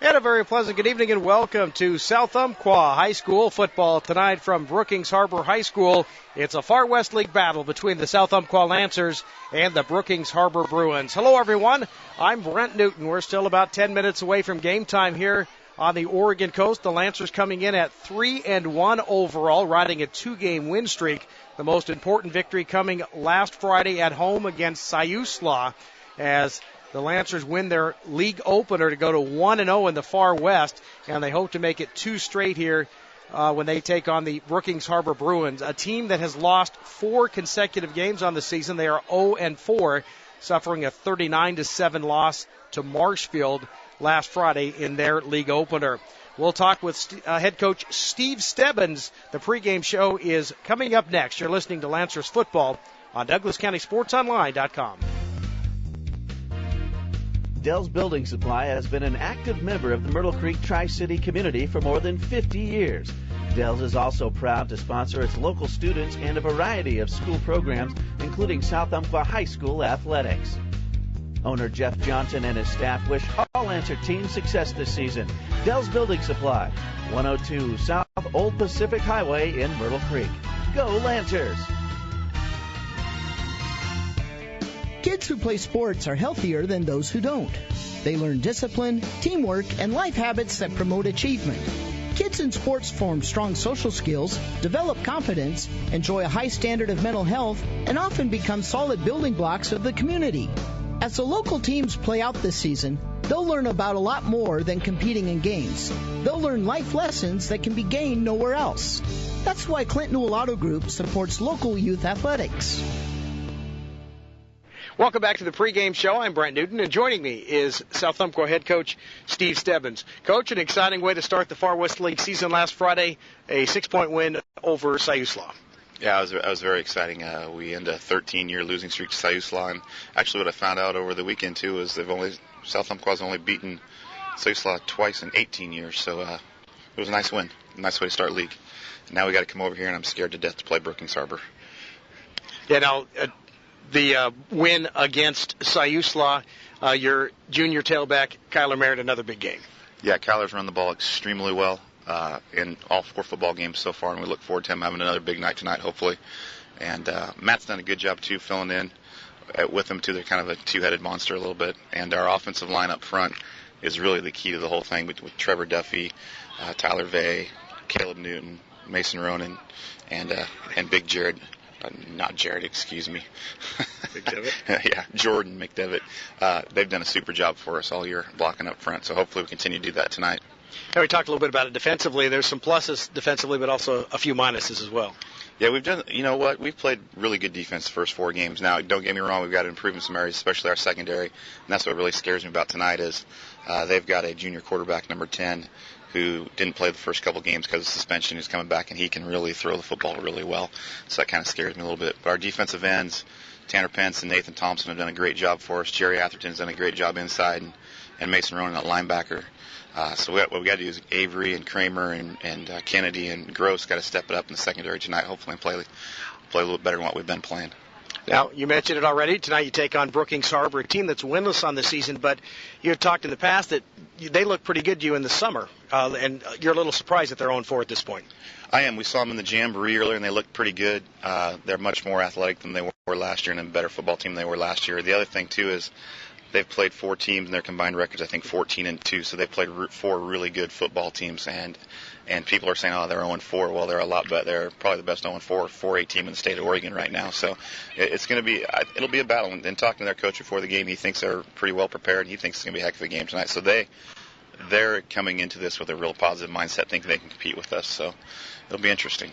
And a very pleasant good evening and welcome to South Umpqua High School football tonight from Brookings-Harbor High School. It's a Far West League battle between the South Umpqua Lancers and the Brookings-Harbor Bruins. Hello, everyone. I'm Brent Newton. We're still about 10 minutes away from game time here on the Oregon coast. The Lancers coming in at 3-1 overall, riding a 2-game win streak. The most important victory coming last Friday at home against Siuslaw, as the Lancers win their league opener to go to 1-0 in the Far West, and they hope to make it 2 straight here when they take on the Brookings-Harbor Bruins, a team that has lost 4 consecutive games on the season. They are 0-4, suffering a 39-7 loss to Marshfield last Friday in their league opener. We'll talk with head coach Steve Stebbins. The pregame show is coming up next. You're listening to Lancers football on DouglasCountySportsOnline.com. Dell's Building Supply has been an active member of the Myrtle Creek Tri-City community for more than 50 years. Dell's is also proud to sponsor its local students and a variety of school programs, including South Umpqua High School athletics. Owner Jeff Johnson and his staff wish all Lancer teams success this season. Dell's Building Supply, 102 South Old Pacific Highway in Myrtle Creek. Go Lancers! Kids who play sports are healthier than those who don't. They learn discipline, teamwork, and life habits that promote achievement. Kids in sports form strong social skills, develop confidence, enjoy a high standard of mental health, and often become solid building blocks of the community. As the local teams play out this season, they'll learn about a lot more than competing in games. They'll learn life lessons that can be gained nowhere else. That's why Clinton Newell Auto Group supports local youth athletics. Welcome back to the pregame show. I'm Brent Newton, and joining me is South Umpqua head coach Steve Stebbins. Coach, an exciting way to start the Far West League season last Friday, a 6-point win over Siuslaw. Yeah, it was very exciting. We ended a 13-year losing streak to Siuslaw, and actually what I found out over the weekend too is South Umpqua's only beaten Siuslaw twice in 18 years, so it was a nice win, a nice way to start league. Now we got to come over here, and I'm scared to death to play Brookings-Harbor. Yeah, now the win against Siuslaw, your junior tailback Kyler Merritt, another big game. Yeah, Kyler's run the ball extremely well in all 4 football games so far, and we look forward to him having another big night tonight, hopefully. And Matt's done a good job, too, filling in with him, too. They're kind of a two-headed monster a little bit. And our offensive line up front is really the key to the whole thing with Trevor Duffy, Tyler Vay, Caleb Newton, Mason Ronan, and Big Jared. Not Jared, excuse me. McDevitt? Yeah, Jordan McDevitt. They've done a super job for us all year blocking up front, so hopefully we continue to do that tonight. Now, we talked a little bit about it defensively. There's some pluses defensively, but also a few minuses as well. Yeah, we've played really good defense the first 4 games. Now, don't get me wrong, we've got to improve in some areas, especially our secondary, and that's what really scares me about tonight is they've got a junior quarterback, number 10, who didn't play the first couple games because of suspension. He's coming back, and he can really throw the football really well. So that kind of scares me a little bit. But our defensive ends, Tanner Pence and Nathan Thompson, have done a great job for us. Jerry Atherton's done a great job inside, and Mason Ronan at linebacker. So what we got to do is Avery and Kramer and Kennedy and Gross got to step it up in the secondary tonight, hopefully, and play a little better than what we've been playing. Now, you mentioned it already. Tonight you take on Brookings-Harbor, a team that's winless on the season, but you had talked in the past that they look pretty good to you in the summer, and you're a little surprised that they're 0-4 at this point. I am. We saw them in the Jamboree earlier, and they looked pretty good. They're much more athletic than they were last year and a better football team than they were last year. The other thing, too, is they've played 4 teams, and their combined record's, I think, 14-2, so they've played 4 really good football teams, and people are saying, oh, they're 0-4. Well, they're a lot better. They're probably the best 0-4 4A team in the state of Oregon right now. So it'll be a battle. And talking to their coach before the game, he thinks they're pretty well prepared, and he thinks it's going to be a heck of a game tonight. So they're coming into this with a real positive mindset, thinking they can compete with us. So it'll be interesting.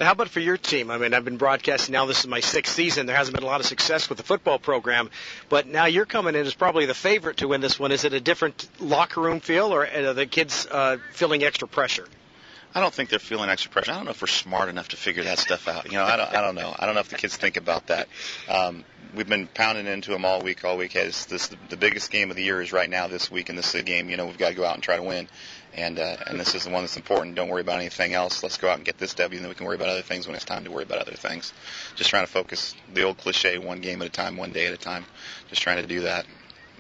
Now, how about for your team? I mean, I've been broadcasting now. This is my 6th season. There hasn't been a lot of success with the football program, but now you're coming in as probably the favorite to win this one. Is it a different locker room feel, or are the kids feeling extra pressure? I don't think they're feeling extra pressure. I don't know if we're smart enough to figure that stuff out. I don't know. I don't know if the kids think about that. We've been pounding into them all week. The biggest game of the year is right now this week, and this is a game, we've got to go out and try to win. And this is the one that's important. Don't worry about anything else. Let's go out and get this W, and then we can worry about other things when it's time to worry about other things. Just trying to focus, the old cliche, one game at a time, one day at a time. Just trying to do that.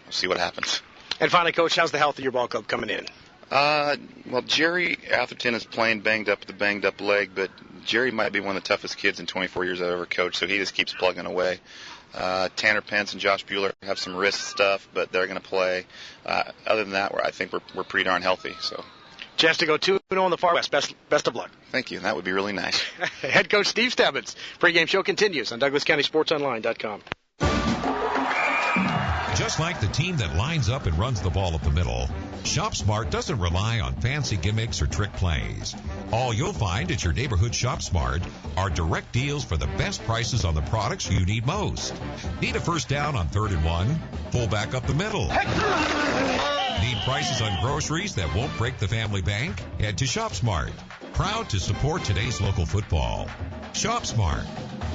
We'll see what happens. And finally, Coach, how's the health of your ball club coming in? Well, Jerry Atherton is playing banged up with a banged-up leg, but Jerry might be one of the toughest kids in 24 years I've ever coached, so he just keeps plugging away. Tanner Pence and Josh Bueller have some wrist stuff, but they're going to play. Other than that, I think we're pretty darn healthy. So, Chance to go 2-0 in the Far West. Best of luck. Thank you. That would be really nice. Head coach Steve Stebbins. Pregame show continues on DouglasCountySportsOnline.com. Just like the team that lines up and runs the ball up the middle, ShopSmart doesn't rely on fancy gimmicks or trick plays. All you'll find at your neighborhood ShopSmart are direct deals for the best prices on the products you need most. Need a first down on 3rd and 1? Pull back up the middle. Need prices on groceries that won't break the family bank? Head to ShopSmart. Proud to support today's local football. ShopSmart,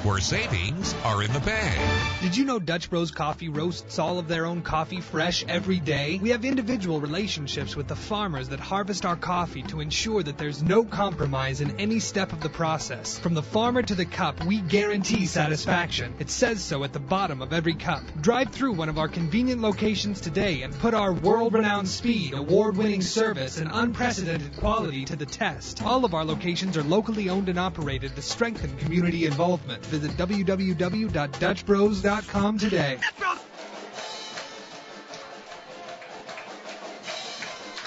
where savings are in the bag. Did you know Dutch Bros Coffee roasts all of their own coffee fresh every day? We have individual relationships with the farmers that harvest our coffee to ensure that there's no compromise in any step of the process. From the farmer to the cup, we guarantee satisfaction. It says so at the bottom of every cup. Drive through one of our convenient locations today and put our world-renowned speed, award-winning service, and unprecedented quality to the test. All of our locations are locally owned and operated to strengthen community involvement. Visit www.dutchbros.com today.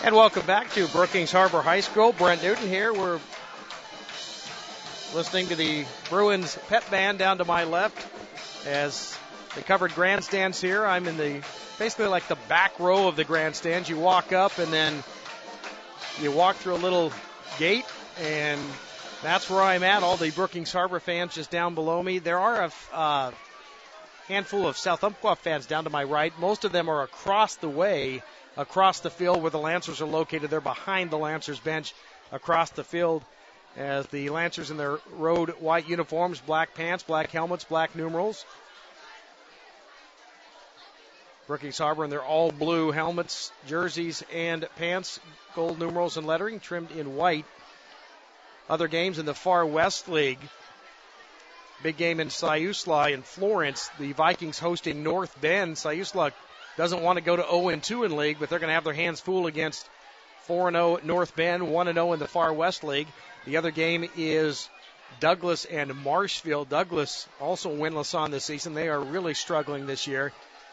And welcome back to Brookings-Harbor High School. Brent Newton here. We're listening to the Bruins pep band down to my left as the covered grandstands here. I'm in the basically like the back row of the grandstands. You walk up and then you walk through a little gate, and that's where I'm at. All the Brookings-Harbor fans just down below me. There are a handful of South Umpqua fans down to my right. Most of them are across the way, across the field where the Lancers are located. They're behind the Lancers bench across the field as the Lancers in their road white uniforms, black pants, black helmets, black numerals. Brookings-Harbor in their all blue helmets, jerseys, and pants, gold numerals and lettering trimmed in white. Other games in the Far West League. Big game in Siuslaw in Florence. The Vikings hosting North Bend. Siuslaw doesn't want to go to 0-2 in league, but they're going to have their hands full against 4-0 North Bend, 1-0 in the Far West League. The other game is Douglas and Marshfield. Douglas also winless on this season. They are really struggling this year,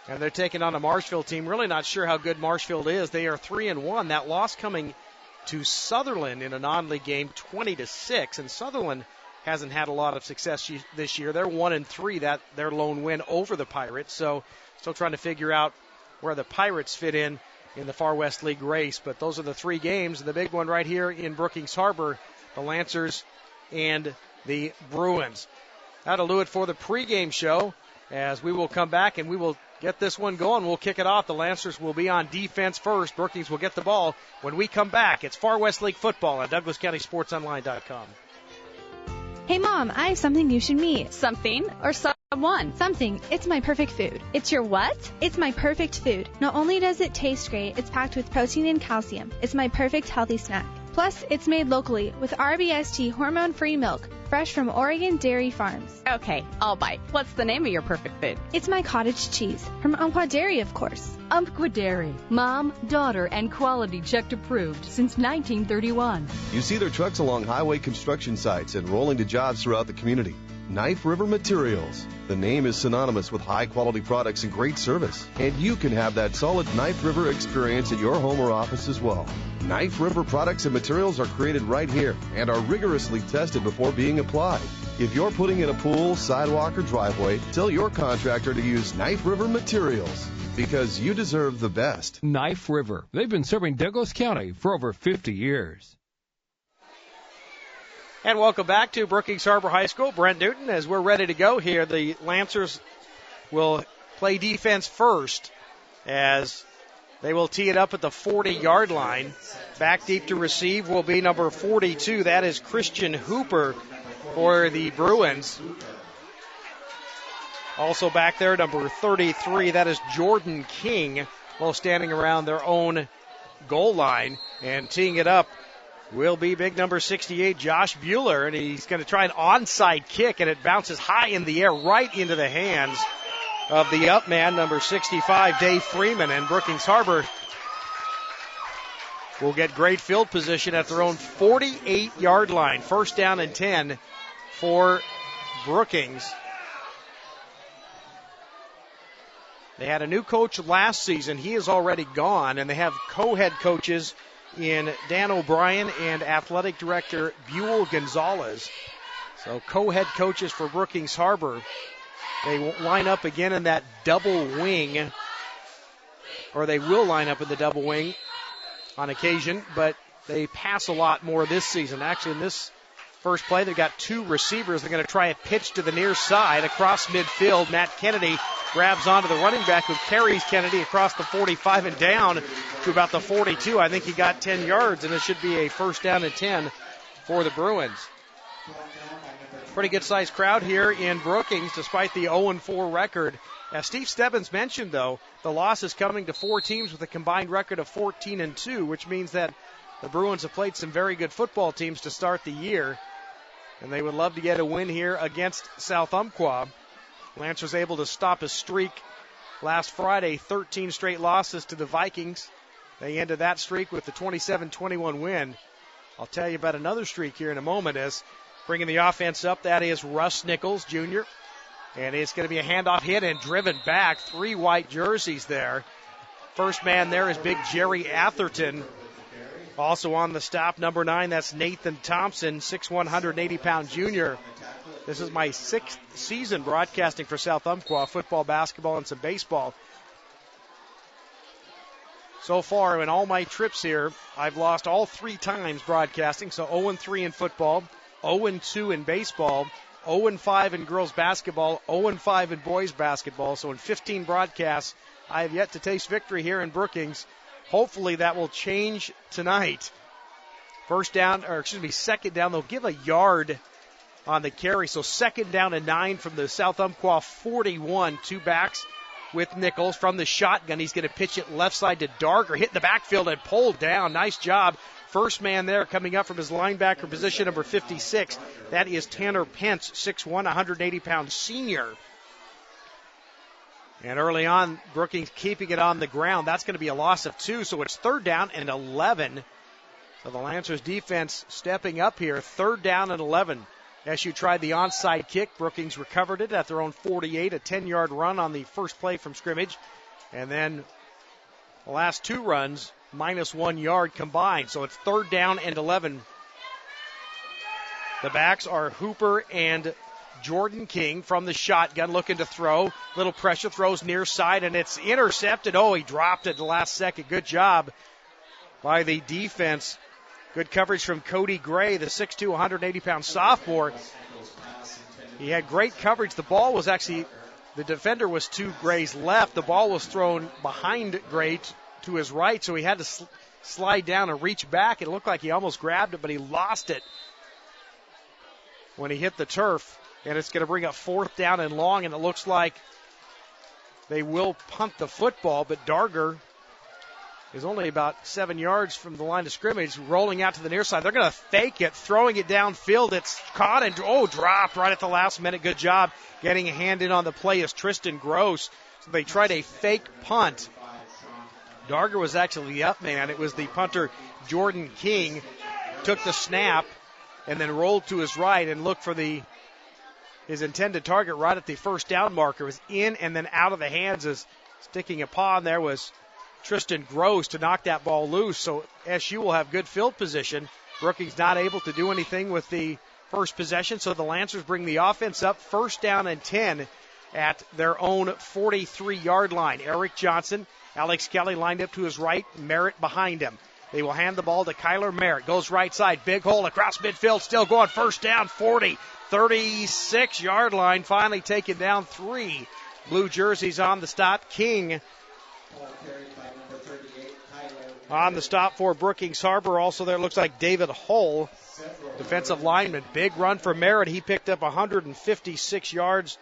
and they're taking on a Marshfield team. Really not sure how good Marshfield is. They are 3-1. That loss coming to Sutherland in a non-league game, 20-6, and Sutherland hasn't had a lot of success this year. They're 1-3, that their lone win over the Pirates. So still trying to figure out where the Pirates fit in the Far West League race. But those are the three games. The big one right here in Brookings-Harbor, the Lancers and the Bruins. That'll do it for the pregame show, as we will come back and we will get this one going. We'll kick it off. The Lancers will be on defense first. Brookings will get the ball. When we come back, it's Far West League football on DouglasCountySportsOnline.com. Hey, Mom, I have something you should meet. Something or someone? Something. It's my perfect food. It's your what? It's my perfect food. Not only does it taste great, it's packed with protein and calcium. It's my perfect healthy snack. Plus, it's made locally with RBST hormone-free milk, fresh from Oregon Dairy Farms. Okay, I'll bite. What's the name of your perfect food? It's my cottage cheese, from Umpqua Dairy, of course. Umpqua Dairy. Mom, daughter, and quality checked approved since 1931. You see their trucks along highway construction sites and rolling to jobs throughout the community. Knife River Materials. The name is synonymous with high-quality products and great service. And you can have that solid Knife River experience at your home or office as well. Knife River products and materials are created right here and are rigorously tested before being applied. If you're putting in a pool, sidewalk, or driveway, tell your contractor to use Knife River Materials, because you deserve the best. Knife River. They've been serving Douglas County for over 50 years. And welcome back to Brookings-Harbor High School. Brent Newton, as we're ready to go here, the Lancers will play defense first as they will tee it up at the 40-yard line. Back deep to receive will be number 42. That is Christian Hooper for the Bruins. Also back there, number 33, that is Jordan King, while standing around their own goal line. And teeing it up will be big number 68, Josh Bueller, and he's going to try an onside kick, and it bounces high in the air right into the hands of the up man, number 65, Dave Freeman. And Brookings-Harbor will get great field position at their own 48-yard line. First down and 10 for Brookings. They had a new coach last season. He is already gone, and they have co-head coaches in Dan O'Brien and athletic director Buell Gonzalez. So co-head coaches for Brookings-Harbor. They line up again in that double wing, or they will line up in the double wing on occasion, but they pass a lot more this season. Actually, in this first play, they've got two receivers. They're going to try a pitch to the near side across midfield. Matt Kennedy grabs onto the running back who carries Kennedy across the 45 and down to about the 42. I think he got 10 yards, and it should be a first down and 10 for the Bruins. Pretty good-sized crowd here in Brookings despite the 0-4 record. As Steve Stebbins mentioned, though, the loss is coming to four teams with a combined record of 14-2, which means that the Bruins have played some very good football teams to start the year, and they would love to get a win here against South Umpqua. Lancers able to stop a streak last Friday, 13 straight losses to the Vikings. They ended that streak with the 27-21 win. I'll tell you about another streak here in a moment as bringing the offense up, that is Russ Nichols, Jr., and it's going to be a handoff hit and driven back. Three white jerseys there. First man there is big Jerry Atherton. Also on the stop, number 9, that's Nathan Thompson, 6'1", 180-pound junior. This is my 6th season broadcasting for South Umpqua, football, basketball, and some baseball. So far, in all my trips here, I've lost all 3 times broadcasting, so 0-3 in football, 0-2 in baseball, 0-5 in girls basketball, 0-5 in boys basketball. So in 15 broadcasts, I have yet to taste victory here in Brookings. Hopefully that will change tonight. Second down. They'll give a yard on the carry. So second down and 9 from the South Umpqua 41. Two backs with Nichols from the shotgun. He's going to pitch it left side to Darger. Hit in the backfield and pulled down. Nice job. First man there coming up from his linebacker position, number 56. That is Tanner Pence, 6'1", 180-pound senior. And early on, Brookings keeping it on the ground. That's going to be a loss of 2, so it's third down and 11. So the Lancers defense stepping up here. Third down and 11. SU tried the onside kick. Brookings recovered it at their own 48, a 10-yard run on the first play from scrimmage. And then the last 2 runs, -1 yard combined. So it's third down and 11. The backs are Hooper and Jordan King from the shotgun looking to throw. Little pressure, throws near side, and it's intercepted. Oh, he dropped it at the last second. Good job by the defense. Good coverage from Cody Gray, the 6'2", 180-pound sophomore. He had great coverage. The ball was actually, the defender was to Gray's left. The ball was thrown behind Gray to his right, so he had to slide down and reach back. It looked like he almost grabbed it, but he lost it when he hit the turf. And it's going to bring up fourth down and long, and it looks like they will punt the football, but Darger is only about 7 yards from the line of scrimmage, rolling out to the near side. They're going to fake it, throwing it downfield. It's caught and, dropped right at the last minute. Good job getting a hand in on the play is Tristan Gross. So they tried a fake punt. Darger was actually the up man. It was the punter, Jordan King, took the snap and then rolled to his right and looked for his intended target right at the first down marker. It was in and then out of the hands as sticking a paw in there was Tristan Gross to knock that ball loose. So SU will have good field position. Brookings not able to do anything with the first possession, so the Lancers bring the offense up first down and 10 at their own 43-yard line. Eric Johnson, Alex Kelly lined up to his right, Merritt behind him. They will hand the ball to Kyler Merritt. Goes right side, big hole across midfield, still going first down, 40, 36-yard line, finally taken down 3. Blue jerseys on the stop. King on the stop for Brookings-Harbor. Also there looks like David Hull, defensive lineman. Big run for Merritt. He picked up 156 yards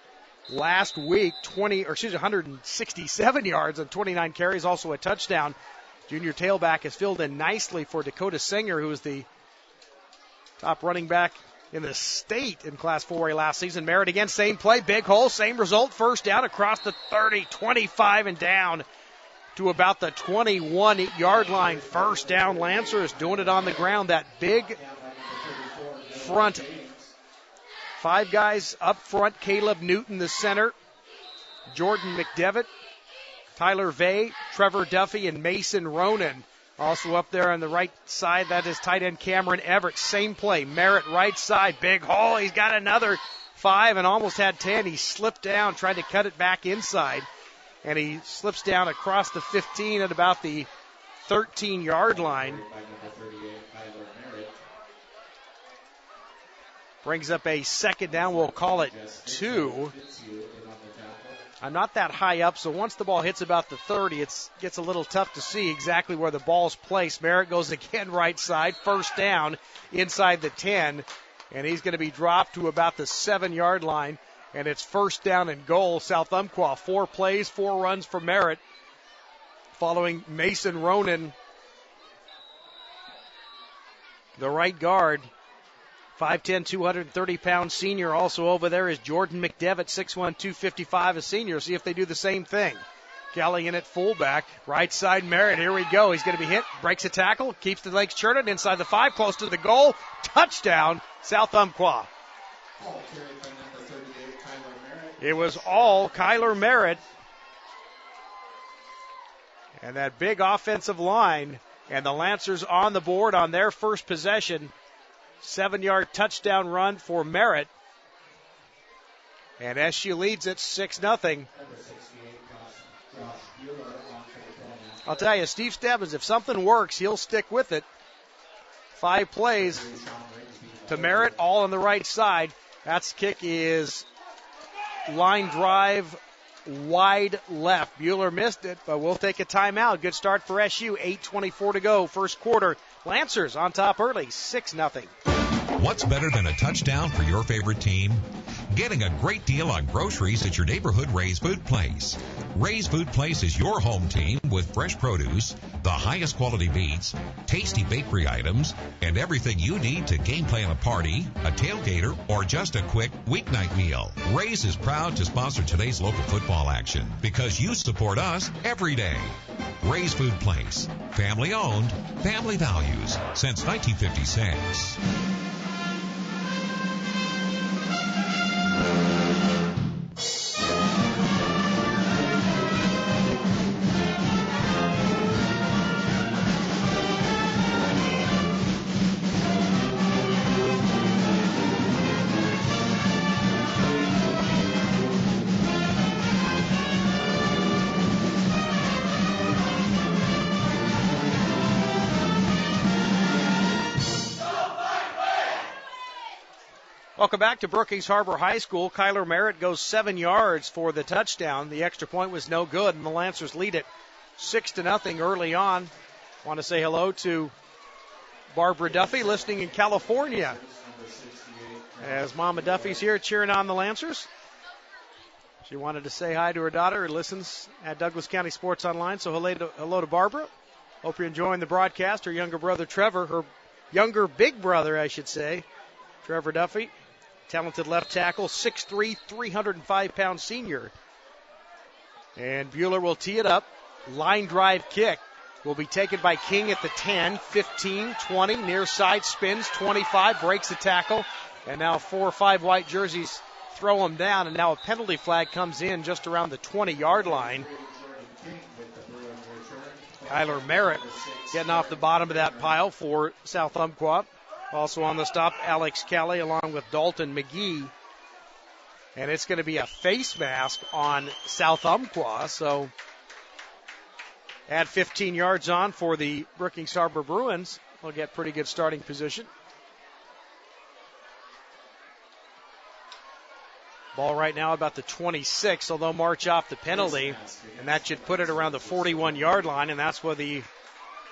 last week, 167 yards on 29 carries, also a touchdown. Junior tailback has filled in nicely for Dakota Singer, who was the top running back in the state in Class 4A last season. Merritt again, same play, big hole, same result, first down across the 30, 25 and down. to about the 21-yard line. First down, Lancers doing it on the ground. That big front. 5 guys up front. Caleb Newton, the center. Jordan McDevitt, Tyler Vay, Trevor Duffy, and Mason Ronan. Also up there on the right side, that is tight end Cameron Everett. Same play. Merritt right side. Big hole. He's got another 5 and almost had 10. He slipped down, tried to cut it back inside. And he slips down across the 15 at about the 13-yard line. Brings up a second down. We'll call it 2. I'm not that high up, so once the ball hits about the 30, it gets a little tough to see exactly where the ball's placed. Merritt goes again right side. First down inside the 10, and he's going to be dropped to about the 7-yard line, and it's first down and goal. South Umpqua, 4 plays, 4 runs for Merritt, following Mason Ronan, the right guard. 5'10", 230-pound senior. Also over there is Jordan McDevitt, 6'1", 255, a senior. See if they do the same thing. Kelly in at fullback. Right side, Merritt. Here we go. He's going to be hit. Breaks a tackle. Keeps the legs churning. Inside the 5, close to the goal. Touchdown, South Umpqua. It was all Kyler Merritt. And that big offensive line. And the Lancers on the board on their first possession. 7-yard touchdown run for Merritt. And SU leads it 6-0. I'll tell you, Steve Stebbins, if something works, he'll stick with it. 5 plays to Merritt, all on the right side. That's kick is line drive wide left. Bueller missed it, but we'll take a timeout. Good start for SU. 8:24 to go, first quarter. Lancers on top early, 6-0. What's better than a touchdown for your favorite team? Getting a great deal on groceries at your neighborhood Ray's Food Place. Ray's Food Place is your home team with fresh produce, the highest quality meats, tasty bakery items, and everything you need to game plan a party, a tailgater, or just a quick weeknight meal. Ray's is proud to sponsor today's local football action because you support us every day. Ray's Food Place. Family owned, family values since 1956. Welcome back to Brookings-Harbor High School. Kyler Merritt goes 7 yards for the touchdown. The extra point was no good, and the Lancers lead it 6-0 early on. Want to say hello to Barbara Duffy, listening in California, as Mama Duffy's here cheering on the Lancers. She wanted to say hi to her daughter who listens at Douglas County Sports Online, so hello to Barbara. Hope you're enjoying the broadcast. Her younger brother, Trevor, her younger big brother, I should say, Trevor Duffy. Talented left tackle, 6'3", 305-pound senior. And Bueller will tee it up. Line drive kick will be taken by King at the 10, 15, 20. Near side spins, 25, breaks the tackle. And now 4 or 5 white jerseys throw him down. And now a penalty flag comes in just around the 20-yard line. Kyler Merritt getting off the bottom of that pile for South Umpqua. Also on the stop, Alex Kelly along with Dalton McGee. And it's going to be a face mask on South Umpqua. So add 15 yards on for the Brookings-Harbor Bruins. They'll get pretty good starting position. Ball right now about the 26, so they'll march off the penalty. And that should put it around the 41-yard line, and that's where the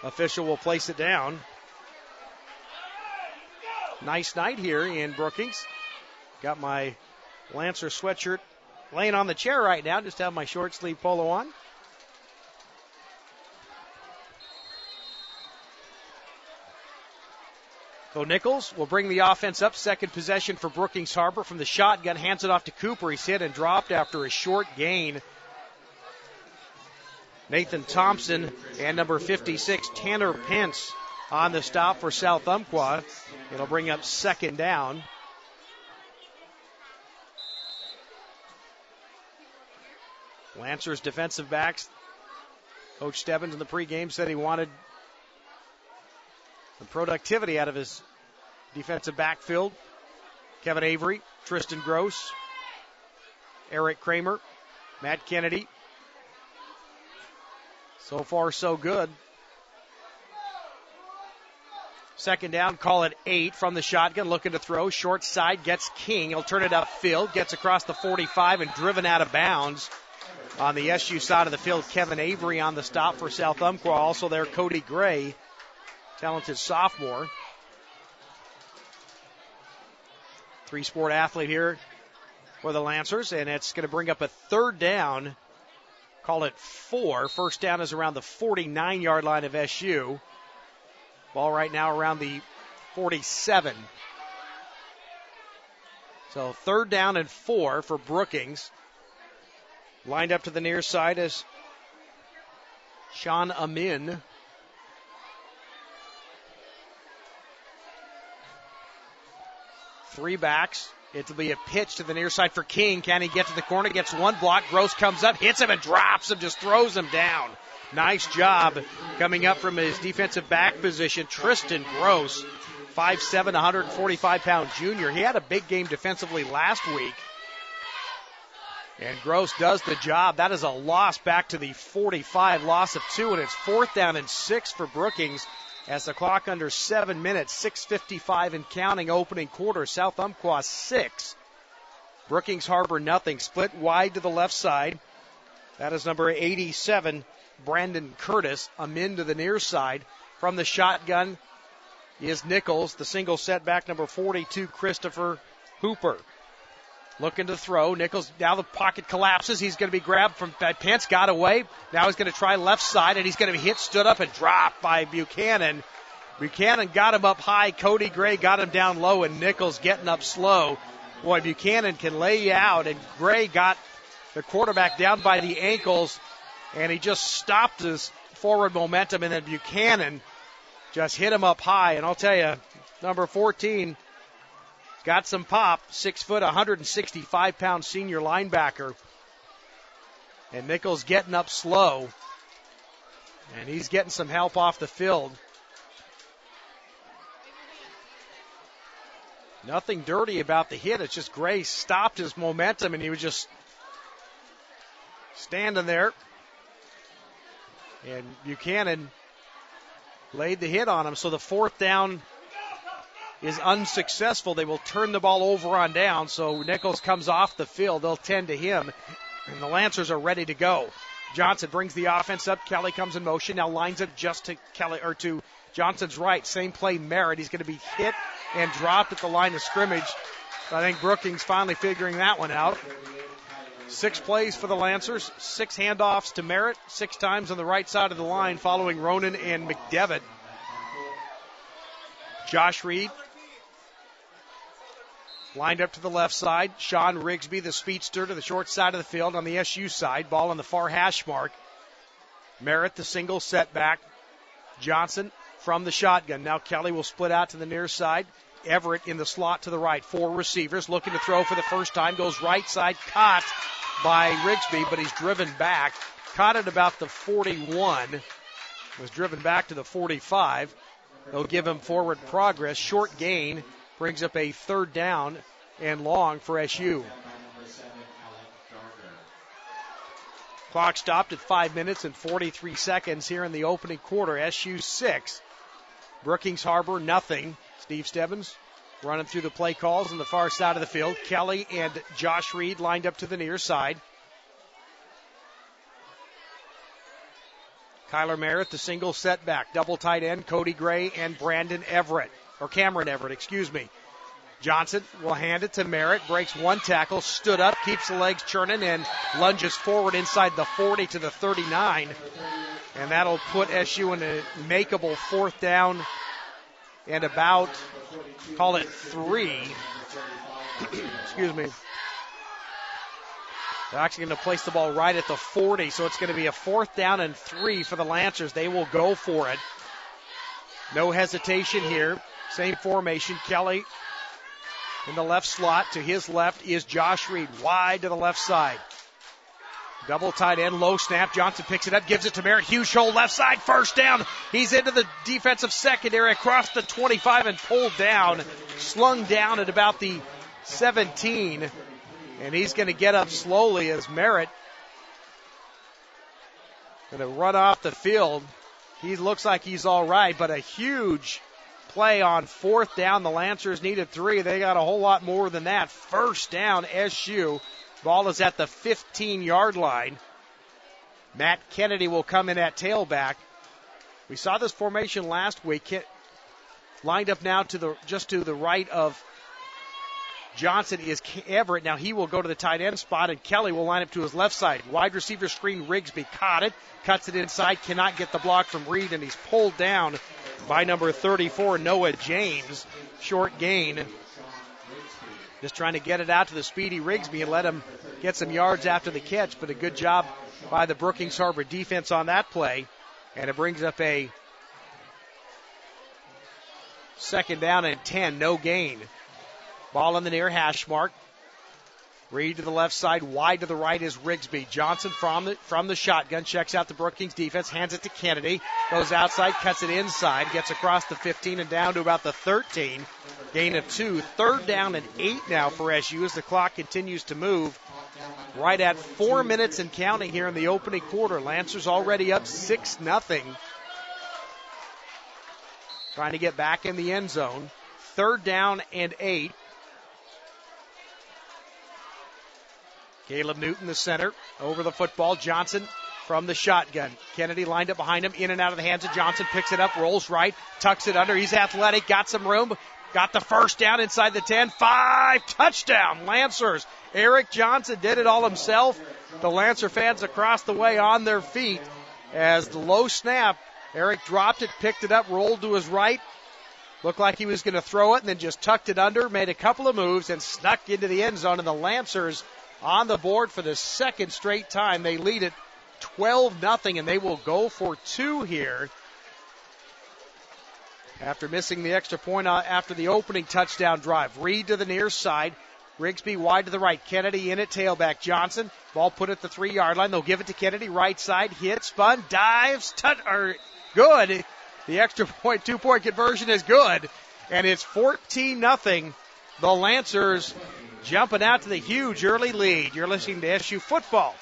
official will place it down. Nice night here in Brookings. Got my Lancer sweatshirt laying on the chair right now. Just have my short sleeve polo on. So Nichols will bring the offense up. Second possession for Brookings-Harbor from the shotgun. Hands it off to Cooper. He's hit and dropped after a short gain. Nathan Thompson and number 56, Tanner Pence, on the stop for South Umpqua. It'll bring up second down. Lancers defensive backs. Coach Stebbins in the pregame said he wanted some productivity out of his defensive backfield. Kevin Avery, Tristan Gross, Eric Kramer, Matt Kennedy. So far, so good. Second down, call it 8 from the shotgun, looking to throw. Short side, gets King. He'll turn it upfield, gets across the 45 and driven out of bounds. On the SU side of the field, Kevin Avery on the stop for South Umpqua. Also there, Cody Gray, talented sophomore. Three-sport athlete here for the Lancers, and it's going to bring up a third down. Call it 4. First down is around the 49-yard line of SU. Ball right now around the 47. So third down and 4 for Brookings. Lined up to the near side is Sean Amin. Three backs. It'll be a pitch to the near side for King. Can he get to the corner? Gets one block. Gross comes up, hits him and drops him, just throws him down. Nice job coming up from his defensive back position. Tristan Gross, 5'7", 145-pound junior. He had a big game defensively last week. And Gross does the job. That is a loss back to the 45, loss of 2, and it's fourth down and 6 for Brookings as the clock under 7 minutes, 6:55 and counting opening quarter. South Umpqua 6, Brookings-Harbor nothing. Split wide to the left side. That is number 87, Brandon Curtis. Amin to the near side. From the shotgun is Nichols, the single setback, number 42, Christopher Hooper. Looking to throw. Nichols, now the pocket collapses. He's going to be grabbed from Pence, got away. Now he's going to try left side, and he's going to be hit, stood up, and dropped by Buchanan. Buchanan got him up high. Cody Gray got him down low, and Nichols getting up slow. Boy, Buchanan can lay you out, and Gray got the quarterback down by the ankles, and he just stopped his forward momentum, and then Buchanan just hit him up high. And I'll tell you, number 14, got some pop, 6 foot, 165-pound senior linebacker. And Nichols getting up slow. And he's getting some help off the field. Nothing dirty about the hit. It's just Gray stopped his momentum, and he was just standing there. And Buchanan laid the hit on him. So the fourth down is unsuccessful. They will turn the ball over on down, so Nichols comes off the field. They'll tend to him, and the Lancers are ready to go. Johnson brings the offense up. Kelly comes in motion, now lines it just to Kelly, or to Johnson's right. Same play, Merritt. He's going to be hit and dropped at the line of scrimmage. I think Brookings finally figuring that one out. 6 plays for the Lancers, 6 handoffs to Merritt, 6 times on the right side of the line following Ronan and McDevitt. Josh Reed lined up to the left side. Sean Rigsby, the speedster, to the short side of the field on the SU side. Ball on the far hash mark. Merritt, the single setback. Johnson from the shotgun. Now Kelly will split out to the near side. Everett in the slot to the right. 4 receivers looking to throw for the first time. Goes right side. Caught by Rigsby, but he's driven back. Caught at about the 41. Was driven back to the 45. They'll give him forward progress. Short gain brings up a third down and long for SU. Clock stopped at 5 minutes and 43 seconds here in the opening quarter. SU 6, Brookings-Harbor nothing. Steve Stebbins running through the play calls on the far side of the field. Kelly and Josh Reed lined up to the near side. Kyler Merritt, the single setback. Double tight end, Cody Gray and Cameron Everett, excuse me. Johnson will hand it to Merritt, breaks one tackle, stood up, keeps the legs churning, and lunges forward inside the 40 to the 39. And that'll put SU in a makeable fourth down and about, call it 3. Excuse me. They're actually going to place the ball right at the 40, so it's going to be a 4th down and 3 for the Lancers. They will go for it. No hesitation here. Same formation. Kelly in the left slot. To his left is Josh Reed, wide to the left side. Double tight end, low snap. Johnson picks it up, gives it to Merritt. Huge hole left side, first down. He's into the defensive secondary across the 25 and pulled down. Slung down at about the 17. And he's going to get up slowly as Merritt going to run off the field. He looks like he's all right, but a huge play on 4th down. The Lancers needed 3. They got a whole lot more than that. First down, SU. Ball is at the 15-yard line. Matt Kennedy will come in at tailback. We saw this formation last week. Lined up now just to the right of Johnson is Everett. Now he will go to the tight end spot, and Kelly will line up to his left side. Wide receiver screen, Rigsby caught it, cuts it inside, cannot get the block from Reed, and he's pulled down by number 34, Noah James. Short gain. Just trying to get it out to the speedy Rigsby and let him get some yards after the catch, but a good job by the Brookings-Harbor defense on that play. And it brings up a 2nd down and 10, no gain. Ball in the near hash mark. Reed to the left side, wide to the right is Rigsby. Johnson from the shotgun, checks out the Brookings defense, hands it to Kennedy, goes outside, cuts it inside, gets across the 15 and down to about the 13. Gain of 2. 3rd down and 8 now for SU as the clock continues to move. Right at 4 minutes and counting here in the opening quarter. Lancers already up 6-0. Trying to get back in the end zone. 3rd down and 8. Caleb Newton, the center, over the football. Johnson from the shotgun. Kennedy lined up behind him, in and out of the hands of Johnson, picks it up, rolls right, tucks it under. He's athletic, got some room, got the first down inside the 10. 5, touchdown, Lancers. Eric Johnson did it all himself. The Lancer fans across the way on their feet as the low snap. Eric dropped it, picked it up, rolled to his right. Looked like he was going to throw it and then just tucked it under, made a couple of moves and snuck into the end zone. And the Lancers on the board for the 2nd straight time. They lead it 12-0, and they will go for 2 here after missing the extra point after the opening touchdown drive. Reed to the near side. Rigsby wide to the right. Kennedy in at tailback. Johnson, ball put at the 3-yard line. They'll give it to Kennedy. Right side, hit, spun, dives, good. The extra point, 2-point conversion is good. And it's 14-0. The Lancers jumping out to the huge early lead. You're listening to SU Football.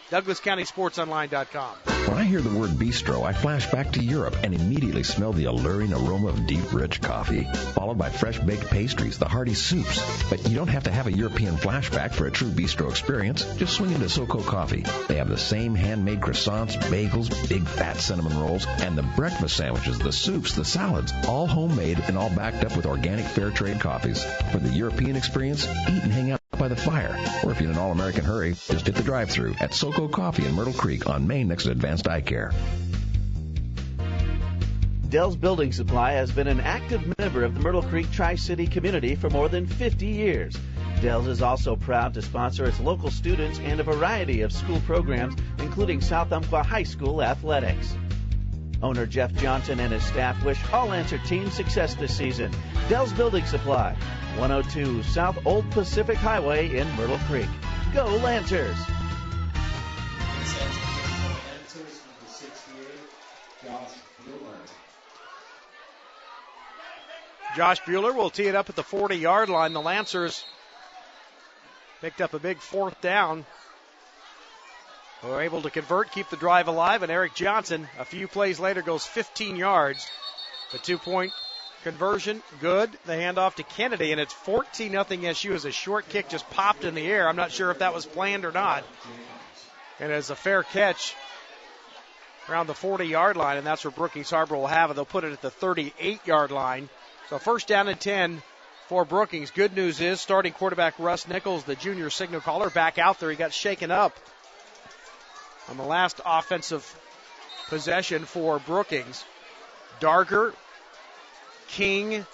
DouglasCountySportsOnline.com. When I hear the word bistro, I flash back to Europe and immediately smell the alluring aroma of deep, rich coffee, followed by fresh-baked pastries, the hearty soups. But you don't have to have a European flashback for a true bistro experience. Just swing into SoCo Coffee. They have the same handmade croissants, bagels, big fat cinnamon rolls, and the breakfast sandwiches, the soups, the salads, all homemade and all backed up with organic fair trade coffees. For the European experience, eat and hang out by the fire. Or if you're in an all-American hurry, just hit the drive-thru at SoCo Coffee in Myrtle Creek on Main next to Advanced Eye Care. Dell's Building Supply has been an active member of the Myrtle Creek Tri-City community for more than 50 years. Dell's is also proud to sponsor its local students and a variety of school programs, including South Umpqua High School athletics. Owner Jeff Johnson and his staff wish all Lancer teams success this season. Dell's Building Supply, 102 South Old Pacific Highway in Myrtle Creek. Go Lancers! Josh Bueller will tee it up at the 40-yard line. The Lancers picked up a big 4th down. They were able to convert, keep the drive alive, and Eric Johnson, a few plays later, goes 15 yards. The 2-point conversion, good. The handoff to Kennedy, and it's 14-0 SU as a short kick just popped in the air. I'm not sure if that was planned or not. And as a fair catch around the 40-yard line, and that's where Brookings-Harbor will have it. They'll put it at the 38-yard line. So 1st down and 10 for Brookings. Good news is starting quarterback Russ Nichols, the junior signal caller, back out there. He got shaken up on the last offensive possession for Brookings. Darger, King,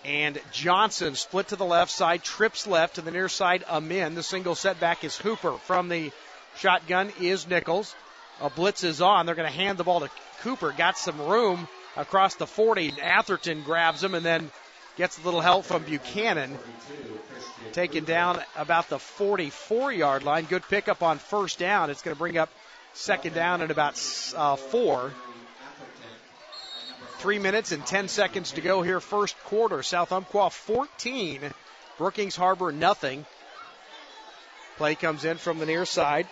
and Johnson split to the left side, trips left to the near side. Amin. The single setback is Hooper. From the shotgun is Nichols. A blitz is on. They're going to hand the ball to Cooper. Got some room across the 40. Atherton grabs him and then gets a little help from Buchanan. Taken down about the 44-yard line. Good pickup on first down. It's going to bring up second down at about 4. 3 minutes and 10 seconds to go here, first quarter. South Umpqua 14, Brookings-Harbor nothing. Play comes in from the near side.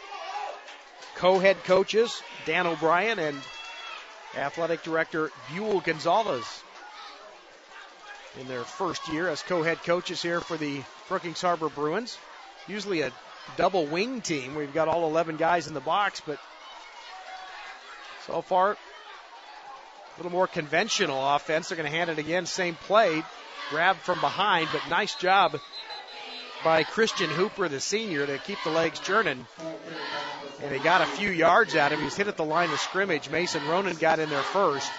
Co-head coaches Dan O'Brien and athletic director Buell Gonzalez in their first year as co-head coaches here for the Brookings-Harbor Bruins. Usually a double wing team. We've got all 11 guys in the box, but so far a little more conventional offense. They're going to hand it again. Same play. Grabbed from behind, but nice job by Christian Hooper, the senior, to keep the legs churning. And he got a few yards at him. He's hit at the line of scrimmage. Mason Ronan got in there first.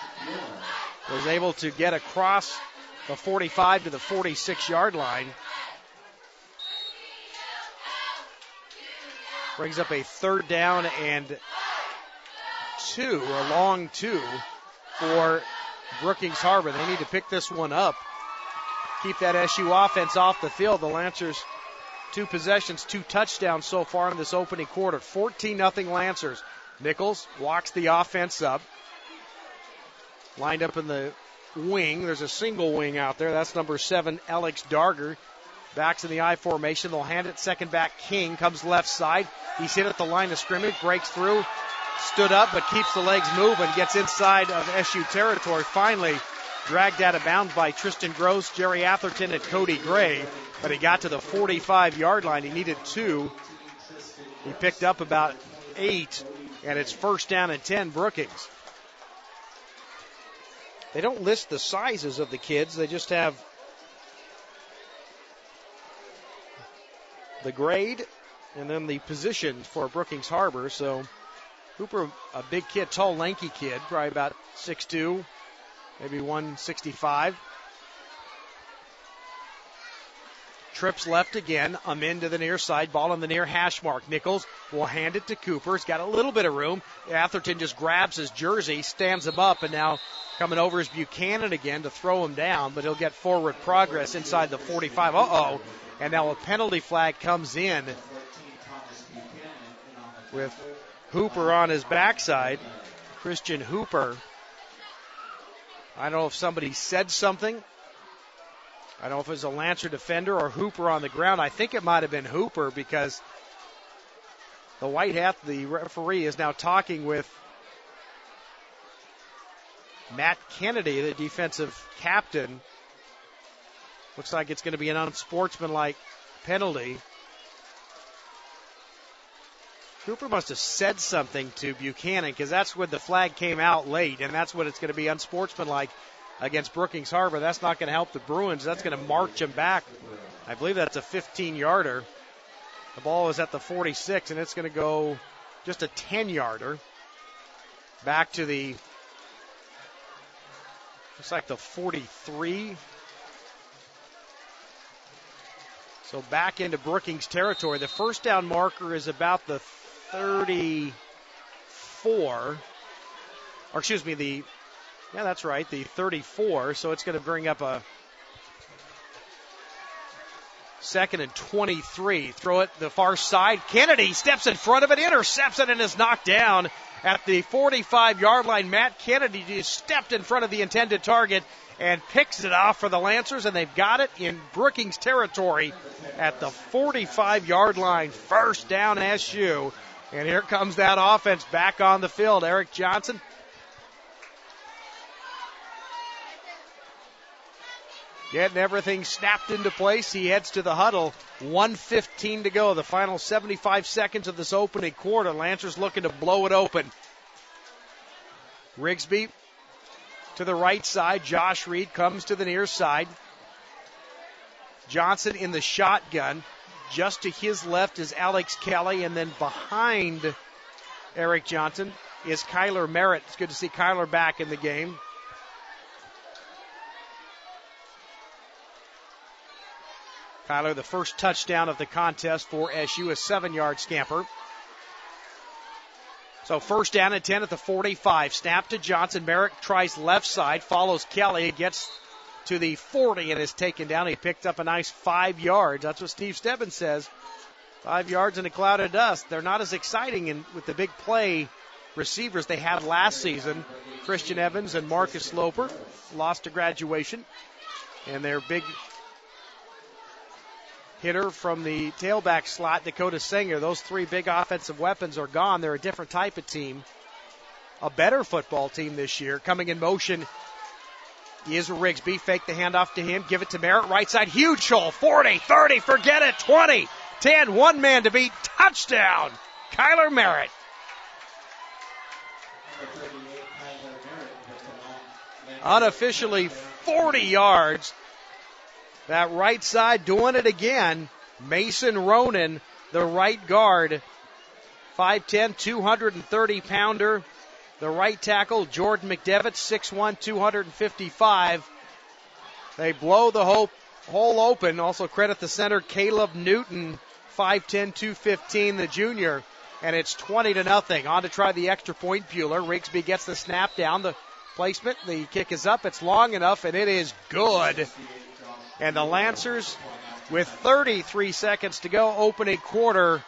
Was able to get across the 45 to the 46-yard line. Brings up a third down and 2, a long 2. For Brookings-Harbor. They need to pick this one up. Keep that SU offense off the field. The Lancers, 2 possessions, 2 touchdowns so far in this opening quarter. 14-0 Lancers. Nichols walks the offense up. Lined up in the wing. There's a single wing out there. That's number 7, Alex Darger. Backs in the I formation. They'll hand it second back. King comes left side. He's hit at the line of scrimmage. Breaks through. Stood up but keeps the legs moving, gets inside of SU territory. Finally dragged out of bounds by Tristan Gross, Jerry Atherton, and Cody Gray. But he got to the 45-yard line. He needed 2. He picked up about 8, and it's first down and 10 Brookings. They don't list the sizes of the kids. They just have the grade and then the position for Brookings-Harbor. So Hooper, a big kid, tall, lanky kid, probably about 6'2", maybe 165. Trips left again. Amin to the near side. Ball on the near hash mark. Nichols will hand it to Cooper. He's got a little bit of room. Atherton just grabs his jersey, stands him up, and now coming over is Buchanan again to throw him down, but he'll get forward progress inside the 45. And now a penalty flag comes in with Hooper on his backside. Christian Hooper. I don't know if somebody said something. I don't know if it was a Lancer defender or Hooper on the ground. I think it might have been Hooper because the white hat, the referee, is now talking with Matt Kennedy, the defensive captain. Looks like it's going to be an unsportsmanlike penalty. Cooper must have said something to Buchanan because that's when the flag came out late, and that's when it's going to be unsportsmanlike against Brookings-Harbor. That's not going to help the Bruins. That's going to march them back. I believe that's a 15-yarder. The ball is at the 46, and it's going to go just a 10-yarder back to the, looks like the 43. So back into Brookings territory. The first down marker is about the 34, or excuse me, the 34. So it's going to bring up a second and 23. Throw it the far side. Kennedy steps in front of it, intercepts it, and is knocked down at the 45-yard line. Matt Kennedy just stepped in front of the intended target and picks it off for the Lancers, and they've got it in Brookings territory at the 45-yard line. First down SU. And here comes that offense back on the field. Eric Johnson getting everything snapped into place. He heads to the huddle. 1:15 to go. The final 75 seconds of this opening quarter. Lancers looking to blow it open. Rigsby to the right side. Josh Reed comes to the near side. Johnson in the shotgun. Just to his left is Alex Kelly, and then behind Eric Johnson is Kyler Merritt. It's good to see Kyler back in the game. Kyler, the first touchdown of the contest for SU, a 7-yard scamper. So first down and 10 at the 45. Snap to Johnson. Merrick tries left side, follows Kelly, gets to the 40 and is taken down. He picked up a nice 5 yards. That's what Steve Stebbins says. 5 yards in a cloud of dust. They're not as exciting with the big play receivers they had last season. Christian Evans and Marcus Loper lost to graduation. And their big hitter from the tailback slot, Dakota Singer. Those 3 big offensive weapons are gone. They're a different type of team. A better football team this year. Coming in motion is Rigsby. Fake the handoff to him. Give it to Merritt. Right side. Huge hole. 40, 30, forget it. 20, 10. One man to beat. Touchdown. Kyler Merritt. Unofficially 40 yards. That right side doing it again. Mason Ronan, the right guard. 5'10", 230-pounder. The right tackle, Jordan McDevitt, 6'1", 255. They blow the hole open. Also credit the center, Caleb Newton, 5'10", 215, the junior. And it's 20-0. On to try the extra point, Bueller. Rigsby gets the snap down. The placement, the kick is up. It's long enough, and it is good. And the Lancers, with 33 seconds to go, opening quarter,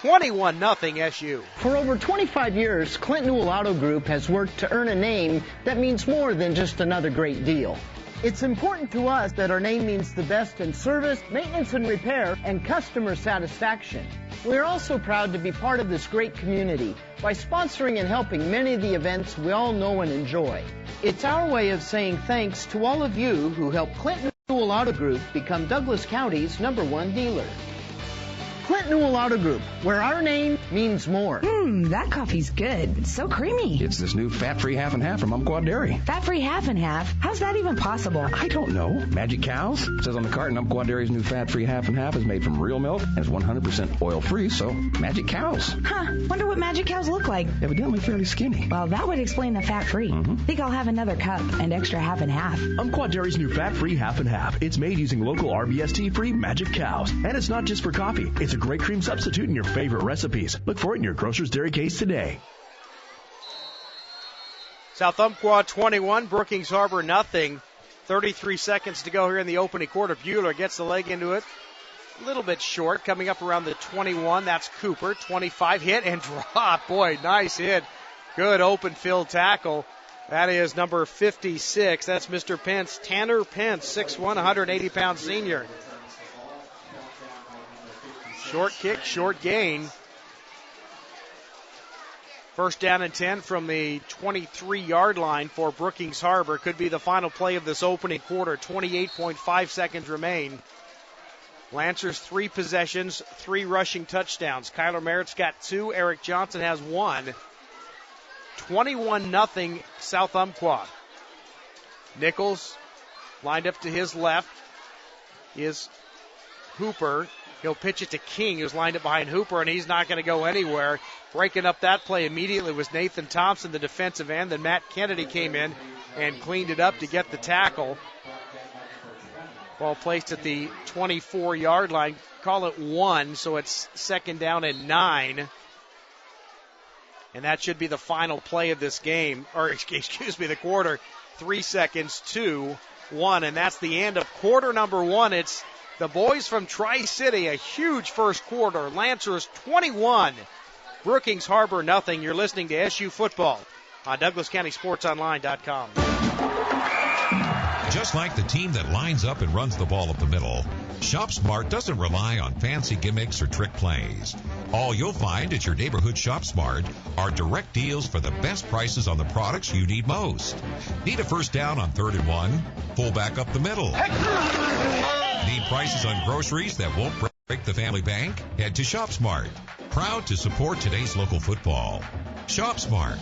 21-0 SU. For over 25 years, Clinton Newell Auto Group has worked to earn a name that means more than just another great deal. It's important to us that our name means the best in service, maintenance and repair, and customer satisfaction. We're also proud to be part of this great community by sponsoring and helping many of the events we all know and enjoy. It's our way of saying thanks to all of you who helped Clinton Newell Auto Group become Douglas County's #1 dealer. Clinton Newell Auto Group, where our name means more. That coffee's good. It's so creamy. It's this new fat-free half and half from Umpqua Dairy. Fat-free half and half? How's that even possible? I don't know. Magic cows? It says on the carton, Umpqua Dairy's new fat-free half and half is made from real milk and is 100% oil-free, so magic cows. Wonder what magic cows look like. Evidently fairly skinny. Well, that would explain the fat-free. Think I'll have another cup and extra half and half. Umpqua Dairy's new fat-free half and half. It's made using local RBST-free magic cows. And it's not just for coffee. It's a great cream substitute in your favorite recipes. Look for it in your grocer's dairy case today. South Umpqua 21, Brookings-Harbor 0. 33 seconds to go here in the opening quarter. Bueller gets the leg into it. A little bit short, coming up around the 21. That's Cooper. 25, hit and drop. Boy, nice hit. Good open field tackle. That is number 56. That's Mr. Pence. Tanner Pence, 6'1", 180-pound senior. Short kick, short gain. First down and 10 from the 23-yard line for Brookings-Harbor. Could be the final play of this opening quarter. 28.5 seconds remain. Lancers 3 possessions, 3 rushing touchdowns. Kyler Merritt's got 2. Eric Johnson has 1. 21-0 South Umpqua. Nichols lined up to his left is Hooper. He'll pitch it to King, who's lined up behind Hooper, and he's not going to go anywhere. Breaking up that play immediately was Nathan Thompson, the defensive end. Then Matt Kennedy came in and cleaned it up to get the tackle. Ball placed at the 24-yard line. Call it 1, so it's second down and 9. And that should be the final play of this game, or excuse me, the quarter. 3 seconds, 2, 1, and that's the end of quarter number 1. It's the boys from Tri-City, a huge first quarter. Lancers 21, Brookings-Harbor 0. You're listening to SU Football on DouglasCountySportsOnline.com. Just like the team that lines up and runs the ball up the middle, Shop Smart doesn't rely on fancy gimmicks or trick plays. All you'll find at your neighborhood Shop Smart are direct deals for the best prices on the products you need most. Need a first down on 3rd and 1? Pull back up the middle. Need prices on groceries that won't break the family bank? Head to Shop Smart. Proud to support today's local football. Shop Smart.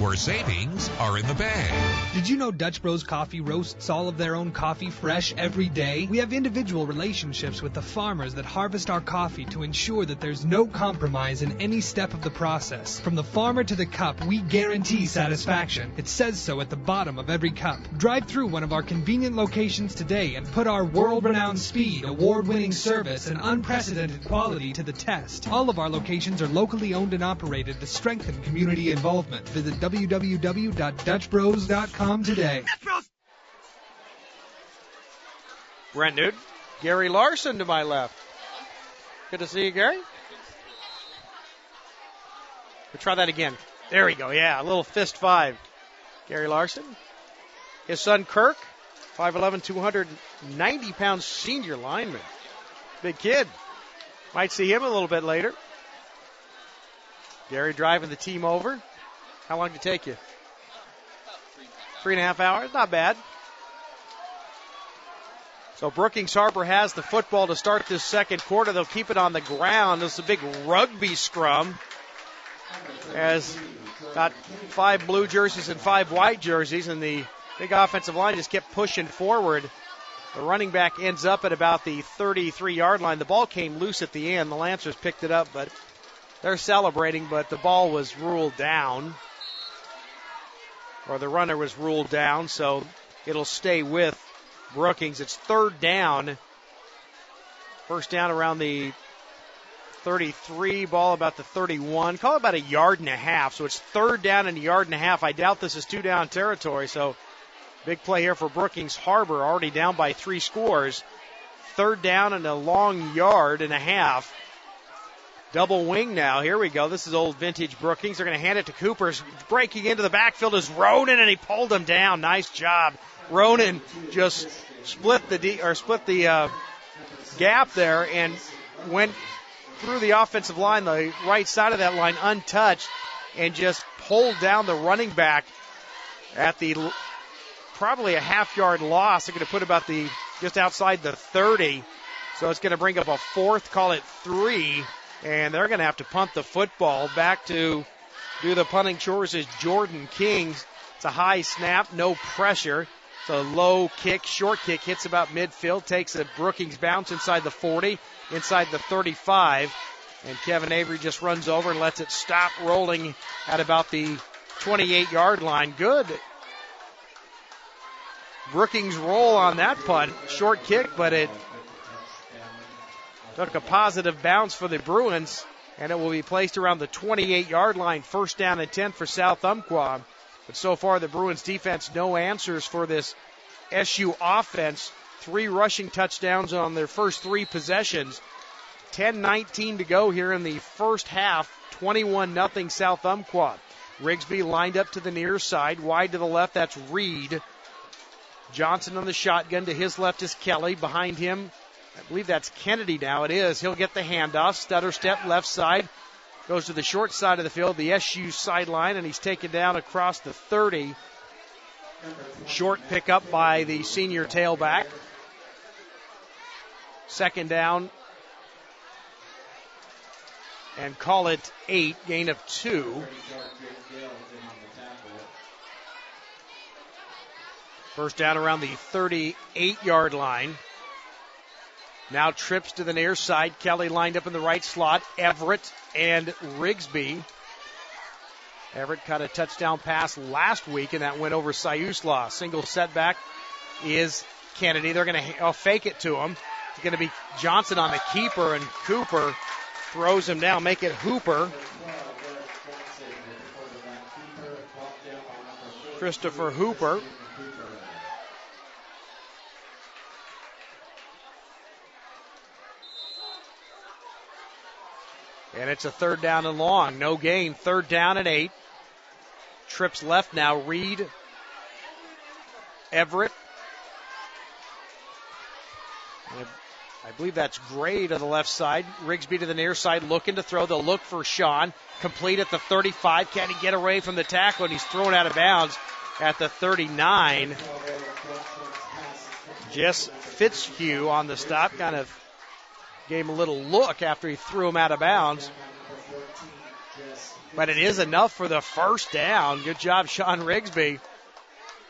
where savings are in the bag. Did you know Dutch Bros Coffee roasts all of their own coffee fresh every day? We have individual relationships with the farmers that harvest our coffee to ensure that there's no compromise in any step of the process. From the farmer to the cup, we guarantee satisfaction. It says so at the bottom of every cup. Drive through one of our convenient locations today and put our world-renowned speed, award-winning service, and unprecedented quality to the test. All of our locations are locally owned and operated to strengthen community involvement. Visit www.dutchbros.com today. Brent Newton, Gary Larson to my left. Good to see you, Gary. We'll try that again. There we go. Yeah, a little fist five. Gary Larson. His son Kirk, 5'11", 290-pound senior lineman. Big kid. Might see him a little bit later. Gary driving the team over. How long did it take you? 3.5 hours. Not bad. So Brookings-Harbor has the football to start this second quarter. They'll keep it on the ground. This is a big rugby scrum. As got 5 blue jerseys and 5 white jerseys, and the big offensive line just kept pushing forward. The running back ends up at about the 33-yard line. The ball came loose at the end. The Lancers picked it up, but they're celebrating, but the ball was ruled down. Or the runner was ruled down, so it'll stay with Brookings. It's third down. First down around the 33, ball about the 31. Call it about 1.5 yards. So it's third down and 1.5 yards. I doubt this is 2-down territory, so big play here for Brookings-Harbor, already down by 3 scores. Third down and a long 1.5 yards. Double wing now. Here we go. This is old vintage Brookings. They're going to hand it to Cooper. Breaking into the backfield is Ronan, and he pulled him down. Nice job. Ronan just split the gap there and went through the offensive line, the right side of that line, untouched, and just pulled down the running back at the probably a half-yard loss. They're going to put about just outside the 30. So it's going to bring up a fourth, call it 3. And they're going to have to punt the football. Back to do the punting chores is Jordan King. It's a high snap, no pressure. It's a low kick, short kick, hits about midfield, takes a Brookings bounce inside the 40, inside the 35. And Kevin Avery just runs over and lets it stop rolling at about the 28-yard line. Good Brookings roll on that punt. Short kick, but it took a positive bounce for the Bruins, and it will be placed around the 28-yard line. First down and 10 for South Umpqua. But so far, the Bruins defense, no answers for this SU offense. 3 rushing touchdowns on their first 3 possessions. 10:19 to go here in the first half. 21-0 South Umpqua. Rigsby lined up to the near side. Wide to the left, that's Reed. Johnson on the shotgun. To his left is Kelly. Behind him, I believe that's Kennedy now. It is. He'll get the handoff. Stutter step left side. Goes to the short side of the field, the SU sideline, and he's taken down across the 30. Short pickup by the senior tailback. Second down. And call it 8, gain of 2. First down around the 38-yard line. Now trips to the near side. Kelly lined up in the right slot. Everett and Rigsby. Everett caught a touchdown pass last week, and that went over Siuslaw. Single setback is Kennedy. They're going to fake it to him. It's going to be Johnson on the keeper, and Cooper throws him down. Make it Hooper. Christopher Hooper. And it's a third down and long. No gain. Third down and 8. Trips left now. Reed. Everett. I believe that's Gray to the left side. Rigsby to the near side looking to throw. They'll look for Sean. Complete at the 35. Can he get away from the tackle? And he's thrown out of bounds at the 39. Jess Fitzhugh on the stop. Kind of gave him a little look after he threw him out of bounds. but it is enough for the first down. Good job, Sean Rigsby.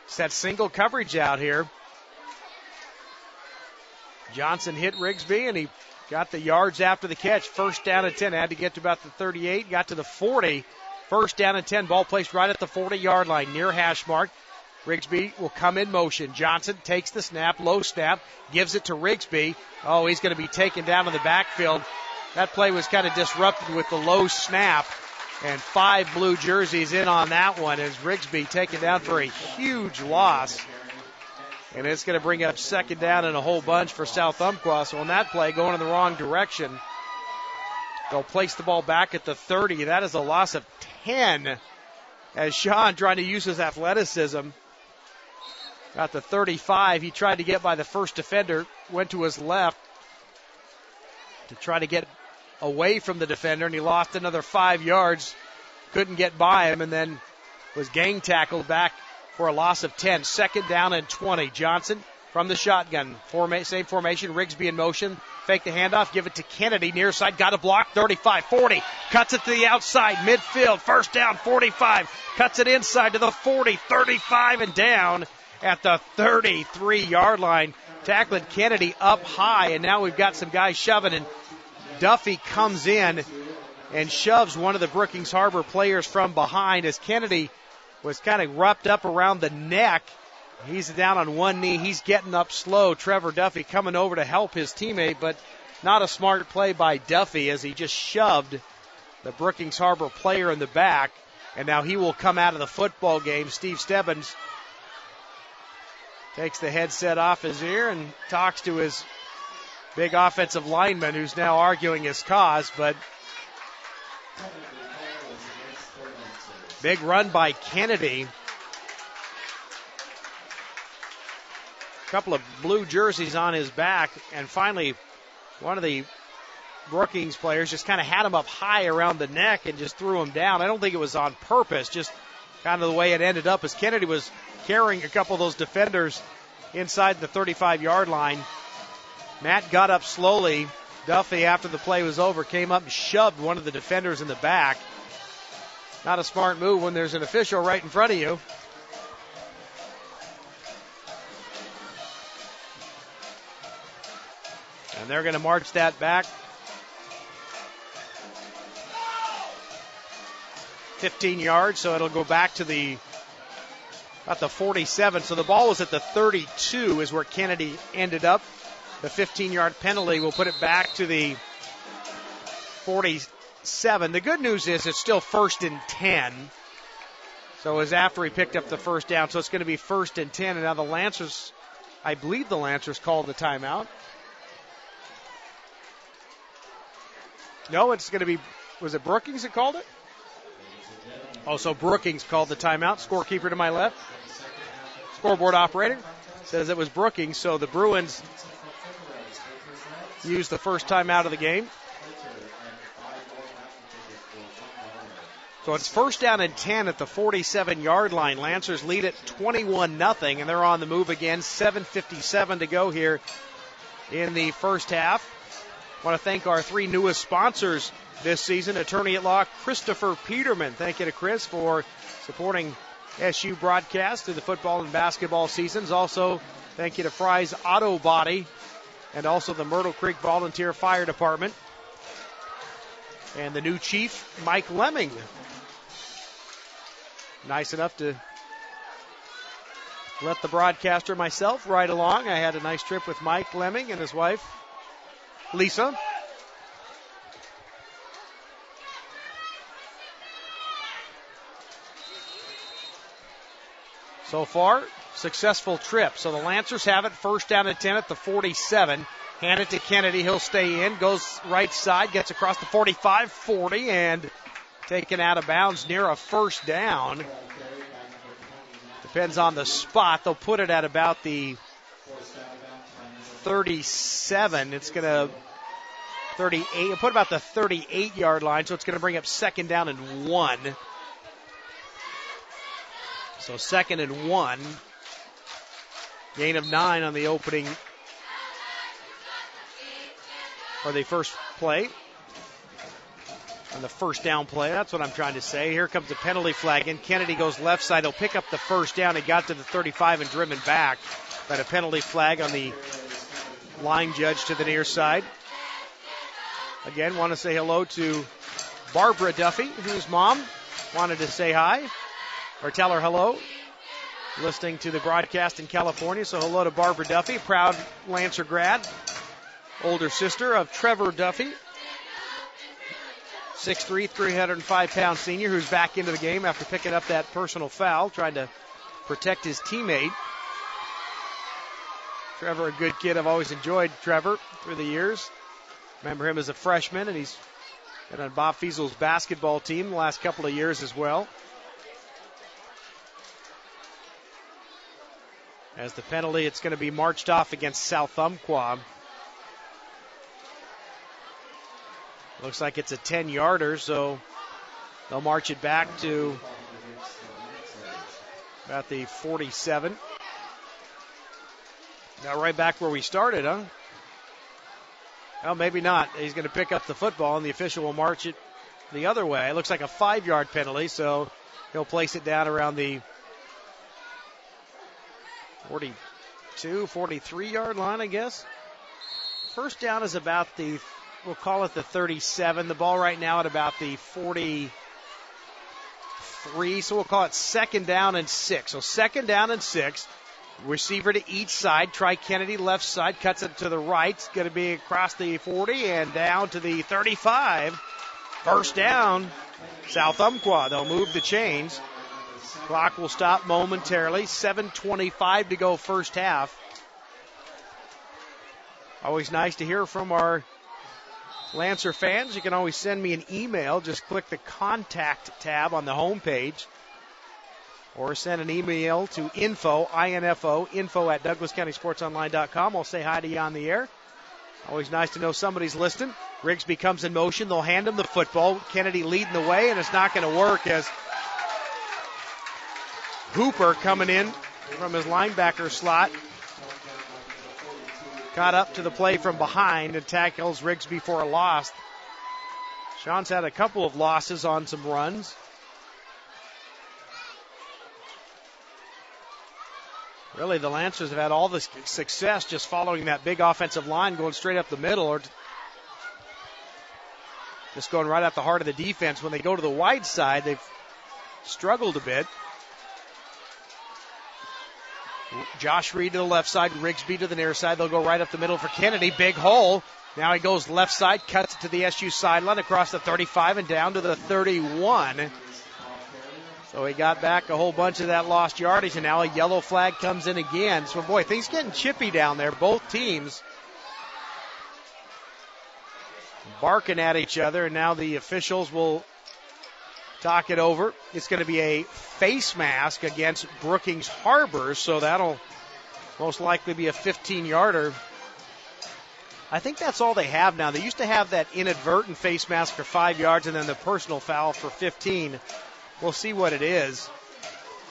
Set single coverage out here. Johnson hit Rigsby, and he got the yards after the catch. First down and 10. Had to get to about the 38, got to the 40. First down and 10. Ball placed right at the 40-yard line, near hash mark. Rigsby will come in motion. Johnson takes the snap, low snap, gives it to Rigsby. Oh, he's going to be taken down in the backfield. That play was kind of disrupted with the low snap, and 5 blue jerseys in on that one as Rigsby taken down for a huge loss. And it's going to bring up second down and a whole bunch for South Umpqua. So on that play, going in the wrong direction, they'll place the ball back at the 30. That is a loss of 10 as Sean trying to use his athleticism. Got the 35. He tried to get by the first defender, went to his left to try to get away from the defender, and he lost another 5 yards. Couldn't get by him, and then was gang tackled back for a loss of 10. Second down and 20. Johnson from the shotgun. Same formation. Rigsby in motion. Fake the handoff. Give it to Kennedy. Near side. Got a block. 35, 40. Cuts it to the outside. Midfield. First down. 45. Cuts it inside to the 40. 35 and down at the 33-yard line. Tackling Kennedy up high, and now we've got some guys shoving, and Duffy comes in and shoves one of the Brookings-Harbor players from behind as Kennedy was kind of wrapped up around the neck. He's down on one knee. He's getting up slow. Trevor Duffy coming over to help his teammate, but not a smart play by Duffy as he just shoved the Brookings-Harbor player in the back, and now he will come out of the football game. Steve Stebbins takes the headset off his ear and talks to his big offensive lineman who's now arguing his cause, but big run by Kennedy. A couple of blue jerseys on his back, and finally one of the Brookings players just kind of had him up high around the neck and just threw him down. I don't think it was on purpose, just kind of the way it ended up as Kennedy was carrying a couple of those defenders inside the 35-yard line. Matt got up slowly. Duffy, after the play was over, came up and shoved one of the defenders in the back. Not a smart move when there's an official right in front of you. And they're going to march that back 15 yards, so it'll go back to about the 47. So the ball was at the 32 is where Kennedy ended up. The 15-yard penalty will put it back to the 47. The good news is it's still 1st and 10. So it was after he picked up the first down. So it's going to be 1st and 10. And now the Lancers, I believe the Lancers called the timeout. No, it's going to be, was it Brookings that called it? Oh, so Brookings called the timeout. Scorekeeper to my left. Scoreboard operator says it was Brookings. So the Bruins used the first timeout of the game. So it's 1st down and 10 at the 47-yard line. Lancers lead at 21-0, and they're on the move again. 7:57 to go here in the first half. I want to thank our 3 newest sponsors this season. Attorney at law Christopher Peterman. Thank you to Chris for supporting SU broadcast through the football and basketball seasons. Also, thank you to Fry's Auto Body and also the Myrtle Creek Volunteer Fire Department. And the new chief, Mike Lemming. Nice enough to let the broadcaster myself ride along. I had a nice trip with Mike Lemming and his wife, Lisa. So far, successful trip. So the Lancers have it, 1st down and 10 at the 47. Hand it to Kennedy. He'll stay in, goes right side, gets across the 45, 40, and taken out of bounds near a first down. Depends on the spot. They'll put it at about the 37. It's going to 38. Put about the 38-yard line, so it's going to bring up 2nd down and 1. So 2nd and 1. Gain of 9 on the opening, or the first play. on the first down play. That's what I'm trying to say. Here comes a penalty flag in. Kennedy goes left side. He'll pick up the first down. He got to the 35 and driven back. But a penalty flag on the line judge to the near side. Again, want to say hello to Barbara Duffy, whose mom wanted to say hi or tell her hello, listening to the broadcast in California. So hello to Barbara Duffy, proud Lancer grad, older sister of Trevor Duffy, 6'3", 305-pound senior who's back into the game after picking up that personal foul, trying to protect his teammate. Trevor, a good kid. I've always enjoyed Trevor through the years. Remember him as a freshman, and he's been on Bob Fiesel's basketball team the last couple of years as well. As the penalty, it's going to be marched off against South Umpqua. Looks like it's a 10-yarder, so they'll march it back to about the 47. Now right back where we started, huh? Well, maybe not. He's going to pick up the football, and the official will march it the other way. It looks like a 5-yard penalty, so he'll place it down around the 42, 43-yard line, I guess. First down is about the, we'll call it the 37. The ball right now at about the 43, so we'll call it second down and 6. So second down and 6. Receiver to each side. Try Kennedy left side. Cuts it to the right. It's going to be across the 40 and down to the 35. First down, South Umpqua. They'll move the chains. Clock will stop momentarily. 7:25 to go first half. Always nice to hear from our Lancer fans. You can always send me an email. Just click the contact tab on the homepage. Or send an email to info at DouglasCountySportsOnline.com. I'll say hi to you on the air. Always nice to know somebody's listening. Rigsby comes in motion. They'll hand him the football. Kennedy leading the way, and it's not going to work as Hooper coming in from his linebacker slot got up to the play from behind and tackles Rigsby for a loss. Sean's had a couple of losses on some runs. Really, the Lancers have had all the success just following that big offensive line, going straight up the middle, or just going right at the heart of the defense. When they go to the wide side, they've struggled a bit. Josh Reed to the left side, Rigsby to the near side. They'll go right up the middle for Kennedy. Big hole. Now he goes left side, cuts it to the SU sideline, across the 35 and down to the 31. So he got back a whole bunch of that lost yardage, and now a yellow flag comes in again. So, boy, things getting chippy down there. Both teams barking at each other, and now the officials will talk it over. It's going to be a face mask against Brookings-Harbor, so that'll most likely be a 15-yarder. I think that's all they have now. They used to have that inadvertent face mask for 5 yards and then the personal foul for 15. We'll see what it is.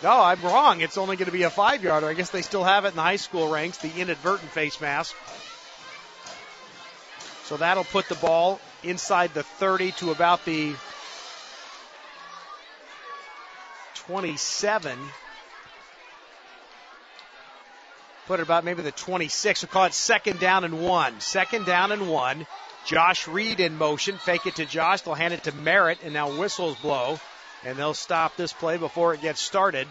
No, I'm wrong. It's only going to be a 5-yarder. I guess they still have it in the high school ranks, the inadvertent face mask. So that'll put the ball inside the 30 to about the 27. Put it about maybe the 26. We'll call it second down and 1. Second down and 1. Josh Reed in motion. Fake it to Josh. They'll hand it to Merritt, and now whistles blow. And they'll stop this play before it gets started.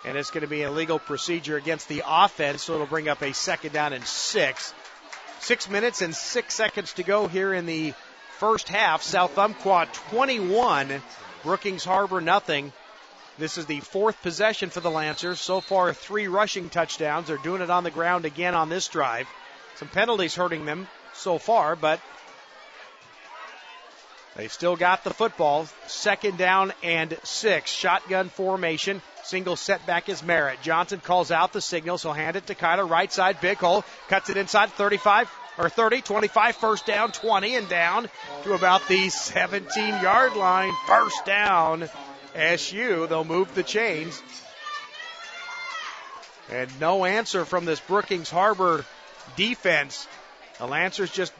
And it's going to be a legal procedure against the offense, so it'll bring up a second down and 6. 6 minutes and 6 seconds to go here in the first half. South Umpqua 21, Brookings-Harbor nothing. This is the fourth possession for the Lancers. So far, 3 rushing touchdowns. They're doing it on the ground again on this drive. Some penalties hurting them so far, but they've still got the football. Second down and 6. Shotgun formation. Single setback is Merritt. Johnson calls out the signal, so hand it to Kyler. Right side, big hole. Cuts it inside 35 or 30, 25. First down, 20, and down to about the 17-yard line. First down, SU. They'll move the chains. And no answer from this Brookings-Harbor defense. The Lancers just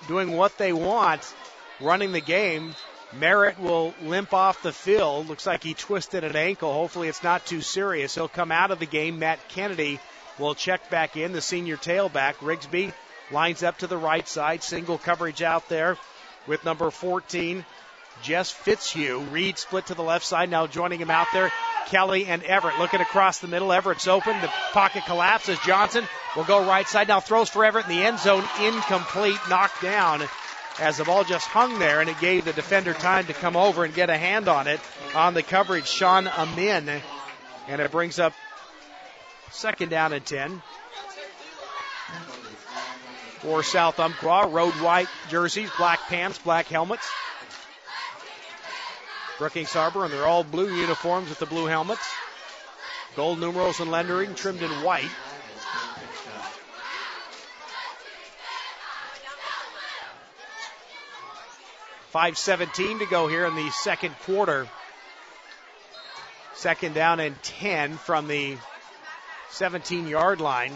doing what they want. running the game. Merritt will limp off the field. Looks like he twisted an ankle. Hopefully it's not too serious. He'll come out of the game. Matt Kennedy will check back in, the senior tailback. Rigsby lines up to the right side. Single coverage out there with number 14, Jess Fitzhugh. Reed split to the left side. Now joining him out there, Kelly and Everett. Looking across the middle. Everett's open. The pocket collapses. Johnson will go right side. Now throws for Everett in the end zone. Incomplete. Knocked down as the ball just hung there, and it gave the defender time to come over and get a hand on it. On the coverage, Sean Amin. And it brings up second down and 10. For South Umpqua, road white jerseys, black pants, black helmets. Brookings-Harbor, and they're all blue uniforms with the blue helmets. Gold numerals and lettering trimmed in white. .5:17 to go here in the second quarter. Second down and 10 from the 17-yard line.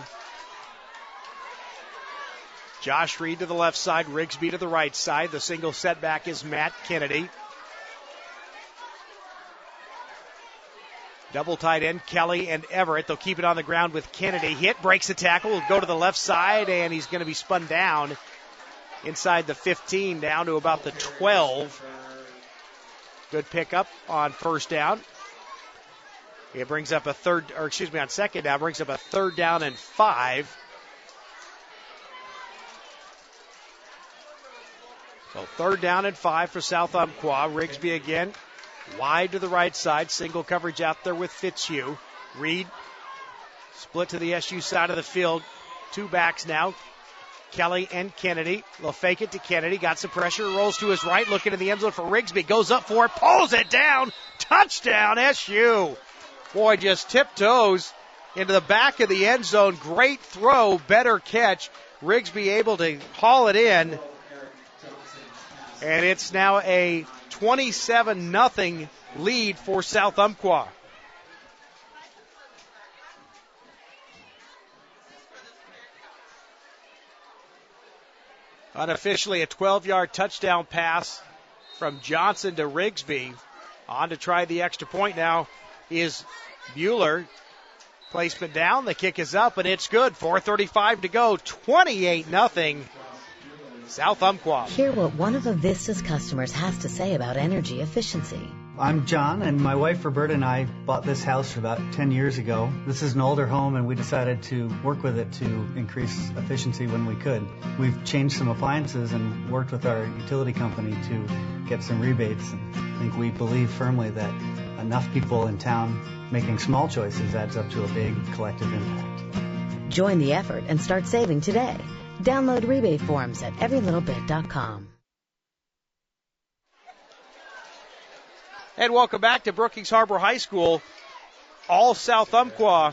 Josh Reed to the left side, Rigsby to the right side. The single setback is Matt Kennedy. Double tight end, Kelly and Everett. They'll keep it on the ground with Kennedy. Hit, breaks the tackle, will go to the left side, and he's going to be spun down inside the 15, down to about the 12. Good pickup on first down. It brings up on second down, brings up a third down and 5. So third down and 5 for South Umpqua. Rigsby again, wide to the right side. Single coverage out there with Fitzhugh. Reed split to the SU side of the field. Two backs now, Kelly and Kennedy. They'll fake it to Kennedy. Got some pressure. Rolls to his right. Looking in the end zone for Rigsby. Goes up for it. Pulls it down. Touchdown, SU. Boy, just tiptoes into the back of the end zone. Great throw. Better catch. Rigsby able to haul it in. And it's now a 27-0 lead for South Umpqua. Unofficially, a 12-yard touchdown pass from Johnson to Rigsby. On to try the extra point now is Bueller. Placement down, the kick is up, and it's good. 4:35 to go, 28-0. South Umpqua. Hear what one of Avista's customers has to say about energy efficiency. I'm John, and my wife Roberta and I bought this house about 10 years ago. This is an older home, and we decided to work with it to increase efficiency when we could. We've changed some appliances and worked with our utility company to get some rebates. And I think we believe firmly that enough people in town making small choices adds up to a big collective impact. Join the effort and start saving today. Download rebate forms at everylittlebit.com. And welcome back to Brookings-Harbor High School. All South Umpqua.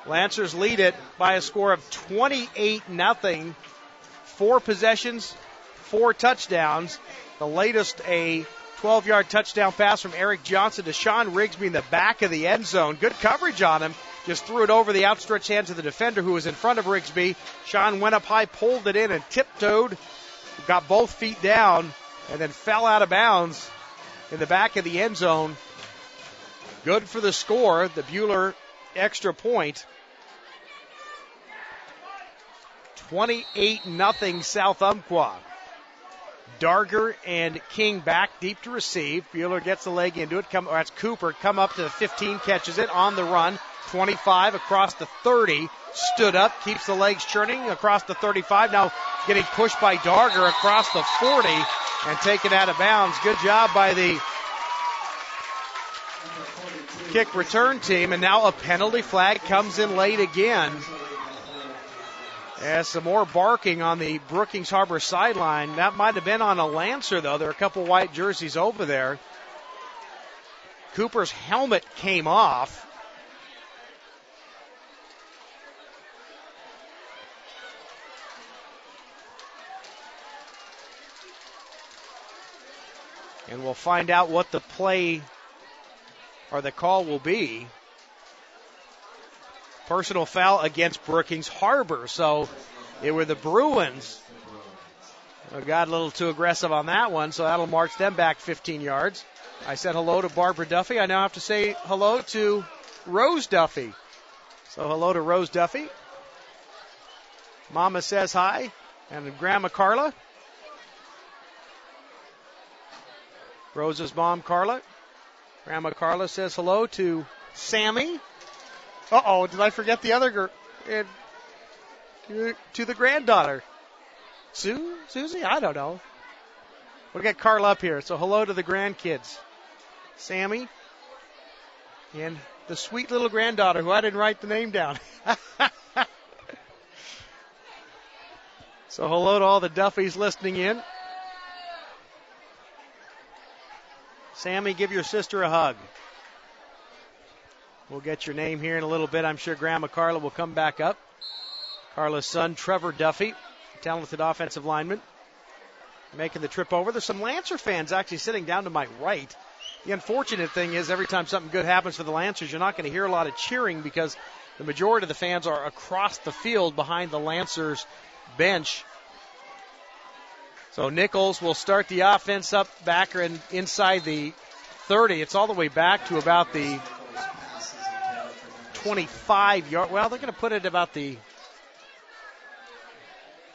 Lancers lead it by a score of 28-0. 4 possessions, 4 touchdowns. The latest, a 12-yard touchdown pass from Eric Johnson to Sean Rigsby in the back of the end zone. Good coverage on him. Just threw it over the outstretched hands of the defender who was in front of Rigsby. Sean went up high, pulled it in, and tiptoed. Got both feet down, and then fell out of bounds in the back of the end zone. Good for the score, the Bueller extra point. 28-0 South Umpqua. Darger and King back deep to receive. Bueller gets the leg into it. That's Cooper. Come up to the 15, catches it on the run. 25 across the 30. Stood up, keeps the legs churning across the 35. Now getting pushed by Darger across the 40 and taken out of bounds. Good job by the kick return team. And now a penalty flag comes in late again. As some more barking on the Brookings-Harbor sideline. That might have been on a Lancer, though. There are a couple white jerseys over there. Cooper's helmet came off. And we'll find out what the play or the call will be. Personal foul against Brookings-Harbor. So it were the Bruins Got a little too aggressive on that one, so that'll march them back 15 yards. I said hello to Barbara Duffy. I now have to say hello to Rose Duffy. So hello to Rose Duffy. Mama says hi, and Grandma Carla. Rose's mom, Carla. Grandma Carla says hello to Sammy. Uh-oh, did I forget the other girl? To the granddaughter. Susie? I don't know. We'll get Carla up here. So hello to the grandkids. Sammy. And the sweet little granddaughter who I didn't write the name down. So hello to all the Duffys listening in. Sammy, give your sister a hug. We'll get your name here in a little bit. I'm sure Grandma Carla will come back up. Carla's son, Trevor Duffy, talented offensive lineman, making the trip over. There's some Lancer fans actually sitting down to my right. The unfortunate thing is every time something good happens for the Lancers, you're not going to hear a lot of cheering because the majority of the fans are across the field behind the Lancers bench. So Nichols will start the offense up back and inside the 30. It's all the way back to about the 25-yard. Well, they're going to put it about the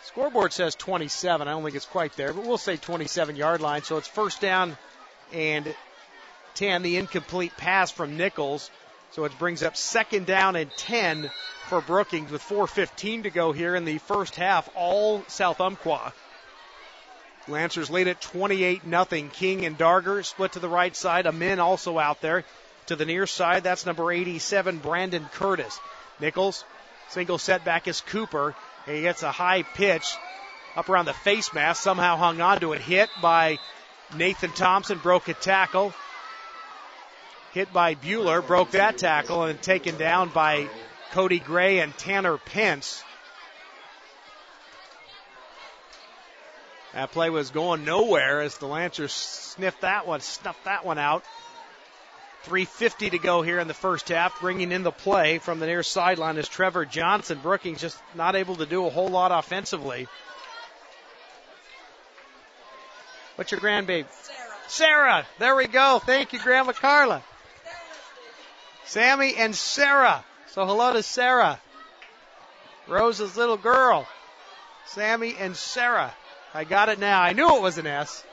scoreboard says 27. I don't think it's quite there, but we'll say 27-yard line. So it's first down and 10. The incomplete pass from Nichols. So it brings up second down and 10 for Brookings with 4:15 to go here in the first half. All South Umpqua. Lancers lead at 28-0. King and Darger split to the right side. Amin also out there to the near side. That's number 87, Brandon Curtis. Nichols, single setback is Cooper. He gets a high pitch up around the face mask. Somehow hung on to it. Hit by Nathan Thompson. Broke a tackle. Hit by Bueller. Broke that tackle and taken down by Cody Gray and Tanner Pence. That play was going nowhere as the Lancers snuffed that one out. 3:50 to go here in the first half. Bringing in the play from the near sideline is Trevor Johnson. Brookings just not able to do a whole lot offensively. What's your grandbaby? Sarah. There we go. Thank you, Grandma Carla. Sammy and Sarah. So hello to Sarah. Rose's little girl. Sammy and Sarah. I got it now. I knew it was an S.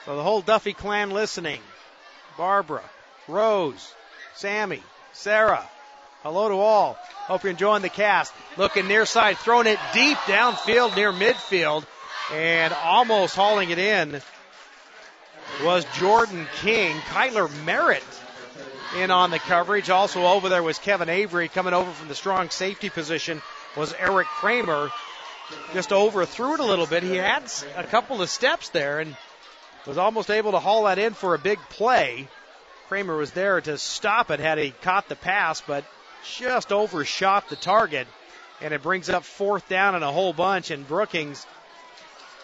So the whole Duffy clan listening. Barbara, Rose, Sammy, Sarah. Hello to all. Hope you're enjoying the cast. Looking near side, throwing it deep downfield near midfield. And almost hauling it in was Jordan King. Kyler Merritt in on the coverage. Also over there was Kevin Avery. Coming over from the strong safety position was Eric Kramer. Just overthrew it a little bit. He had a couple of steps there and was almost able to haul that in for a big play. Kramer was there to stop it had he caught the pass, but just overshot the target. And it brings up fourth down and a whole bunch, and Brookings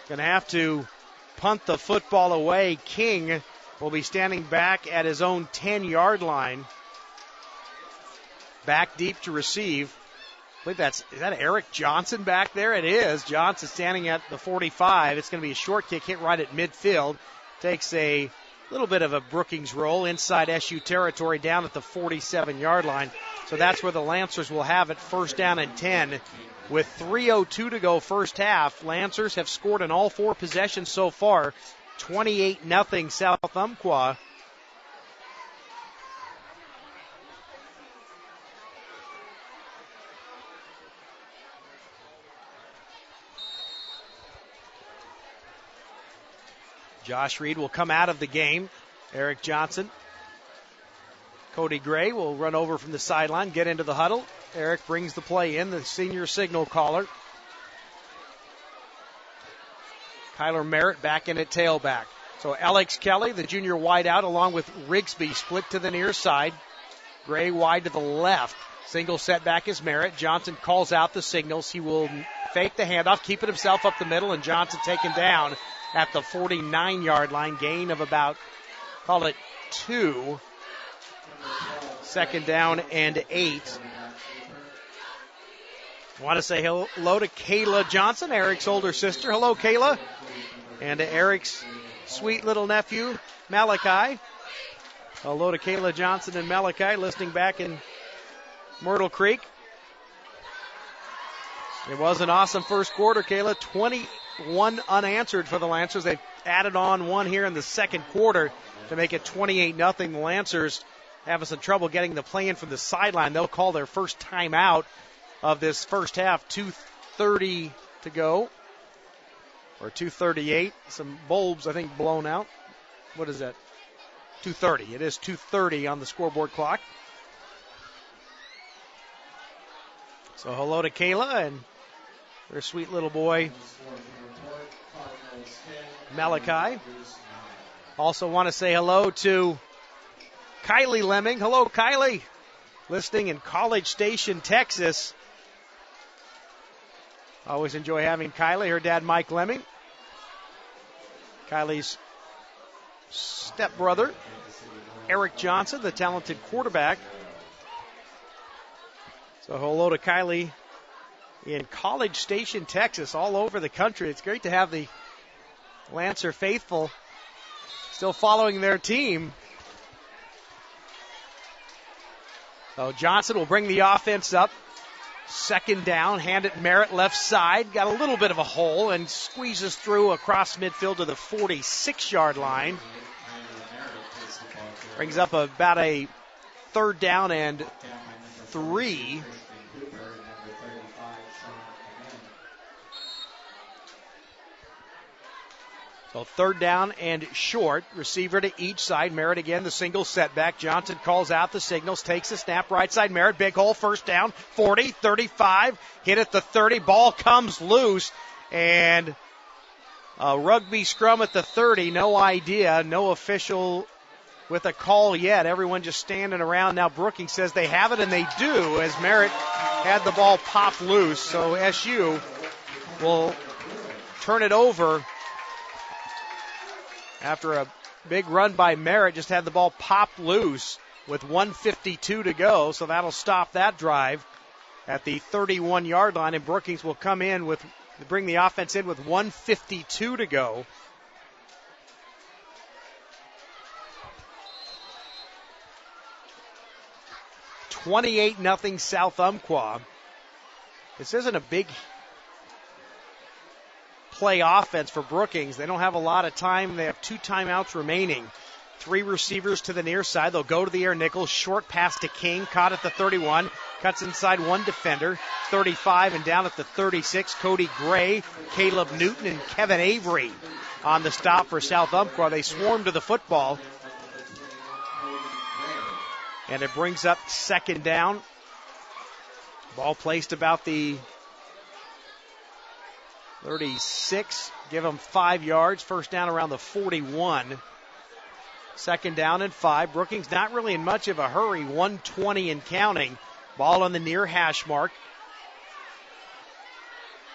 going to have to punt the football away. King will be standing back at his own 10-yard line. Back deep to receive. I believe is that Eric Johnson back there? It is. Johnson standing at the 45. It's going to be a short kick hit right at midfield. Takes a little bit of a Brookings roll inside SU territory down at the 47-yard line. So that's where the Lancers will have it, first down and 10. With 3:02 to go first half, Lancers have scored in all four possessions so far. 28-0 South Umpqua. Josh Reed will come out of the game. Eric Johnson. Cody Gray will run over from the sideline, get into the huddle. Eric brings the play in, the senior signal caller. Kyler Merritt back in at tailback. So Alex Kelly, the junior wideout, along with Rigsby, split to the near side. Gray wide to the left. Single setback is Merritt. Johnson calls out the signals. He will fake the handoff, keep it himself up the middle, and Johnson taken down at the 49-yard line. Gain of about, call it 2. Second down and 8. Want to say hello to Kayla Johnson, Eric's older sister. Hello, Kayla. And to Eric's sweet little nephew, Malachi. Hello to Kayla Johnson and Malachi listening back in Myrtle Creek. It was an awesome first quarter, Kayla. 21 unanswered for the Lancers. They've added on one here in the second quarter to make it 28-0. The Lancers having some trouble getting the play in from the sideline. They'll call their first timeout of this first half. 2:30 to go, or 2:38. Some bulbs, I think, blown out. What is that? 2:30. It is 2:30 on the scoreboard clock. So hello to Kayla and their sweet little boy, Malachi. Also want to say hello to Kylie Lemming. Hello, Kylie. Listening in College Station, Texas. Always enjoy having Kylie, her dad, Mike Lemming. Kylie's stepbrother, Eric Johnson, the talented quarterback. So hello to Kylie in College Station, Texas, all over the country. It's great to have the Lancer faithful still following their team. So Johnson will bring the offense up. Second down, hand it Merritt left side. Got a little bit of a hole and squeezes through across midfield to the 46-yard line. Brings up about a third down and 3. So third down and short. Receiver to each side. Merritt again, the single setback. Johnson calls out the signals, takes the snap. Right side, Merritt, big hole, first down. 40, 35, hit at the 30. Ball comes loose, and a rugby scrum at the 30. No idea, no official with a call yet. Everyone just standing around. Now Brookings says they have it, and they do, as Merritt had the ball pop loose. So SU will turn it over after a big run by Merritt. Just had the ball pop loose with 1:52 to go. So that'll stop that drive at the 31-yard line, and Brookings will come in with, bring the offense in with 1:52 to go. (28-0) South Umpqua. This isn't a big play offense for Brookings. They don't have a lot of time. They have 2 timeouts remaining. 3 receivers to the near side. They'll go to the air nickel. Short pass to King. Caught at the 31. Cuts inside one defender. 35 and down at the 36. Cody Gray, Caleb Newton, and Kevin Avery on the stop for South Umpqua. They swarm to the football. And it brings up second down. Ball placed about the 36. Give them 5 yards. First down around the 41. Second down and 5. Brookings not really in much of a hurry. 1:20 and counting. Ball on the near hash mark.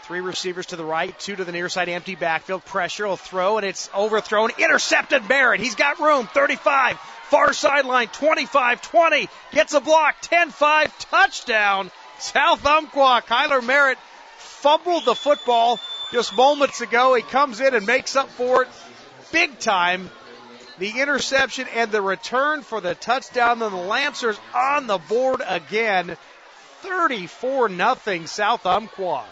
3 receivers to the right, 2 to the near side. Empty backfield. Pressure will throw, and it's overthrown. Intercepted Merritt. He's got room. 35. Far sideline. 25. 20. Gets a block. 10-5. Touchdown. South Umpqua. Kyler Merritt fumbled the football just moments ago. He comes in and makes up for it big time. The interception and the return for the touchdown. Then the Lancers on the board again. 34-0 South Umpqua.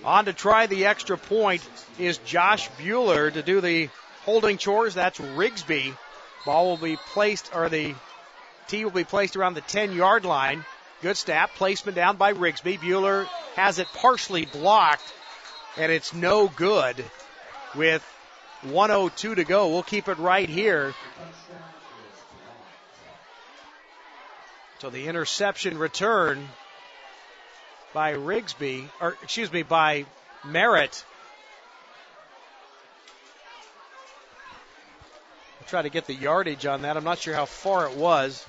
On to try the extra point is Josh Bueller to do the holding chores. That's Rigsby. Ball will be placed, or the tee will be placed around the 10-yard line. Good snap. Placement down by Rigsby. Bueller has it partially blocked, and it's no good with 1:02 to go. We'll keep it right here. So the interception return by Rigsby, or excuse me, by Merritt. I'll try to get the yardage on that. I'm not sure how far it was.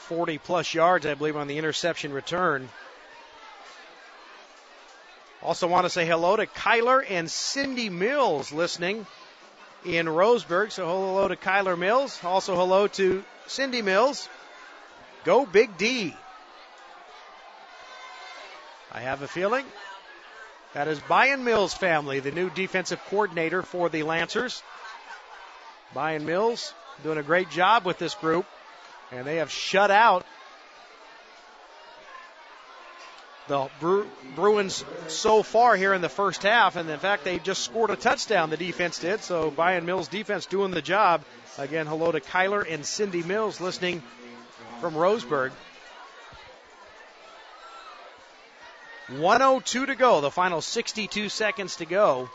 40-plus yards, I believe, on the interception return. Also want to say hello to Kyler and Cindy Mills listening in Roseburg. So hello to Kyler Mills. Also hello to Cindy Mills. Go Big D. I have a feeling that is Brian Mills' family, the new defensive coordinator for the Lancers. Brian Mills doing a great job with this group, and they have shut out the Bruins so far here in the first half, and in fact they just scored a touchdown, the defense did, so Brian Mills' defense doing the job. Again, hello to Kyler and Cindy Mills listening from Roseburg. 1:02 to go, the final 62 seconds to go.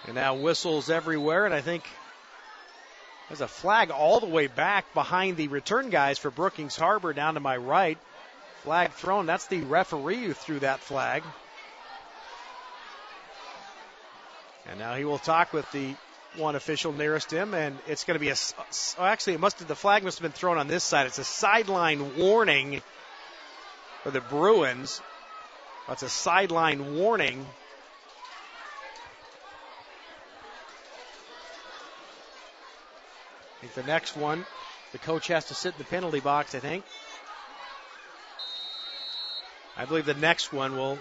And now whistles everywhere, and I think there's a flag all the way back behind the return guys for Brookings-Harbor down to my right. Flag thrown. That's the referee who threw that flag. And now he will talk with the one official nearest him, and it's going to be the flag must have been thrown on this side. It's a sideline warning for the Bruins. That's a sideline warning. I think the next one, the coach has to sit in the penalty box, I think. I believe the next one will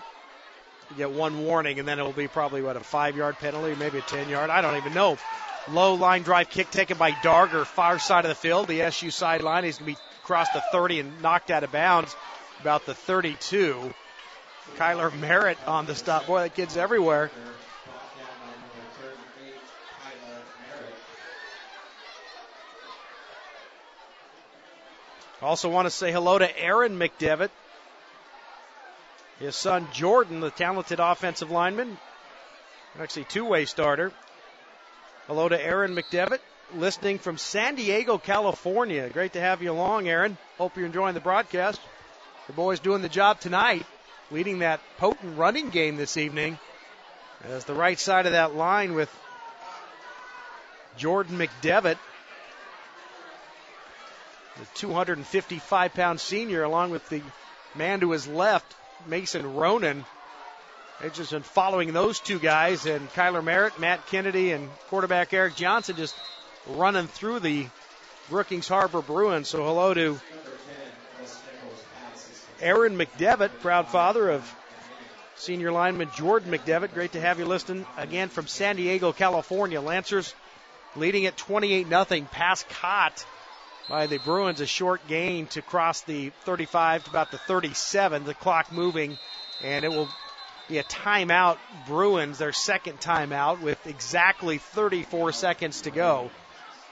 get one warning, and then it will be probably, a 5-yard penalty, maybe a 10-yard. I don't even know. Low line drive kick taken by Darger, far side of the field, the SU sideline. He's going to be across the 30 and knocked out of bounds about the 32. Kyler Merritt on the stop. Boy, that kid's everywhere. Also want to say hello to Aaron McDevitt. His son Jordan, the talented offensive lineman, actually two-way starter. Hello to Aaron McDevitt, listening from San Diego, California. Great to have you along, Aaron. Hope you're enjoying the broadcast. The boys doing the job tonight, leading that potent running game this evening. As the right side of that line with Jordan McDevitt, the 255-pound senior, along with the man to his left, Mason Ronan. They've just been following those two guys, and Kyler Merritt, Matt Kennedy, and quarterback Eric Johnson just running through the Brookings-Harbor Bruins. So hello to Aaron McDevitt, proud father of senior lineman Jordan McDevitt. Great to have you listening again from San Diego, California. Lancers leading at 28-0. Pass caught by the Bruins, a short gain to cross the 35 to about the 37. The clock moving, and it will be a timeout. Bruins, their second timeout, with exactly 34 seconds to go.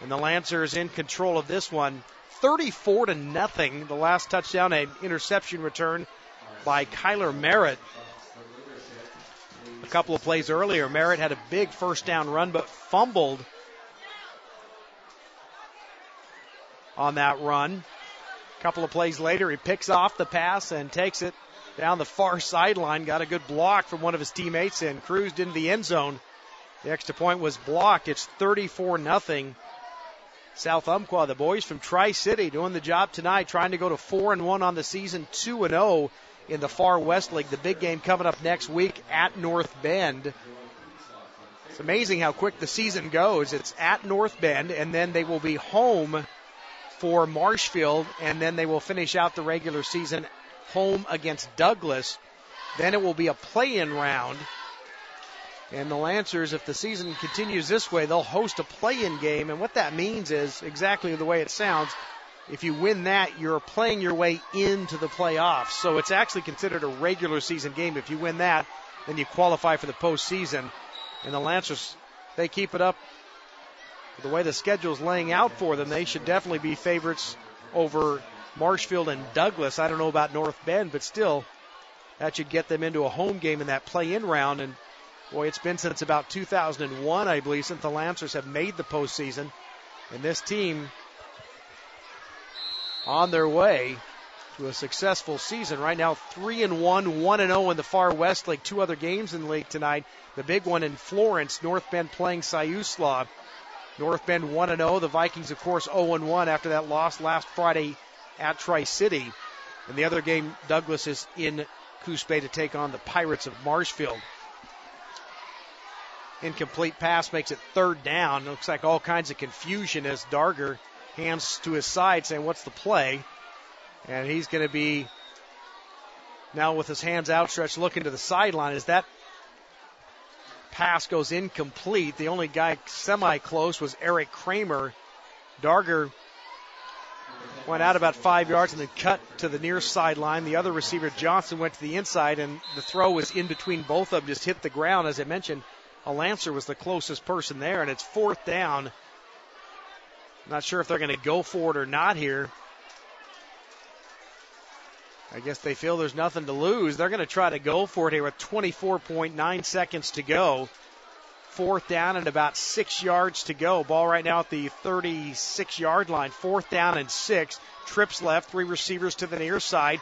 And the Lancers in control of this one, 34-0. The last touchdown, an interception return by Kyler Merritt. A couple of plays earlier, Merritt had a big first down run, but fumbled on that run. A couple of plays later, he picks off the pass and takes it down the far sideline. Got a good block from one of his teammates and cruised into the end zone. The extra point was blocked. It's 34-0. South Umpqua, the boys from Tri-City, doing the job tonight, trying to go to 4-1 on the season, 2-0 in the Far West League. The big game coming up next week at North Bend. It's amazing how quick the season goes. It's at North Bend, and then they will be home for Marshfield, and then they will finish out the regular season home against Douglas. Then it will be a play-in round. And the Lancers, if the season continues this way, they'll host a play-in game. And what that means is exactly the way it sounds. If you win that, you're playing your way into the playoffs. So it's actually considered a regular season game. If you win that, then you qualify for the postseason. And the Lancers, they keep it up. The way the schedule's laying out for them, they should definitely be favorites over Marshfield and Douglas. I don't know about North Bend, but still, that should get them into a home game in that play-in round. And, boy, it's been since about 2001, I believe, since the Lancers have made the postseason. And this team on their way to a successful season. Right now, 3-1, 1-0 in the Far West League. Two other games in the league tonight. The big one in Florence, North Bend playing Siuslaw. North Bend 1-0. The Vikings, of course, 0-1 after that loss last Friday at Tri-City. And the other game, Douglas is in Coos Bay to take on the Pirates of Marshfield. incomplete pass makes it third down. Looks like all kinds of confusion as Darger hands to his side saying, what's the play? And he's going to be now with his hands outstretched looking to the sideline as that pass goes incomplete. The only guy semi-close was Eric Kramer. Darger went out about 5 yards and then cut to the near sideline. The other receiver, Johnson, went to the inside, and the throw was in between both of them, just hit the ground. As I mentioned, a Lancer was the closest person there, and it's fourth down. Not sure if they're going to go for it or not here. I guess they feel there's nothing to lose. They're going to try to go for it here with 24.9 seconds to go. Fourth down and about 6 yards to go. Ball right now at the 36-yard line. Fourth down and 6. Trips left, 3 receivers to the near side.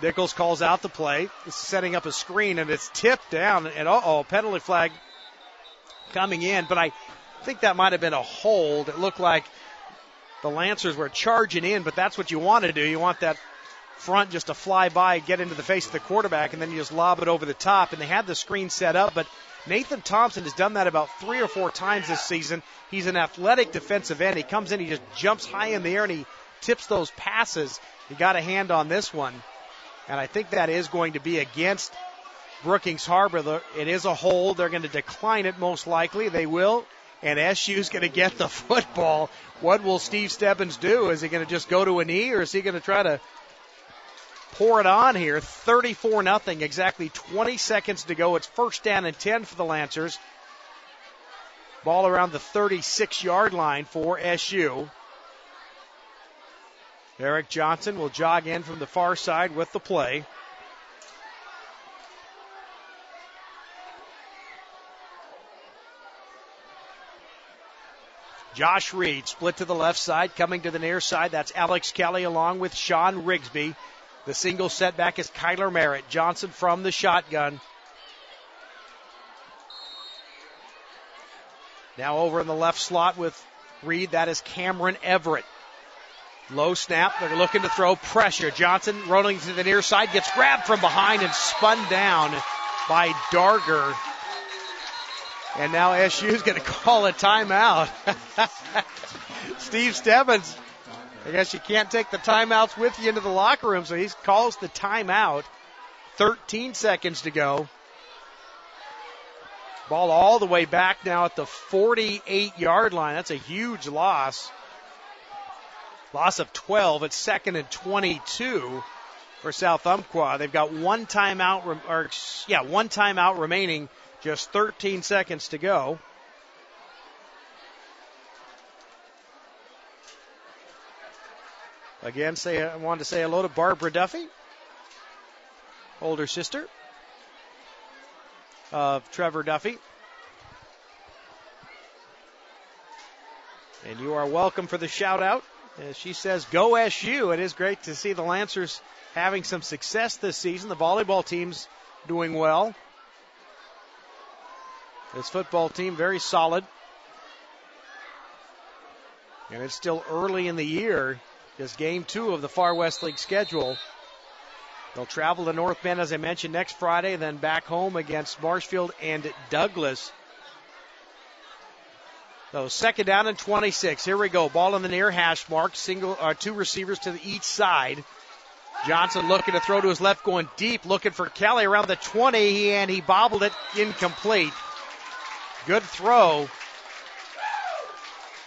Nichols calls out the play. It's setting up a screen, and it's tipped down. And penalty flag coming in. But I think that might have been a hold. It looked like the Lancers were charging in, but that's what you want to do. You want that front just to fly by, get into the face of the quarterback, and then you just lob it over the top. And they had the screen set up, but Nathan Thompson has done that about 3 or 4 times this season. He's an athletic defensive end. He comes in, he just jumps high in the air, and he tips those passes. He got a hand on this one, and I think that is going to be against Brookings-Harbor. It is a hold. They're going to decline it most likely. They will, and SU's going to get the football. What will Steve Stebbins do? Is he going to just go to a knee, or is he going to try to pour it on here? 34-0, exactly 20 seconds to go. It's first down and 10 for the Lancers. Ball around the 36-yard line for SU. Eric Johnson will jog in from the far side with the play. Josh Reed split to the left side, coming to the near side. That's Alex Kelly along with Sean Rigsby. The single setback is Kyler Merritt. Johnson from the shotgun. Now over in the left slot with Reed. That is Cameron Everett. Low snap. They're looking to throw pressure. Johnson rolling to the near side. Gets grabbed from behind and spun down by Darger. And now SU is going to call a timeout. Steve Stebbins, I guess you can't take the timeouts with you into the locker room, so he calls the timeout. 13 seconds to go. Ball all the way back now at the 48-yard line. That's a huge loss. Loss of 12. It's 2nd and 22 for South Umpqua. They've got one timeout remaining. Just 13 seconds to go. Again, I wanted to say hello to Barbara Duffy, older sister of Trevor Duffy. And you are welcome for the shout out. As she says, go SU. It is great to see the Lancers having some success this season. The volleyball team's doing well. This football team very solid. And it's still early in the year. Just game 2 of the Far West League schedule. They'll travel to North Bend, as I mentioned, next Friday, then back home against Marshfield and Douglas. So 2nd down and 26. Here we go. Ball in the near hash mark. 2 receivers to each side. Johnson looking to throw to his left, going deep, looking for Kelly around the 20, and he bobbled it incomplete. Good throw.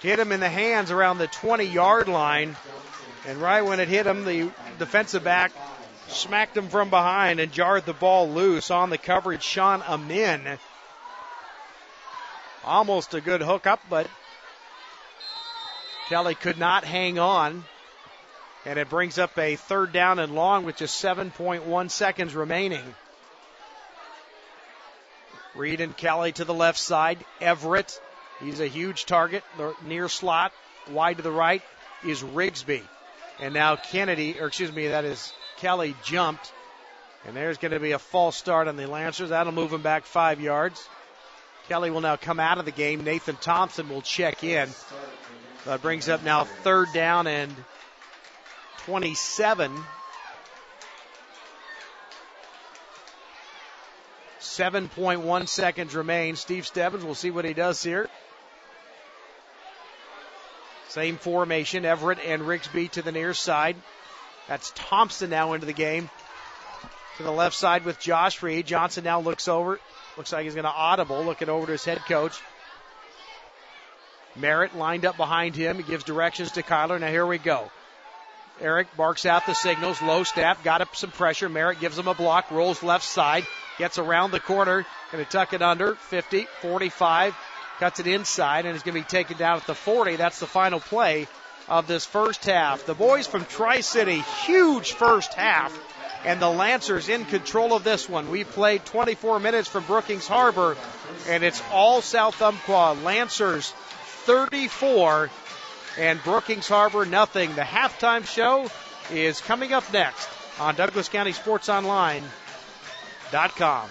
Hit him in the hands around the 20-yard line. And right when it hit him, the defensive back smacked him from behind and jarred the ball loose. On the coverage, Sean Amin. Almost a good hookup, but Kelly could not hang on. And it brings up a 3rd down and long with just 7.1 seconds remaining. Reed and Kelly to the left side. Everett, he's a huge target. The near slot, wide to the right, is Rigsby. And now that is Kelly jumped. And there's going to be a false start on the Lancers. That'll move him back 5 yards. Kelly will now come out of the game. Nathan Thompson will check in. That brings up now 3rd down and 27. 7.1 seconds remain. Steve Stebbins, we'll see what he does here. Same formation, Everett and Rigsby to the near side. That's Thompson now into the game. To the left side with Josh Reed. Johnson now looks over. Looks like he's going to audible, looking over to his head coach. Merritt lined up behind him. He gives directions to Kyler. Now here we go. Eric barks out the signals. Low snap, got up some pressure. Merritt gives him a block, rolls left side, gets around the corner, going to tuck it under, 50, 45, cuts it inside, and is going to be taken down at the 40. That's the final play of this first half. The boys from Tri-City, huge first half, and the Lancers in control of this one. We played 24 minutes from Brookings-Harbor, and it's all South Umpqua. Lancers 34 and Brookings-Harbor nothing. The halftime show is coming up next on DouglasCountySportsOnline.com.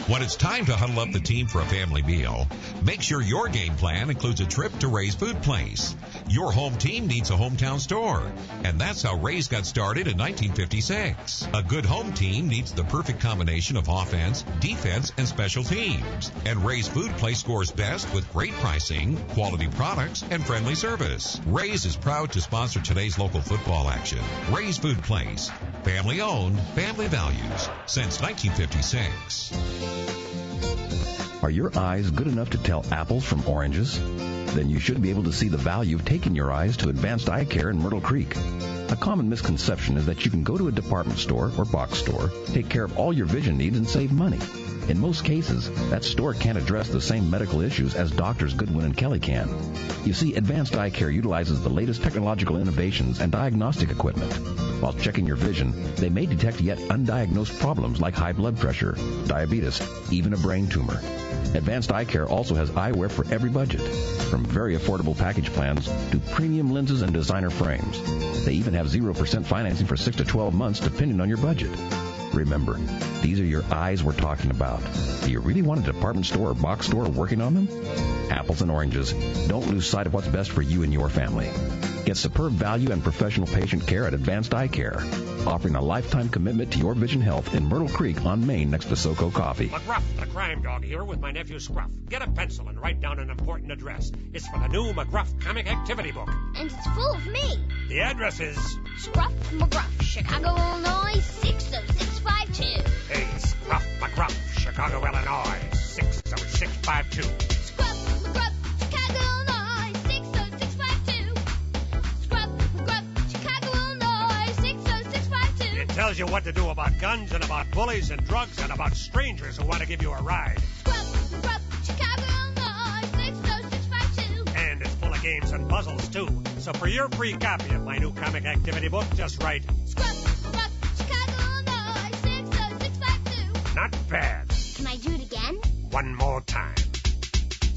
When it's time to huddle up the team for a family meal, make sure your game plan includes a trip to Ray's Food Place. Your home team needs a hometown store, and that's how Ray's got started in 1956. A good home team needs the perfect combination of offense, defense, and special teams. And Ray's Food Place scores best with great pricing, quality products, and friendly service. Ray's is proud to sponsor today's local football action. Ray's Food Place, family owned, family values since 1956. Are your eyes good enough to tell apples from oranges? Then you should be able to see the value of taking your eyes to Advanced Eye Care in Myrtle Creek. A common misconception is that you can go to a department store or box store, take care of all your vision needs, and save money. In most cases, that store can't address the same medical issues as Doctors Goodwin and Kelly can. You see, Advanced Eye Care utilizes the latest technological innovations and diagnostic equipment. While checking your vision, they may detect yet undiagnosed problems like high blood pressure, diabetes, even a brain tumor. Advanced Eye Care also has eyewear for every budget, from very affordable package plans to premium lenses and designer frames. They even have 0% financing for 6 to 12 months depending on your budget. Remember, these are your eyes we're talking about. Do you really want a department store or box store working on them? Apples and oranges. Don't lose sight of what's best for you and your family. Get superb value and professional patient care at Advanced Eye Care, offering a lifetime commitment to your vision health in Myrtle Creek on Main next to SoCo Coffee. McGruff, the crime dog here with my nephew Scruff. Get a pencil and write down an important address. It's for the new McGruff comic activity book. And it's full of me. The address is Scruff McGruff, Chicago, Illinois, 60652. Hey, Scruff McGruff, Chicago, Illinois, 60652. Scruff McGruff, Chicago, Illinois, 60652. Scruff McGruff, Chicago, Illinois, 60652. It tells you what to do about guns and about bullies and drugs and about strangers who want to give you a ride. Scruff McGruff, Chicago, Illinois, 60652. And it's full of games and puzzles, too. So for your free copy of my new comic activity book, just write Scruff McGruff, Chicago, Illinois, 60652. Not bad. Can I do it again? One more time.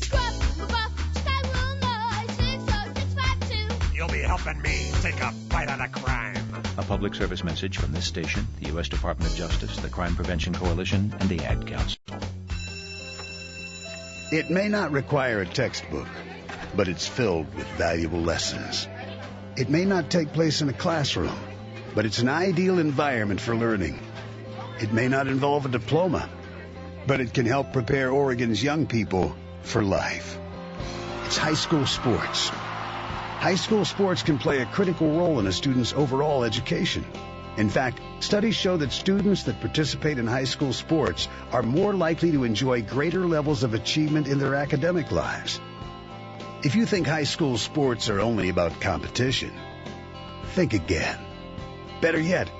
Scruff McGruff, Chicago, Illinois, 60652. You'll be helping me take a bite out of crime. A public service message from this station, the U.S. Department of Justice, the Crime Prevention Coalition, and the Ad Council. It may not require a textbook, but it's filled with valuable lessons. It may not take place in a classroom, but it's an ideal environment for learning. It may not involve a diploma, but it can help prepare Oregon's young people for life. It's high school sports. High school sports can play a critical role in a student's overall education. In fact, studies show that students that participate in high school sports are more likely to enjoy greater levels of achievement in their academic lives. If you think high school sports are only about competition, think again. Better yet,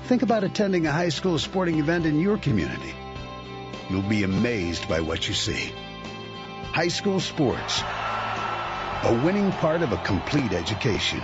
think about attending a high school sporting event in your community. You'll be amazed by what you see. High school sports, a winning part of a complete education.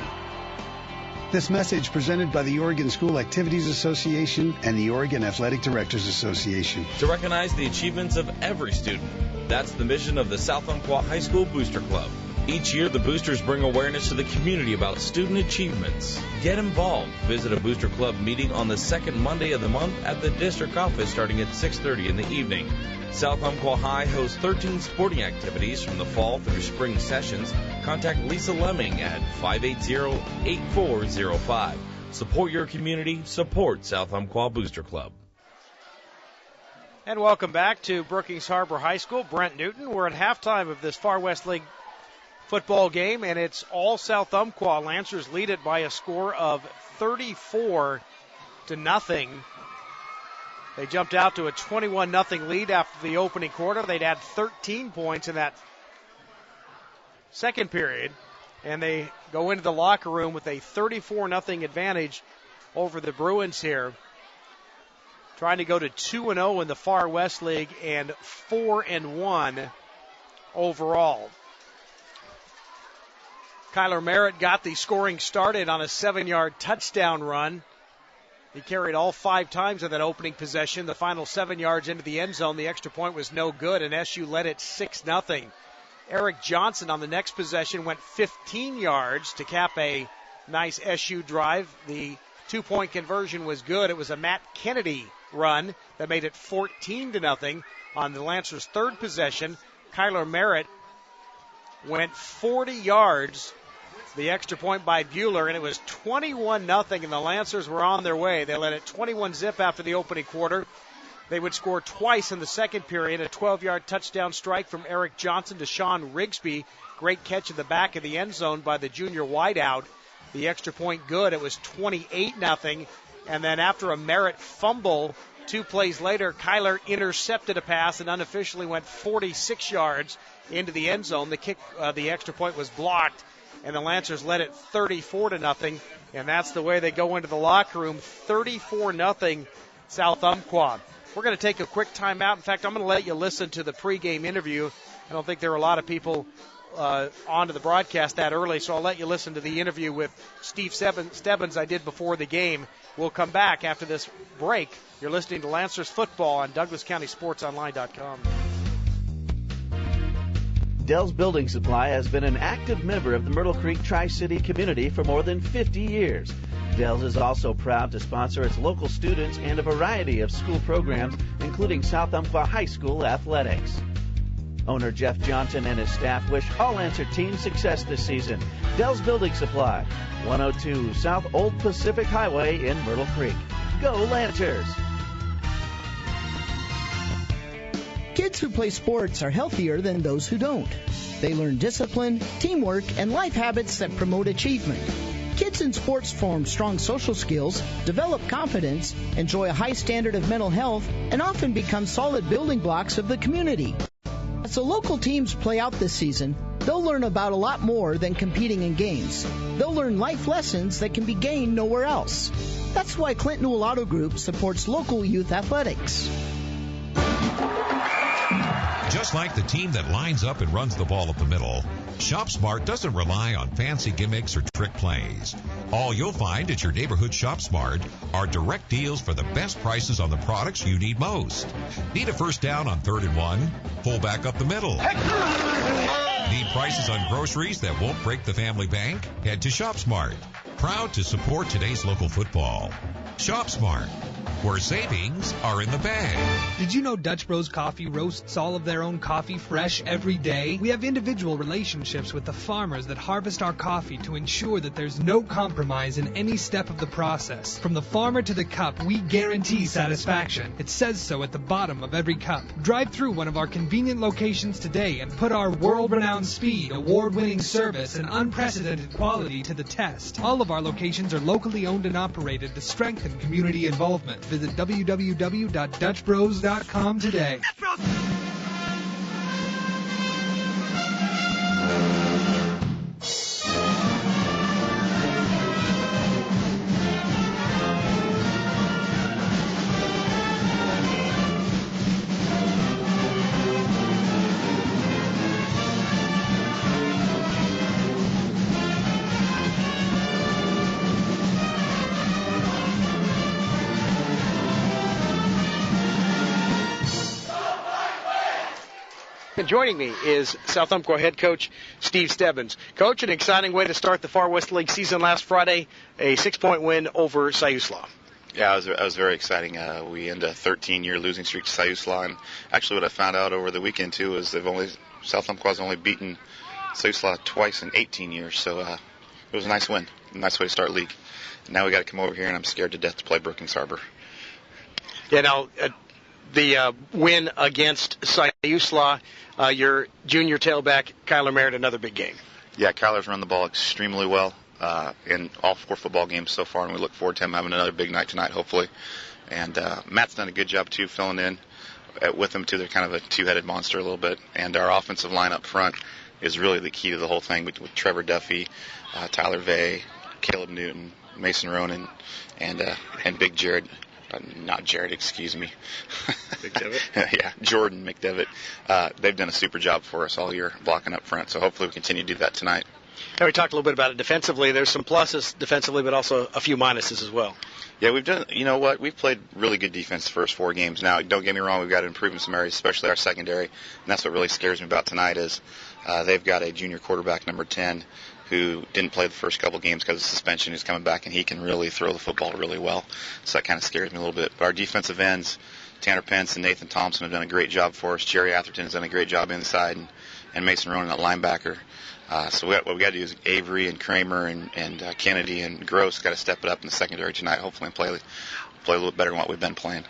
This message presented by the Oregon School Activities Association and the Oregon Athletic Directors Association. To recognize the achievements of every student. That's the mission of the South Umpqua High School Booster Club. Each year, the boosters bring awareness to the community about student achievements. Get involved. Visit a booster club meeting on the second Monday of the month at the district office starting at 6:30 in the evening. South Umpqua High hosts 13 sporting activities from the fall through spring sessions. Contact Lisa Lemming at 580-8405 Support your community. Support South Umpqua Booster Club. And welcome back to Brookings-Harbor High School. Brent Newton. We're at halftime of this Far West League football game, and it's all South Umpqua. Lancers lead it by a score of 34-0. They jumped out to a 21-0 lead after the opening quarter. They'd had 13 points in that second period, and they go into the locker room with a 34-0 advantage over the Bruins here, trying to go to 2-0 in the Far West League and 4-1 overall. Kyler Merritt got the scoring started on a 7-yard touchdown run. He carried all 5 times of that opening possession. The final 7 yards into the end zone, the extra point was no good, and SU led it 6-0. Eric Johnson on the next possession went 15 yards to cap a nice SU drive. The 2-point conversion was good. It was a Matt Kennedy run that made it 14-0. On the Lancers' third possession, Kyler Merritt went 40 yards, the extra point by Bueller, and it was 21-0, and the Lancers were on their way. They led it 21-0 after the opening quarter. They would score twice in the second period, a 12-yard touchdown strike from Eric Johnson to Sean Rigsby. Great catch in the back of the end zone by the junior wideout. The extra point good. It was 28-0. And then after a Merritt fumble, 2 plays later, Kyler intercepted a pass and unofficially went 46 yards into the end zone. The extra point was blocked, and the Lancers led it 34-0. And that's the way they go into the locker room, 34-0 South Umpqua. We're going to take a quick timeout. In fact, I'm going to let you listen to the pregame interview. I don't think there were a lot of people onto the broadcast that early, so I'll let you listen to the interview with Steve Stebbins I did before the game. We'll come back after this break. You're listening to Lancers Football on DouglasCountySportsOnline.com. Dell's Building Supply has been an active member of the Myrtle Creek Tri-City community for more than 50 years. Dell's is also proud to sponsor its local students and a variety of school programs, including South Umpqua High School athletics. Owner Jeff Johnson and his staff wish all Lancer teams success this season. Dell's Building Supply, 102 South Old Pacific Highway in Myrtle Creek. Go Lancers! Kids who play sports are healthier than those who don't. They learn discipline, teamwork, and life habits that promote achievement. Kids in sports form strong social skills, develop confidence, enjoy a high standard of mental health, and often become solid building blocks of the community. As the local teams play out this season, they'll learn about a lot more than competing in games. They'll learn life lessons that can be gained nowhere else. That's why Clinton Newell Auto Group supports local youth athletics. Just like the team that lines up and runs the ball up the middle, ShopSmart doesn't rely on fancy gimmicks or trick plays. All you'll find at your neighborhood ShopSmart are direct deals for the best prices on the products you need most. Need a first down on 3rd and 1? Pull back up the middle. Need prices on groceries that won't break the family bank? Head to ShopSmart. Proud to support today's local football. ShopSmart, where savings are in the bag. Did you know Dutch Bros Coffee roasts all of their own coffee fresh every day? We have individual relationships with the farmers that harvest our coffee to ensure that there's no compromise in any step of the process. From the farmer to the cup, we guarantee satisfaction. It says so at the bottom of every cup. Drive through one of our convenient locations today and put our world-renowned speed, award-winning service, and unprecedented quality to the test. All of our locations are locally owned and operated to strengthen community involvement. Visit www.dutchbros.com today. And joining me is South Umpqua head coach Steve Stebbins. Coach, an exciting way to start the Far West League season last Friday, a 6-point win over Siuslaw. Yeah, it was very exciting. We end a 13-year losing streak to Siuslaw, and actually what I found out over the weekend too is South Umpqua's only beaten Siuslaw twice in 18 years, so it was a nice win. nice way to start league. Now we got to come over here, and I'm scared to death to play Brookings-Harbor. Yeah, now, the win against Siuslaw, your junior tailback, Kyler Merritt, another big game. Yeah, Kyler's run the ball extremely well in all 4 football games so far, and we look forward to him having another big night tonight, hopefully. And Matt's done a good job, too, filling in with him, too. They're kind of a two-headed monster a little bit. And our offensive line up front is really the key to the whole thing with Trevor Duffy, Tyler Vay, Caleb Newton, Mason Ronan, and Big Jared. Not Jared, excuse me. McDevitt? Yeah, Jordan McDevitt. They've done a super job for us all year blocking up front, so hopefully we continue to do that tonight. Now, we talked a little bit about it defensively. There's some pluses defensively, but also a few minuses as well. Yeah, we've done, you know what, we've played really good defense the first 4 games. Now, don't get me wrong, we've got to improve in some areas, especially our secondary, and that's what really scares me about tonight is they've got a junior quarterback, number 10, who didn't play the first couple games because of suspension. He's coming back, and he can really throw the football really well. So that kind of scares me a little bit. But our defensive ends, Tanner Pence and Nathan Thompson, have done a great job for us. Jerry Atherton has done a great job inside, and Mason Ronan at linebacker. So what we got to do is Avery and Kramer and Kennedy and Gross got to step it up in the secondary tonight, hopefully, and play a little bit better than what we've been playing.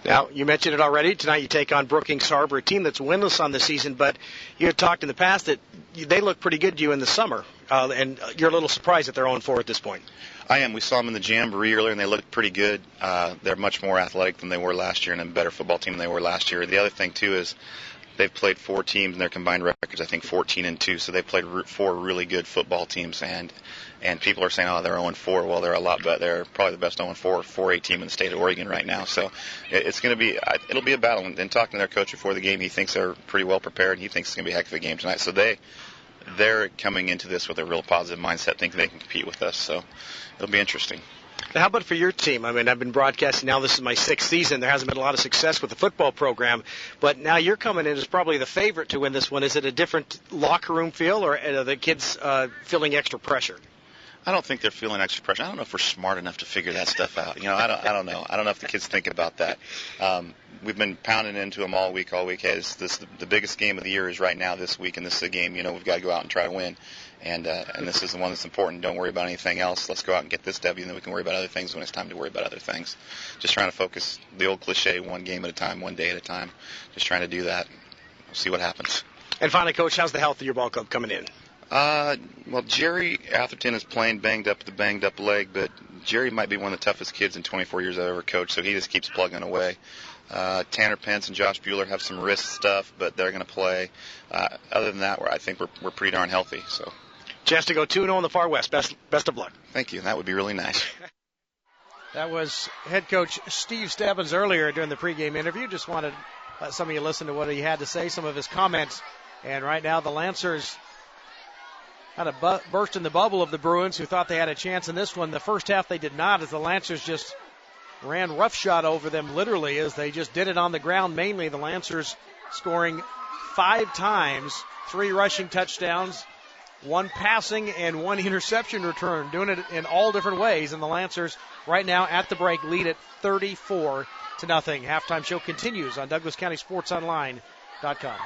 Now, you mentioned it already. Tonight you take on Brookings-Harbor, a team that's winless on the season, but you had talked in the past that they look pretty good to you in the summer, and you're a little surprised that they're 0-4 at this point. I am. We saw them in the Jamboree earlier, and they looked pretty good. They're much more athletic than they were last year and a better football team than they were last year. The other thing, too, is they've played 4 teams, and their combined records, I think, 14-2, so they played 4 really good football teams, and people are saying, oh, they're 0-4. Well, they're a lot better. They're probably the best 0-4 4A team in the state of Oregon right now. So it's going to be it'll be a battle. And talking to their coach before the game, he thinks they're pretty well prepared, and he thinks it's going to be a heck of a game tonight. So they're coming into this with a real positive mindset, thinking they can compete with us. So it'll be interesting. Now, how about for your team? I mean, I've been broadcasting now. This is my 6th season. There hasn't been a lot of success with the football program, but now you're coming in as probably the favorite to win this one. Is it a different locker room feel, or are the kids feeling extra pressure? I don't think they're feeling extra pressure. I don't know if we're smart enough to figure that stuff out. I don't know. I don't know if the kids think about that. We've been pounding into them all week. Hey, the biggest game of the year is right now this week, and this is a game, we've got to go out and try to win. And this is the one that's important. Don't worry about anything else. Let's go out and get this W, and then we can worry about other things when it's time to worry about other things. Just trying to focus, the old cliche, one game at a time, one day at a time. Just trying to do that. We'll see what happens. And finally, Coach, how's the health of your ball club coming in? Well, Jerry Atherton is playing banged up with a banged up leg, but Jerry might be one of the toughest kids in 24 years I've ever coached, so he just keeps plugging away. Tanner Pence and Josh Bueller have some wrist stuff, but they're going to play. Other than that, I think we're pretty darn healthy. So, chance to go 2-0 in the Far West. Best of luck. Thank you. That would be really nice. That was head coach Steve Stebbins earlier during the pregame interview. Just wanted to let some of you listen to what he had to say, some of his comments. And right now the Lancers had a burst in the bubble of the Bruins, who thought they had a chance in this one. The first half they did not, as the Lancers just ran roughshod over them, literally, as they just did it on the ground mainly. The Lancers scoring 5 times, 3 rushing touchdowns, 1 passing, and 1 interception return, doing it in all different ways. And the Lancers right now at the break lead at 34-0. Halftime show continues on DouglasCountySportsOnline.com.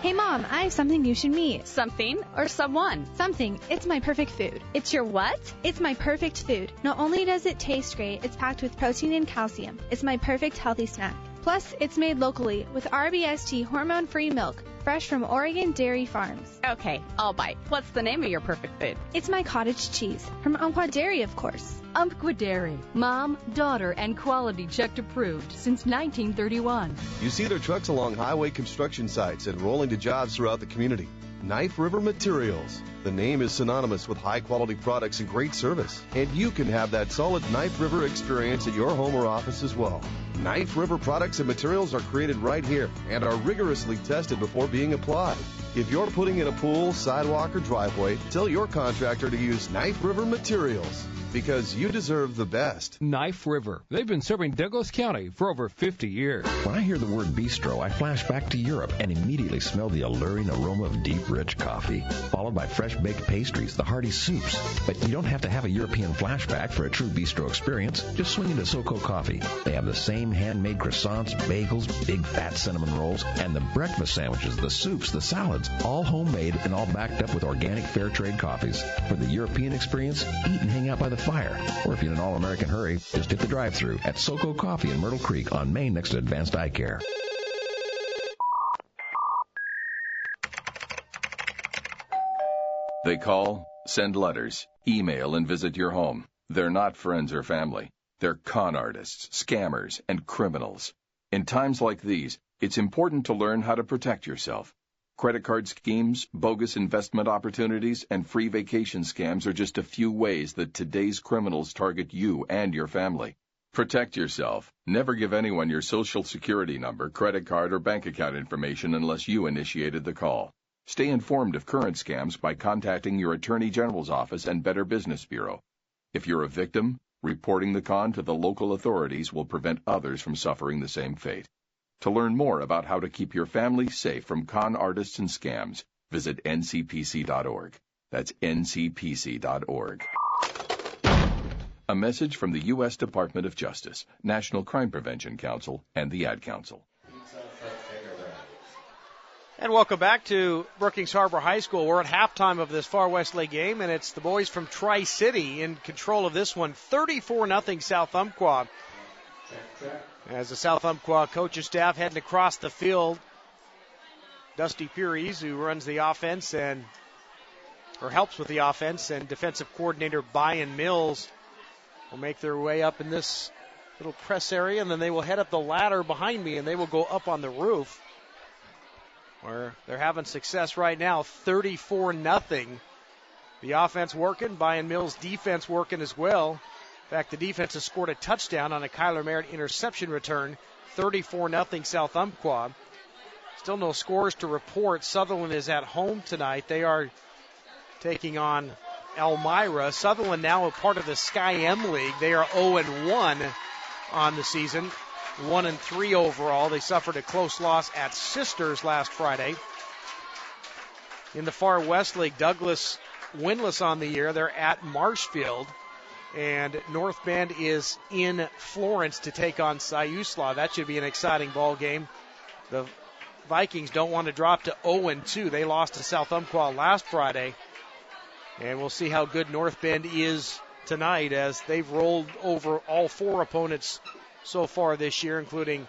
Hey, Mom, I have something you should meet. Something or someone? Something. It's my perfect food. It's your what? It's my perfect food. Not only does it taste great, it's packed with protein and calcium. It's my perfect healthy snack. Plus, it's made locally with RBST hormone-free milk, fresh from Oregon dairy farms. Okay, I'll bite. What's the name of your perfect food? It's my cottage cheese, from Umpqua Dairy, of course. Umpqua Dairy. Mom, daughter, and quality checked approved since 1931. You see their trucks along highway construction sites and rolling to jobs throughout the community. Knife River Materials. The name is synonymous with high-quality products and great service. And you can have that solid Knife River experience at your home or office as well. Knife River products and materials are created right here and are rigorously tested before being applied. If you're putting in a pool, sidewalk, or driveway, tell your contractor to use Knife River Materials. because you deserve the best. Knife River. They've been serving Douglas County for over 50 years. When I hear the word bistro, I flash back to Europe and immediately smell the alluring aroma of deep, rich coffee, followed by fresh-baked pastries, the hearty soups. But you don't have to have a European flashback for a true bistro experience. Just swing into SoCo Coffee. They have the same handmade croissants, bagels, big fat cinnamon rolls, and the breakfast sandwiches, the soups, the salads, all homemade and all backed up with organic fair trade coffees. For the European experience, eat and hang out by the fire. Or if you're in an all-American hurry, just hit the drive-thru at SoCo Coffee in Myrtle Creek on Main next to Advanced Eye Care. They call, send letters, email, and visit your home. They're not friends or family. They're con artists, scammers, and criminals. In times like these, it's important to learn how to protect yourself. Credit card schemes, bogus investment opportunities, and free vacation scams are just a few ways that today's criminals target you and your family. Protect yourself. Never give anyone your social security number, credit card, or bank account information unless you initiated the call. Stay informed of current scams by contacting your Attorney General's office and Better Business Bureau. If you're a victim, reporting the con to the local authorities will prevent others from suffering the same fate. To learn more about how to keep your family safe from con artists and scams, visit ncpc.org. That's ncpc.org. A message from the U.S. Department of Justice, National Crime Prevention Council, and the Ad Council. And welcome back to Brookings-Harbor High School. We're at halftime of this Far West League game, and it's the boys from Tri-City in control of this one. 34-0 South Umpqua. As the South Umpqua coaching staff heading across the field, Dusty Puries, who runs the offense or helps with the offense, and defensive coordinator Brian Mills will make their way up in this little press area, and then they will head up the ladder behind me, and they will go up on the roof, where they're having success right now. 34-0. The offense working, Brian Mills' defense working as well. In fact, the defense has scored a touchdown on a Kyler Merritt interception return. 34-0 South Umpqua. Still no scores to report. Sutherland is at home tonight. They are taking on Elmira. Sutherland now a part of the Sky M League. They are 0-1 on the season. 1-3 overall. They suffered a close loss at Sisters last Friday. In the Far West League, Douglas winless on the year. They're at Marshfield. And North Bend is in Florence to take on Siuslaw. That should be an exciting ball game. The Vikings don't want to drop to 0-2. They lost to South Umpqua last Friday. And we'll see how good North Bend is tonight, as they've rolled over all four opponents so far this year, including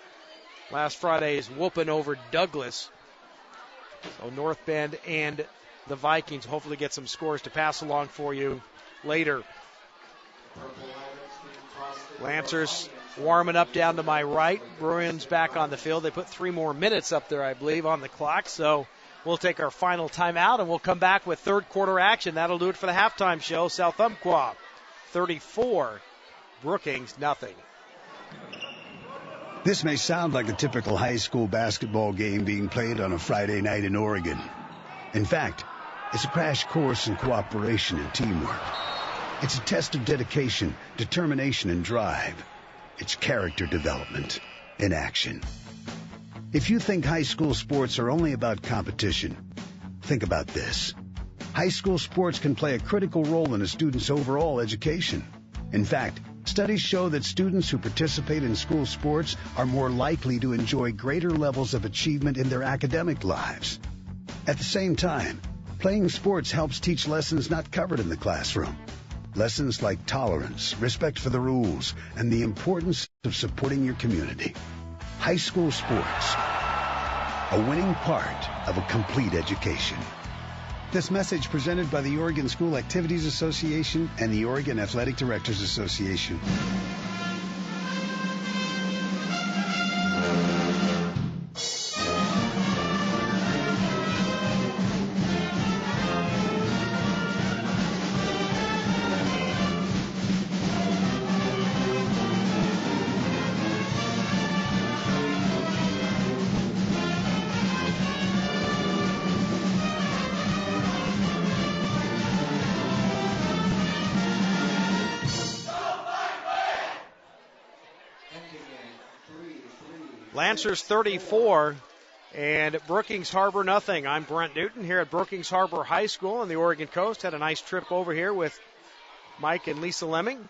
last Friday's whooping over Douglas. So North Bend and the Vikings hopefully get some scores to pass along for you later. Lancers warming up down to my right. Bruins back on the field. They put 3 more minutes up there, I believe, on the clock. So we'll take our final timeout, and we'll come back with third quarter action. That'll do it for the halftime show. South Umpqua 34, Brookings nothing. This may sound like a typical high school basketball game being played on a Friday night in Oregon. In fact, it's a crash course in cooperation and teamwork. It's a test of dedication, determination, and drive. It's character development in action. If you think high school sports are only about competition, think about this. High school sports can play a critical role in a student's overall education. In fact, studies show that students who participate in school sports are more likely to enjoy greater levels of achievement in their academic lives. At the same time, playing sports helps teach lessons not covered in the classroom. Lessons like tolerance, respect for the rules, and the importance of supporting your community. High school sports, a winning part of a complete education. This message presented by the Oregon School Activities Association and the Oregon Athletic Directors Association. Lancers 34 and Brookings-Harbor nothing. I'm Brent Newton here at Brookings-Harbor High School on the Oregon coast. Had a nice trip over here with Mike and Lisa Lemming.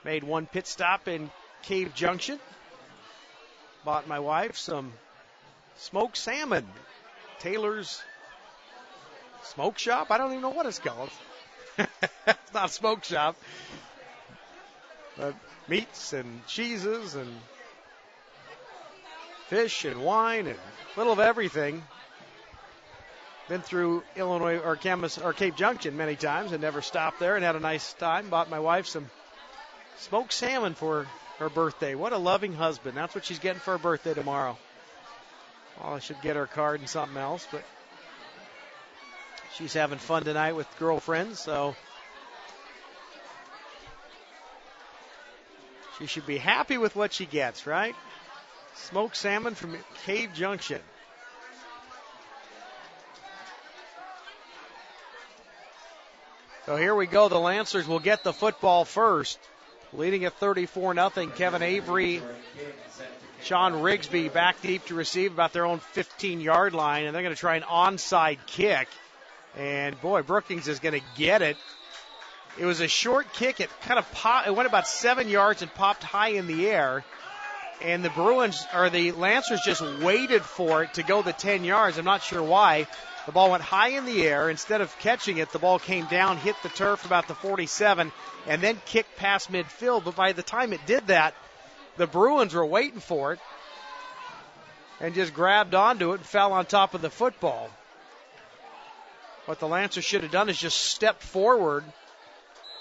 Made one pit stop in Cave Junction. Bought my wife some smoked salmon. Taylor's Smoke Shop? I don't even know what it's called. It's not a smoke shop. But meats and cheeses and fish and wine and a little of everything. Been through Illinois or Cave Junction many times and never stopped there and had a nice time. Bought my wife some smoked salmon for her birthday. What a loving husband. That's what she's getting for her birthday tomorrow. Well, I should get her a card and something else, but she's having fun tonight with girlfriends, so she should be happy with what she gets, right? Smoked salmon from Cave Junction. So here we go. The Lancers will get the football first. Leading at 34-0. Kevin Avery, Sean Rigsby back deep to receive about their own 15-yard line, and they're going to try an onside kick. And, boy, Brookings is going to get it. It was a short kick. It kind of popped. It went about 7 yards and popped high in the air. And the Lancers just waited for it to go the 10 yards. I'm not sure why. The ball went high in the air. Instead of catching it, the ball came down, hit the turf about the 47, and then kicked past midfield. But by the time it did that, the Bruins were waiting for it and just grabbed onto it and fell on top of the football. What the Lancers should have done is just stepped forward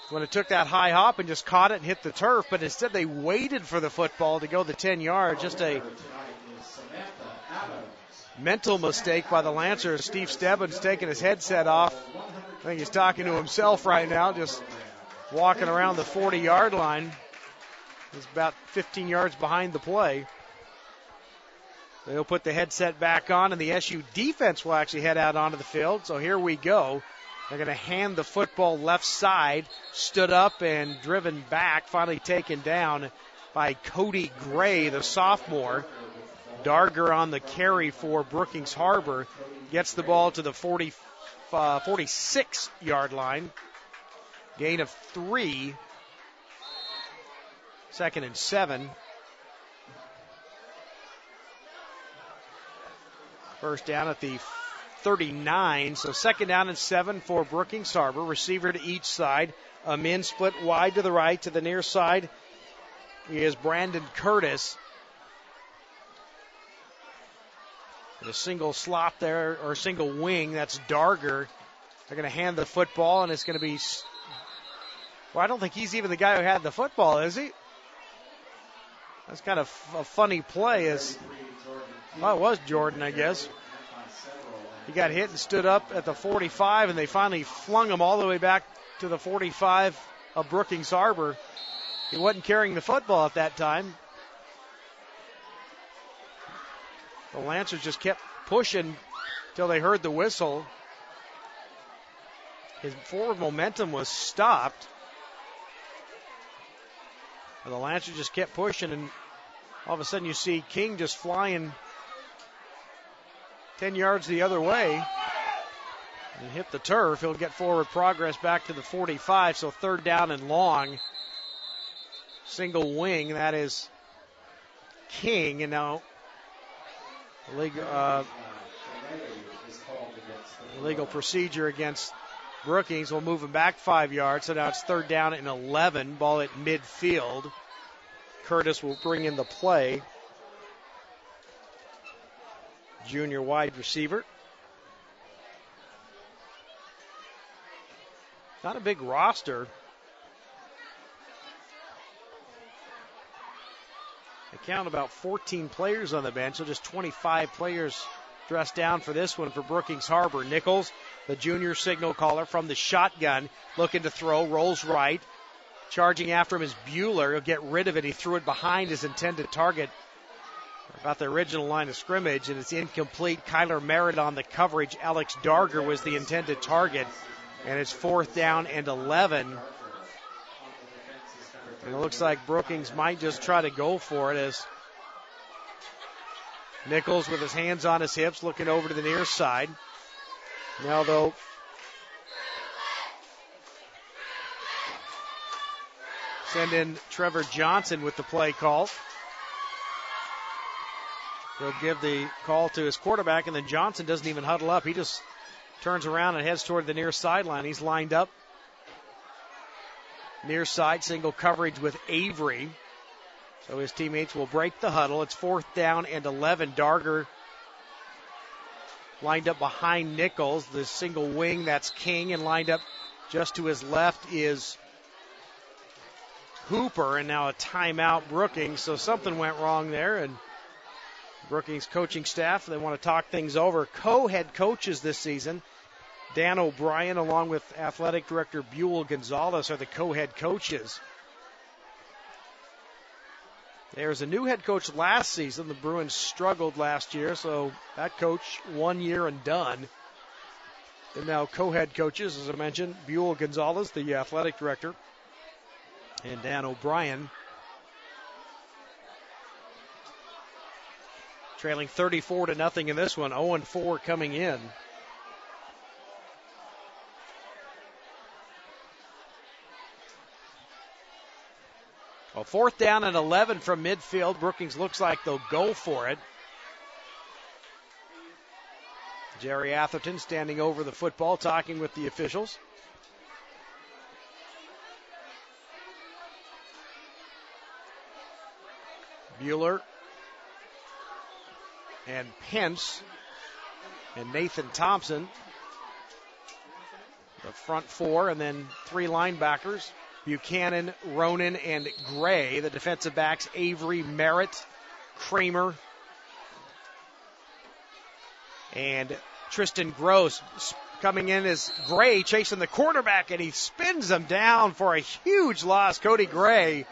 when it took that high hop and just caught it and hit the turf. But instead they waited for the football to go the 10 yards. Just a mental mistake by the Lancers. Steve Stebbins taking his headset off. I think he's talking to himself right now, just walking around the 40-yard line. He's about 15 yards behind the play. They'll put the headset back on, and the SU defense will actually head out onto the field. So here we go. They're going to hand the football left side, stood up and driven back, finally taken down by Cody Gray, the sophomore. Darger on the carry for Brookings-Harbor. Gets the ball to the 46-yard line. Gain of 3. 2nd and 7. First down at the 39. So 2nd down and 7 for Brookings-Harbor. Receiver to each side. Amin split wide to the right. To the near side is Brandon Curtis. A single slot there, or single wing, that's Darger. They're going to hand the football, and it's going to be, well, I don't think he's even the guy who had the football, is he? That's kind of a funny play. Well, it was Jordan, I guess. He got hit and stood up at the 45, and they finally flung him all the way back to the 45 of Brookings-Harbor. He wasn't carrying the football at that time. The Lancers just kept pushing until they heard the whistle. His forward momentum was stopped. And the Lancers just kept pushing, and all of a sudden you see King just flying 10 yards the other way and hit the turf. He'll get forward progress back to the 45, so 3rd down and long. Single wing, that is King, and now illegal procedure against Brookings will move him back 5 yards. So now it's 3rd down and 11. Ball at midfield. Curtis will bring in the play. Junior wide receiver. Not a big roster. They count about 14 players on the bench, so just 25 players dressed down for this one for Brookings-Harbor. Nichols, the junior signal caller from the shotgun, looking to throw, rolls right. Charging after him is Bueller. He'll get rid of it. He threw it behind his intended target, about the original line of scrimmage, and it's incomplete. Kyler Merritt on the coverage. Alex Darger was the intended target, and it's 4th down and 11. And it looks like Brookings might just try to go for it as Nichols with his hands on his hips, looking over to the near side. Now, though, send in Trevor Johnson with the play call. He'll give the call to his quarterback, and then Johnson doesn't even huddle up. He just turns around and heads toward the near sideline. He's lined up. Near side, single coverage with Avery. So his teammates will break the huddle. It's 4th down and 11. Darger lined up behind Nichols. The single wing, that's King, and lined up just to his left is Hooper, and now a timeout Brookings. So something went wrong there, and Brookings coaching staff, they want to talk things over. Co-head coaches this season, Dan O'Brien along with athletic director Buell Gonzalez are the co-head coaches. There's a new head coach last season. The Bruins struggled last year, so that coach 1 year and done. And now co-head coaches, as I mentioned, Buell Gonzalez, the athletic director, and Dan O'Brien. Trailing 34-0 in this one, 0-4 coming in. Well, 4th down and 11 from midfield. Brookings looks like they'll go for it. Jerry Atherton standing over the football, talking with the officials. Bueller and Pence and Nathan Thompson, the front four, and then 3 linebackers. Buchanan, Ronan, and Gray. The defensive backs, Avery, Merritt, Kramer, and Tristan Gross. Coming in is Gray chasing the quarterback, and he spins him down for a huge loss. Cody Gray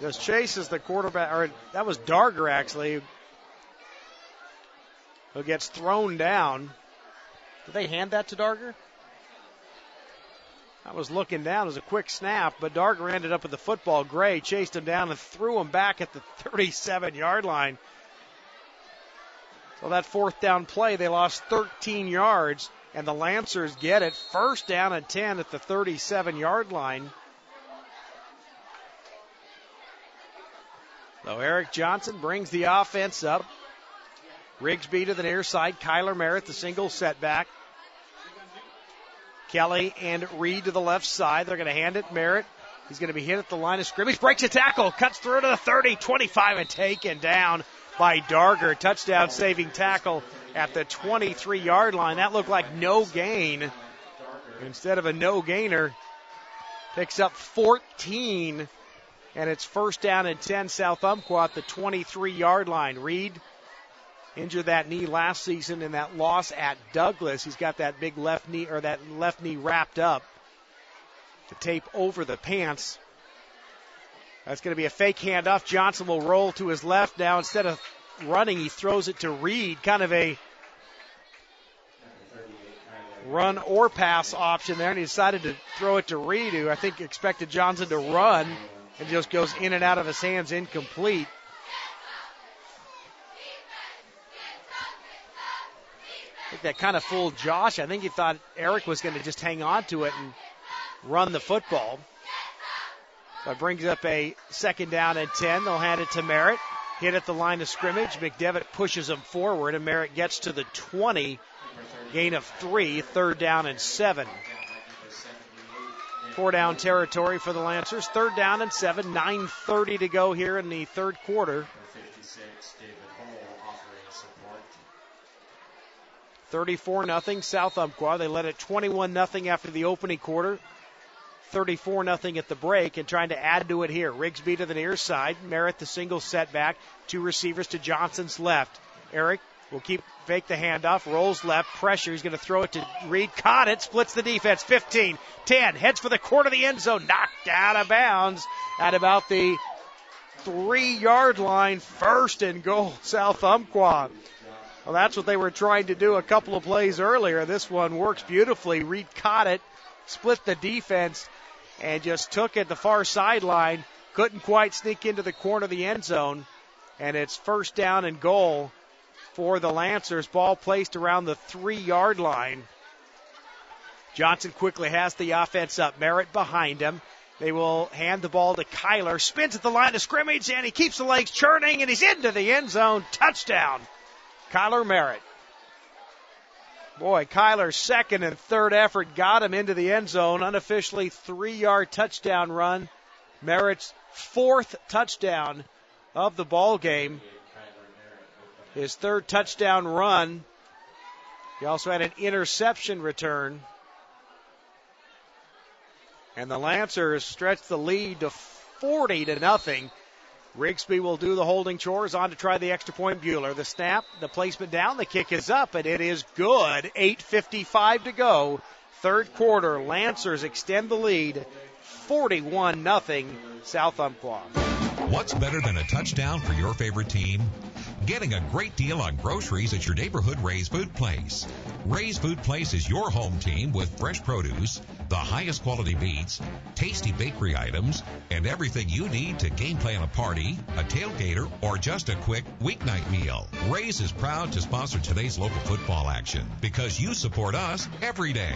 just chases the quarterback, or that was Darger actually, who gets thrown down. Did they hand that to Darger? I was looking down. It was a quick snap, but Darger ended up with the football. Gray chased him down and threw him back at the 37-yard line. So that 4th down play, they lost 13 yards, and the Lancers get it. 1st down and 10 at the 37-yard line. So Eric Johnson brings the offense up. Rigsby to the near side. Kyler Merritt, the single setback. Kelly and Reed to the left side. They're going to hand it Merritt. He's going to be hit at the line of scrimmage. Breaks a tackle. Cuts through to the 30, 25, and taken down by Darger. Touchdown saving tackle at the 23-yard line. That looked like no gain. Instead of a no gainer, picks up 14, and it's 1st down and 10 South Umpqua at the 23-yard line. Reed injured that knee last season in that loss at Douglas. He's got that big left knee, or that left knee wrapped up to tape over the pants. That's going to be a fake handoff. Johnson will roll to his left now. Instead of running, he throws it to Reed. Kind of a run or pass option there, and he decided to throw it to Reed, who I think expected Johnson to run, and just goes in and out of his hands, incomplete. I think that kind of fooled Josh. I think he thought Eric was going to just hang on to it and run the football. So it brings up a 2nd down and 10. They'll hand it to Merritt. Hit at the line of scrimmage. McDevitt pushes him forward, and Merritt gets to the 20. Gain of 3, 3rd down and 7. 4-down territory for the Lancers. 3rd down and 7. 9:30 to go here in the 3rd quarter. 34-0 South Umpqua. They led it 21-0 after the opening quarter. 34-0 at the break, and trying to add to it here. Rigsby to the near side. Merritt the single setback. 2 receivers to Johnson's left. Eric will fake the handoff. Rolls left. Pressure. He's going to throw it to Reed. Caught it. Splits the defense. 15, 10. Heads for the corner of the end zone. Knocked out of bounds at about the 3-yard line. 1st and goal South Umpqua. Well, that's what they were trying to do a couple of plays earlier. This one works beautifully. Reed caught it, split the defense, and just took it the far sideline. Couldn't quite sneak into the corner of the end zone. and it's first down and goal for the Lancers. Ball placed around the 3-yard line. Johnson quickly has the offense up. Merritt behind him. They will hand the ball to Kyler. Spins at the line of scrimmage, and he keeps the legs churning, and he's into the end zone. Touchdown, Kyler Merritt. Boy, Kyler's second and third effort got him into the end zone. Unofficially 3-yard touchdown run. Merritt's fourth touchdown of the ball game. His third touchdown run. He also had an interception return. And the Lancers stretch the lead to 40-0. Rigsby will do the holding chores. On to try the extra point. Bueller. The snap, the placement down, the kick is up, and it is good. 8:55 to go. Third quarter. Lancers extend the lead. 41-0 South Umpqua. What's better than a touchdown for your favorite team? Getting a great deal on groceries at your neighborhood Ray's Food Place. Ray's Food Place is your home team with fresh produce, the highest quality meats, tasty bakery items, and everything you need to game plan a party, a tailgater, or just a quick weeknight meal. Ray's is proud to sponsor today's local football action because you support us every day.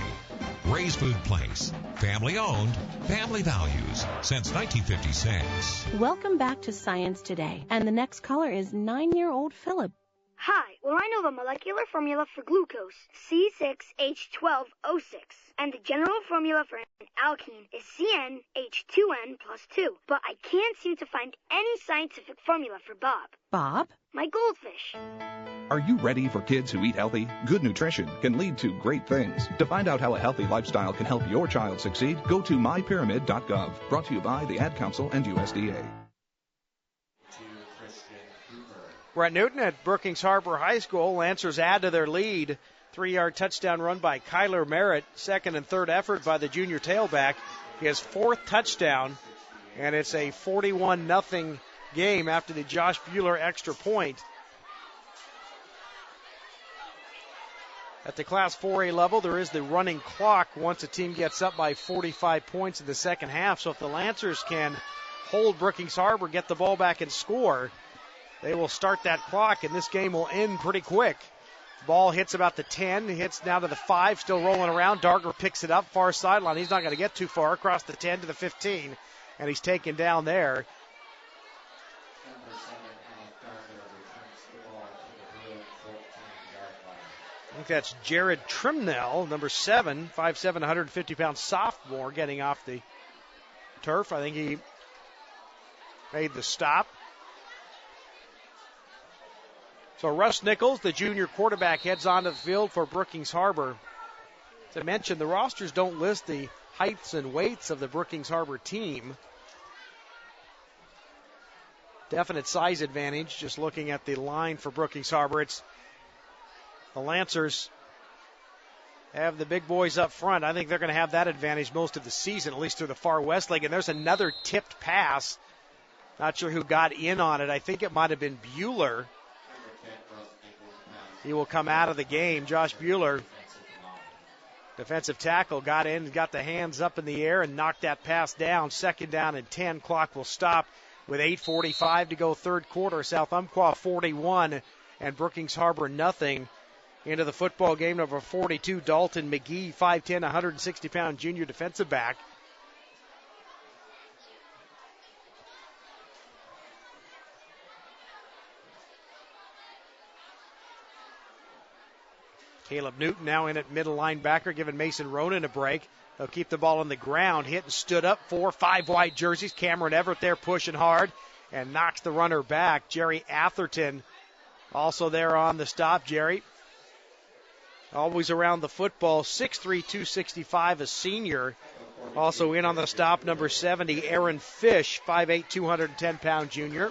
Ray's Food Place. Family owned, family values since 1956. Welcome back to Science Today. And the next caller is 9-year-old Philip. Hi, well I know the molecular formula for glucose, C6H12O6, and the general formula for an alkene is CnH2n plus 2, but I can't seem to find any scientific formula for Bob. Bob? My goldfish. Are you ready for kids who eat healthy? Good nutrition can lead to great things. To find out how a healthy lifestyle can help your child succeed, go to mypyramid.gov. Brought to you by the Ad Council and USDA. We're at Newton at Brookings-Harbor High School. Lancers add to their lead. 3-yard touchdown run by Kyler Merritt. Second and third effort by the junior tailback. His fourth touchdown. And it's a 41-0 game after the Josh Bueller extra point. At the Class 4A level, there is the running clock once a team gets up by 45 points in the second half. So if the Lancers can hold Brookings-Harbor, get the ball back and score, they will start that clock, and this game will end pretty quick. Ball hits about the 10, hits down to the 5, still rolling around. Darger picks it up, far sideline. He's not going to get too far, across the 10 to the 15, and he's taken down there. I think that's Jared Trimnell, number 7, 5'7", 150-pound sophomore, getting off the turf. I think he made the stop. So Russ Nichols, the junior quarterback, heads onto the field for Brookings-Harbor. As I mentioned, the rosters don't list the heights and weights of the Brookings-Harbor team. Definite size advantage, just looking at the line for Brookings-Harbor. It's the Lancers have the big boys up front. I think they're going to have that advantage most of the season, at least through the far west leg. And there's another tipped pass. Not sure who got in on it. I think it might have been Bueller. He will come out of the game. Josh Bueller, defensive tackle, got in, got the hands up in the air and knocked that pass down. Second down and 10. Clock will stop with 8:45 to go third quarter. South Umpqua 41 and Brookings-Harbor nothing. Into the football game, number 42, Dalton McGee, 5'10", 160-pound junior defensive back. Caleb Newton now in at middle linebacker, giving Mason Ronan a break. They'll keep the ball on the ground. Hit and stood up. 4-5 white jerseys. Cameron Everett there pushing hard and knocks the runner back. Jerry Atherton also there on the stop. Jerry, always around the football, 6'3", 265, a senior. Also in on the stop, number 70, Aaron Fish, 5'8", 210-pound junior.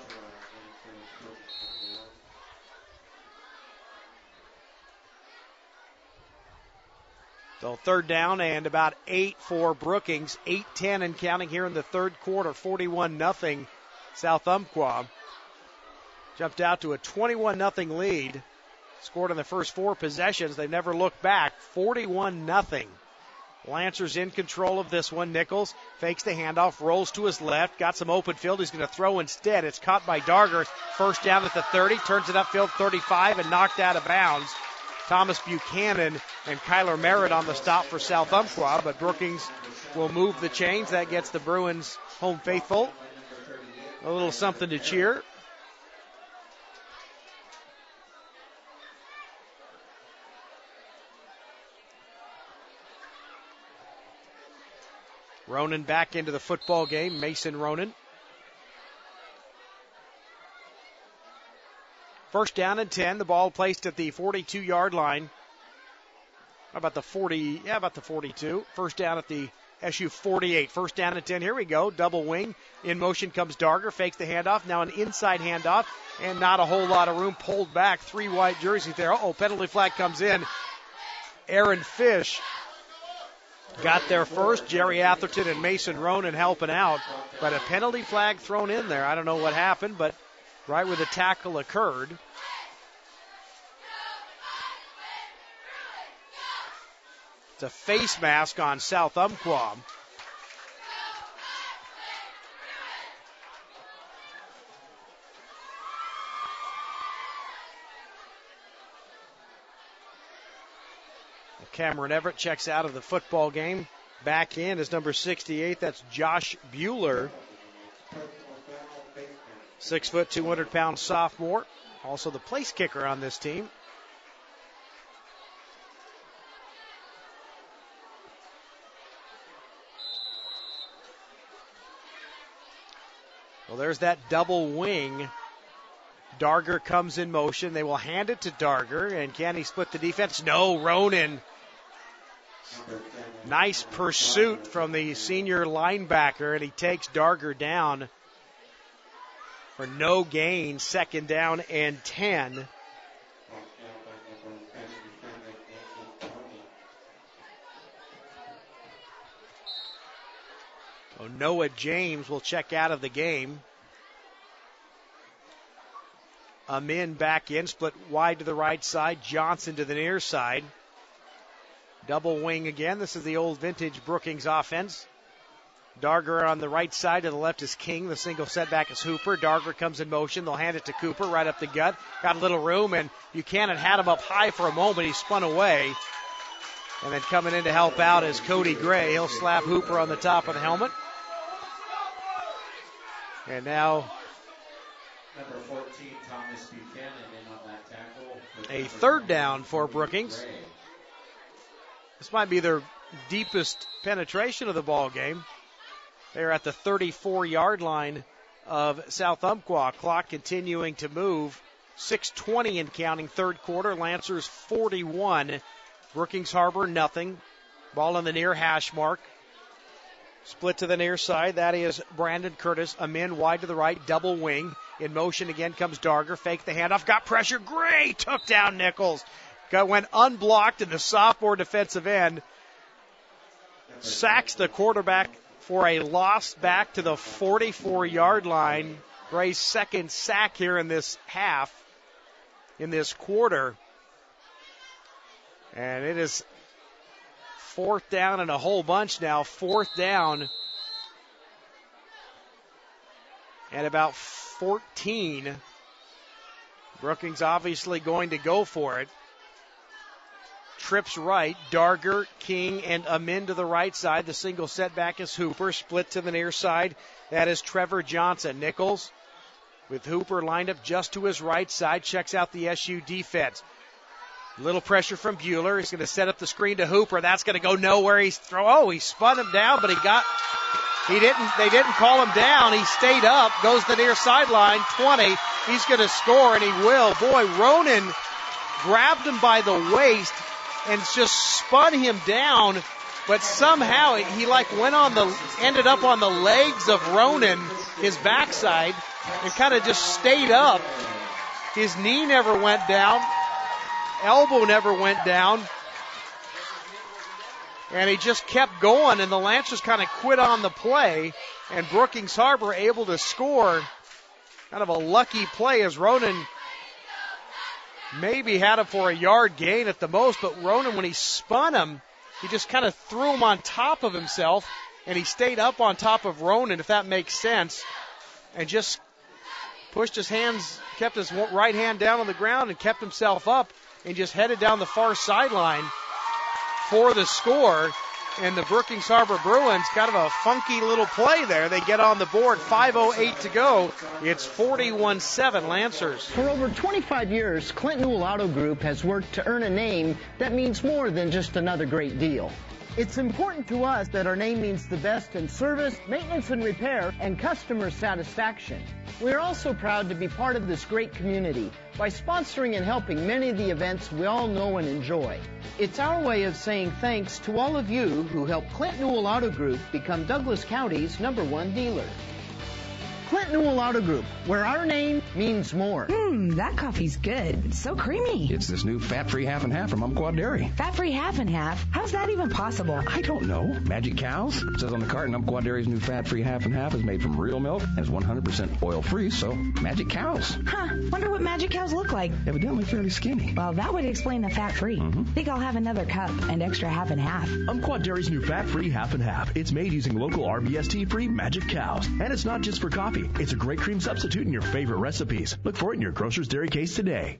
So third down and about 8 for Brookings. 8-10 and counting here in the third quarter. 41-0 South Umpqua. Jumped out to a 21-0 lead. Scored in the first 4 possessions. They've never looked back. 41-0. Lancers in control of this one. Nichols fakes the handoff, rolls to his left, got some open field. He's going to throw instead. It's caught by Darger. First down at the 30, turns it upfield 35 and knocked out of bounds. Thomas Buchanan and Kyler Merritt on the stop for South Umpqua, but Brookings will move the chains. That gets the Bruins home faithful a little something to cheer. Ronan back into the football game. Mason Ronan. First down and 10. The ball placed at the 42-yard line. How about the 40? Yeah, about the 42. First down at the SU 48. First down and 10. Here we go. Double wing. In motion comes Darger. Fakes the handoff. Now an inside handoff. And not a whole lot of room. Pulled back. 3 white jerseys there. Penalty flag comes in. Aaron Fish got there first. Jerry Atherton and Mason Ronan helping out. But a penalty flag thrown in there. I don't know what happened, but right where the tackle occurred. It's a face mask on South Umpqua. Cameron Everett checks out of the football game. Back in is number 68. That's Josh Bueller. 6 foot, 200-pound sophomore. Also the place kicker on this team. Well, there's that double wing. Darger comes in motion. They will hand it to Darger. And can he split the defense? No, Ronan. Nice pursuit from the senior linebacker, and he takes Darger down for no gain. Second down and 10. Noah James will check out of the game. Amin back in, split wide to the right side. Johnson to the near side. Double wing again. This is the old vintage Brookings offense. Darger on the right side. To the left is King. The single setback is Hooper. Darger comes in motion. They'll hand it to Cooper right up the gut. Got a little room, and Buchanan had him up high for a moment. He spun away. And then coming in to help out is Cody Gray. He'll slap Hooper on the top of the helmet. And now number 14, Thomas Buchanan, in on that tackle. A third down for Brookings. This might be their deepest penetration of the ball game. They're at the 34-yard line of South Umpqua. Clock continuing to move. 6:20 and counting, third quarter. Lancers 41. Brookings-Harbor nothing. Ball on the near hash mark. Split to the near side. That is Brandon Curtis. Amin wide to the right. Double wing. In motion again comes Darger. Fake the handoff. Got pressure. Gray took down Nichols. Went unblocked, and the sophomore defensive end sacks the quarterback for a loss back to the 44-yard line. Gray's second sack here in this half, in this quarter. And it is fourth down and a whole bunch now. Fourth down and about 14. Brookings obviously going to go for it. Trips right, Darger, King, and Amin to the right side. The single setback is Hooper. Split to the near side. That is Trevor Johnson. Nichols with Hooper lined up just to his right side. Checks out the SU defense. Little pressure from Bueller. He's going to set up the screen to Hooper. That's going to go nowhere. He spun him down, but they didn't call him down. He stayed up, goes the near sideline, 20. He's going to score, and he will. Boy, Ronan grabbed him by the waist and just spun him down, but somehow he ended up on the legs of Ronan, his backside, and kind of just stayed up. His knee never went down. Elbow never went down. And he just kept going, and the Lancers kind of quit on the play, and Brookings-Harbor able to score. Kind of a lucky play as Ronan maybe had him for a yard gain at the most, but Ronan, when he spun him, he just kind of threw him on top of himself, and he stayed up on top of Ronan, if that makes sense, and just pushed his hands, kept his right hand down on the ground and kept himself up and just headed down the far sideline for the score. And the Brookings-Harbor Bruins, kind of a funky little play there. They get on the board, 5:08 to go. It's 41-7 Lancers. For over 25 years, Clint Newell Auto Group has worked to earn a name that means more than just another great deal. It's important to us that our name means the best in service, maintenance and repair, and customer satisfaction. We're also proud to be part of this great community by sponsoring and helping many of the events we all know and enjoy. It's our way of saying thanks to all of you who helped Clint Newell Auto Group become Douglas County's #1 dealer. Clint Newell Auto Group, where our name means more. That coffee's good. So creamy. It's this new fat-free half and half from Umpqua Dairy. Fat-free half and half? How's that even possible? I don't know. Magic cows? It says on the carton Umpqua Dairy's new fat-free half and half is made from real milk and is 100% oil-free, so magic cows. Wonder what magic cows look like. Evidently fairly skinny. Well, that would explain the fat-free. Think I'll have another cup and extra half and half. Umpqua Dairy's new fat-free half and half. It's made using local RBST-free magic cows. And it's not just for coffee. It's a great cream substitute in your favorite recipes. Look for it in your Grocer's Dairy case today.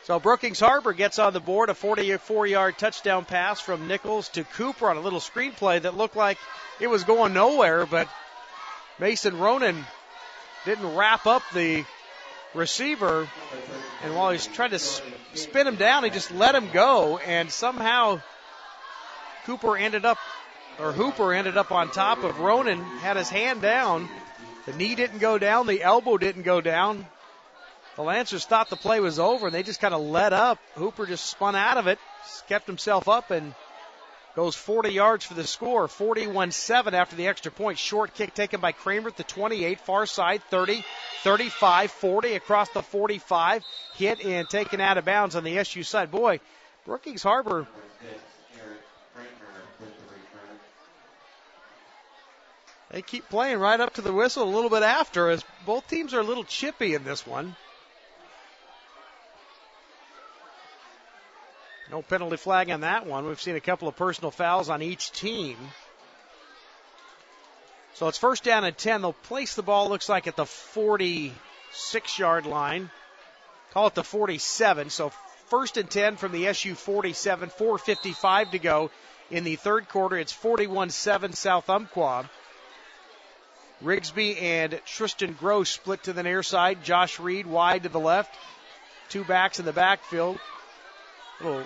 So Brookings-Harbor gets on the board, a 44-yard touchdown pass from Nichols to Cooper on a little screenplay that looked like it was going nowhere, but Mason Ronan didn't wrap up the receiver, and while he's trying to spin him down, he just let him go, and somehow Hooper ended up on top of Ronan, had his hand down. The knee didn't go down, the elbow didn't go down. The Lancers thought the play was over, and they just kind of let up. Hooper just spun out of it, kept himself up, and goes 40 yards for the score. 41-7 after the extra point. Short kick taken by Kramer at the 28, far side, 30, 35, 40, across the 45. Hit and taken out of bounds on the SU side. Boy, Brookings-Harbor, they keep playing right up to the whistle a little bit after, as both teams are a little chippy in this one. No penalty flag on that one. We've seen a couple of personal fouls on each team. So it's first down and 10. They'll place the ball, looks like, at the 46-yard line. Call it the 47. So first and 10 from the SU 47. 4:55 to go in the third quarter. It's 41-7 South Umpqua. Rigsby and Tristan Gross split to the near side. Josh Reed wide to the left. Two backs in the backfield. A little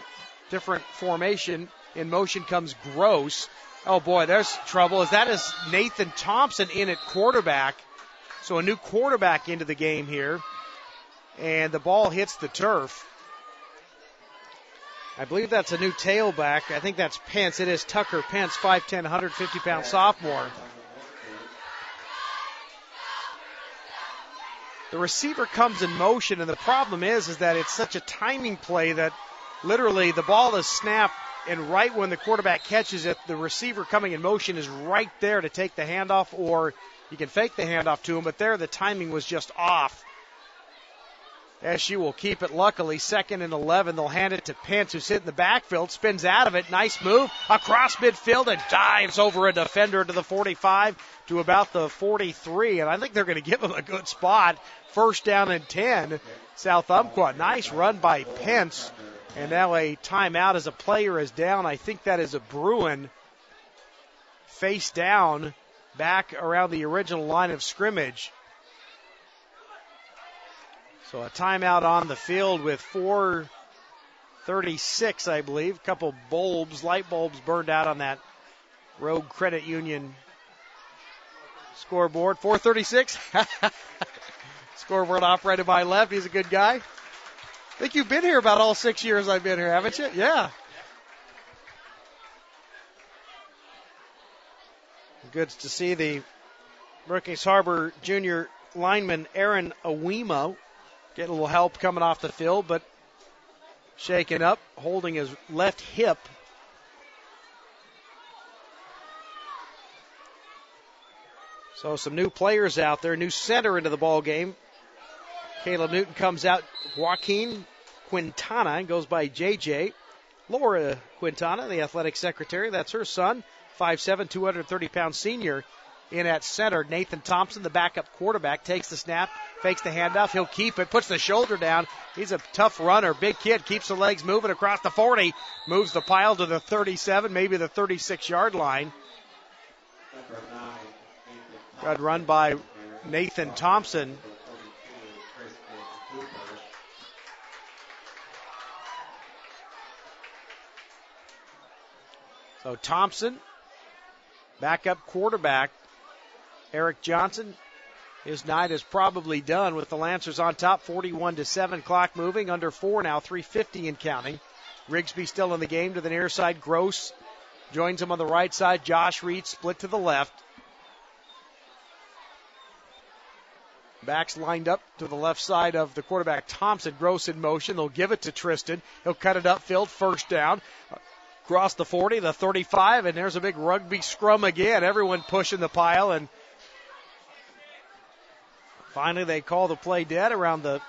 different formation. In motion comes Gross. Oh, boy, there's trouble. That is Nathan Thompson in at quarterback. So a new quarterback into the game here. And the ball hits the turf. I believe that's a new tailback. I think that's Pence. It is Tucker Pence, 5'10", 150-pound sophomore. The receiver comes in motion, and the problem is that it's such a timing play that literally the ball is snapped, and right when the quarterback catches it, the receiver coming in motion is right there to take the handoff, or you can fake the handoff to him, but there the timing was just off. SU will keep it, luckily. 2nd and 11. They'll hand it to Pence, who's hit in the backfield, spins out of it. Nice move across midfield and dives over a defender to the 45 to about the 43. And I think they're going to give him a good spot. First down and 10. South Umpqua. Nice run by Pence. And now a timeout as a player is down. I think that is a Bruin face down back around the original line of scrimmage. So a timeout on the field with 4:36, I believe. A couple bulbs, light bulbs burned out on that Rogue Credit Union scoreboard. 4:36. Scoreboard operated by left. He's a good guy. I think you've been here about all 6 years I've been here, haven't you? Yeah. Good to see the Brookings-Harbor junior lineman Aaron Awima get a little help coming off the field, but shaken up, holding his left hip. So some new players out there, new center into the ball game. Caleb Newton comes out. Joaquin Quintana goes by JJ. Laura Quintana, the athletic secretary, that's her son, 5'7", 230-pound senior. In at center, Nathan Thompson, the backup quarterback, takes the snap, fakes the handoff. He'll keep it, puts the shoulder down. He's a tough runner, big kid, keeps the legs moving across the 40, moves the pile to the 37, maybe the 36-yard line. Good run by Nathan Thompson. So Thompson, backup quarterback. Eric Johnson, his night is probably done with the Lancers on top, 41-7. Clock moving, under 4 now, 3:50 and counting. Rigsby still in the game to the near side. Gross joins him on the right side. Josh Reed split to the left. Backs lined up to the left side of the quarterback Thompson. Gross in motion. They'll give it to Tristan. He'll cut it upfield. First down. Across the 40, the 35, and there's a big rugby scrum again. Everyone pushing the pile, and finally they call the play dead around the,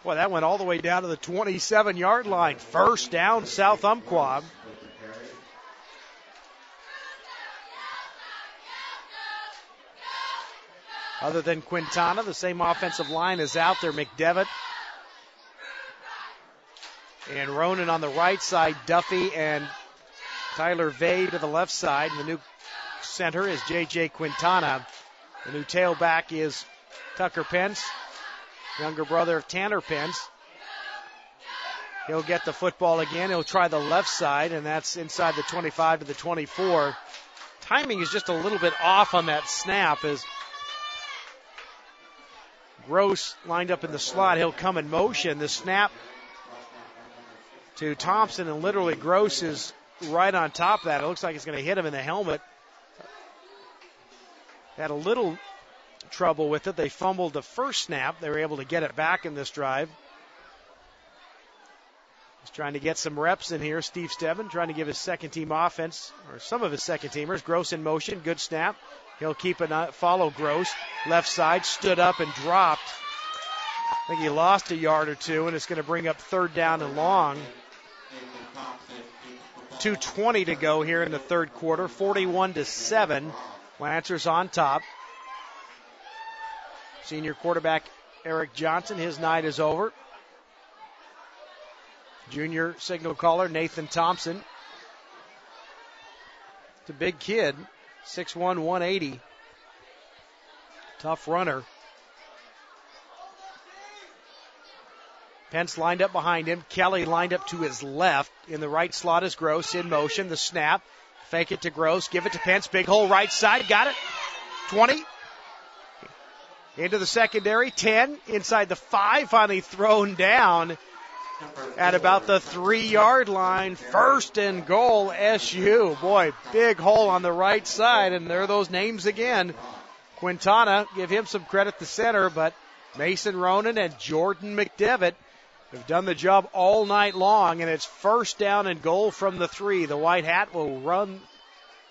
well, that went all the way down to the 27-yard line. First down, South Umpqua. Other than Quintana, the same offensive line is out there. McDevitt and Ronan on the right side. Duffy and Tyler Vay to the left side. And the new center is J.J. Quintana. The new tailback is Tucker Pence, younger brother of Tanner Pence. He'll get the football again. He'll try the left side, and that's inside the 25 to the 24. Timing is just a little bit off on that snap as Gross lined up in the slot. He'll come in motion. The snap to Thompson, and literally Gross is right on top of that. It looks like it's going to hit him in the helmet. Had a little trouble with it. They fumbled the first snap. They were able to get it back in this drive. He's trying to get some reps in here. Steve Stebbin trying to give his second team offense, or some of his second teamers. Gross in motion. Good snap. He'll keep it, follow Gross. Left side, stood up and dropped. I think he lost a yard or two, and it's going to bring up third down and long. 2:20 to go here in the third quarter. 41-7. Lancers on top. Senior quarterback Eric Johnson, his night is over. Junior signal caller Nathan Thompson. It's a big kid, 6'1", 180. Tough runner. Pence lined up behind him. Kelly lined up to his left. In the right slot is Gross in motion. The snap. Fake it to Gross. Give it to Pence. Big hole right side. Got it. 20. Into the secondary. 10. Inside the 5. Finally thrown down at about the 3-yard line. First and goal, SU. Boy, big hole on the right side. And there are those names again. Quintana, give him some credit, the center, but Mason Ronan and Jordan McDevitt have done the job all night long, and it's first down and goal from the 3. The White Hat will run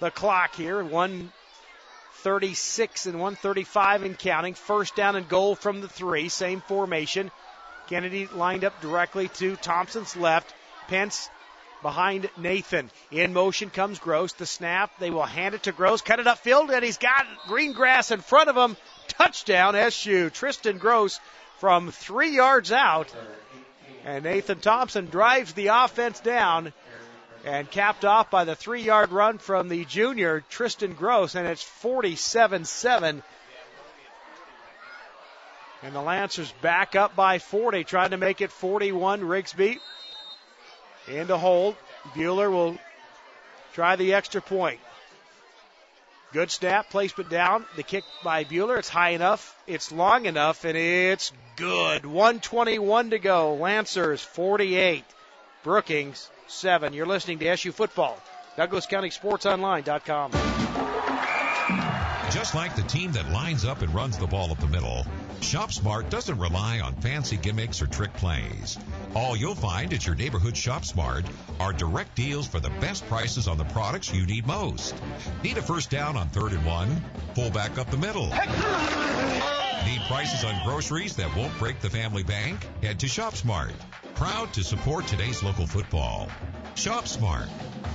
the clock here. 1:36 and 1:35 and counting. First down and goal from the 3. Same formation. Kennedy lined up directly to Thompson's left. Pence behind Nathan. In motion comes Gross. The snap. They will hand it to Gross. Cut it upfield, and he's got green grass in front of him. Touchdown, SU. Tristan Gross from 3 yards out. And Nathan Thompson drives the offense down and capped off by the 3-yard run from the junior Tristan Gross, and it's 47-7. And the Lancers back up by 40, trying to make it 41. Rigsby into hold. Bueller will try the extra point. Good snap, placement down. The kick by Bueller. It's high enough. It's long enough, and it's good. 1:21 to go. Lancers 48. Brookings 7. You're listening to SU Football. DouglasCountySportsOnline.com. Just like the team that lines up and runs the ball up the middle, ShopSmart doesn't rely on fancy gimmicks or trick plays. All you'll find at your neighborhood ShopSmart are direct deals for the best prices on the products you need most. Need a first down on 3rd and 1? Pull back up the middle. Need prices on groceries that won't break the family bank? Head to ShopSmart. Proud to support today's local football. ShopSmart,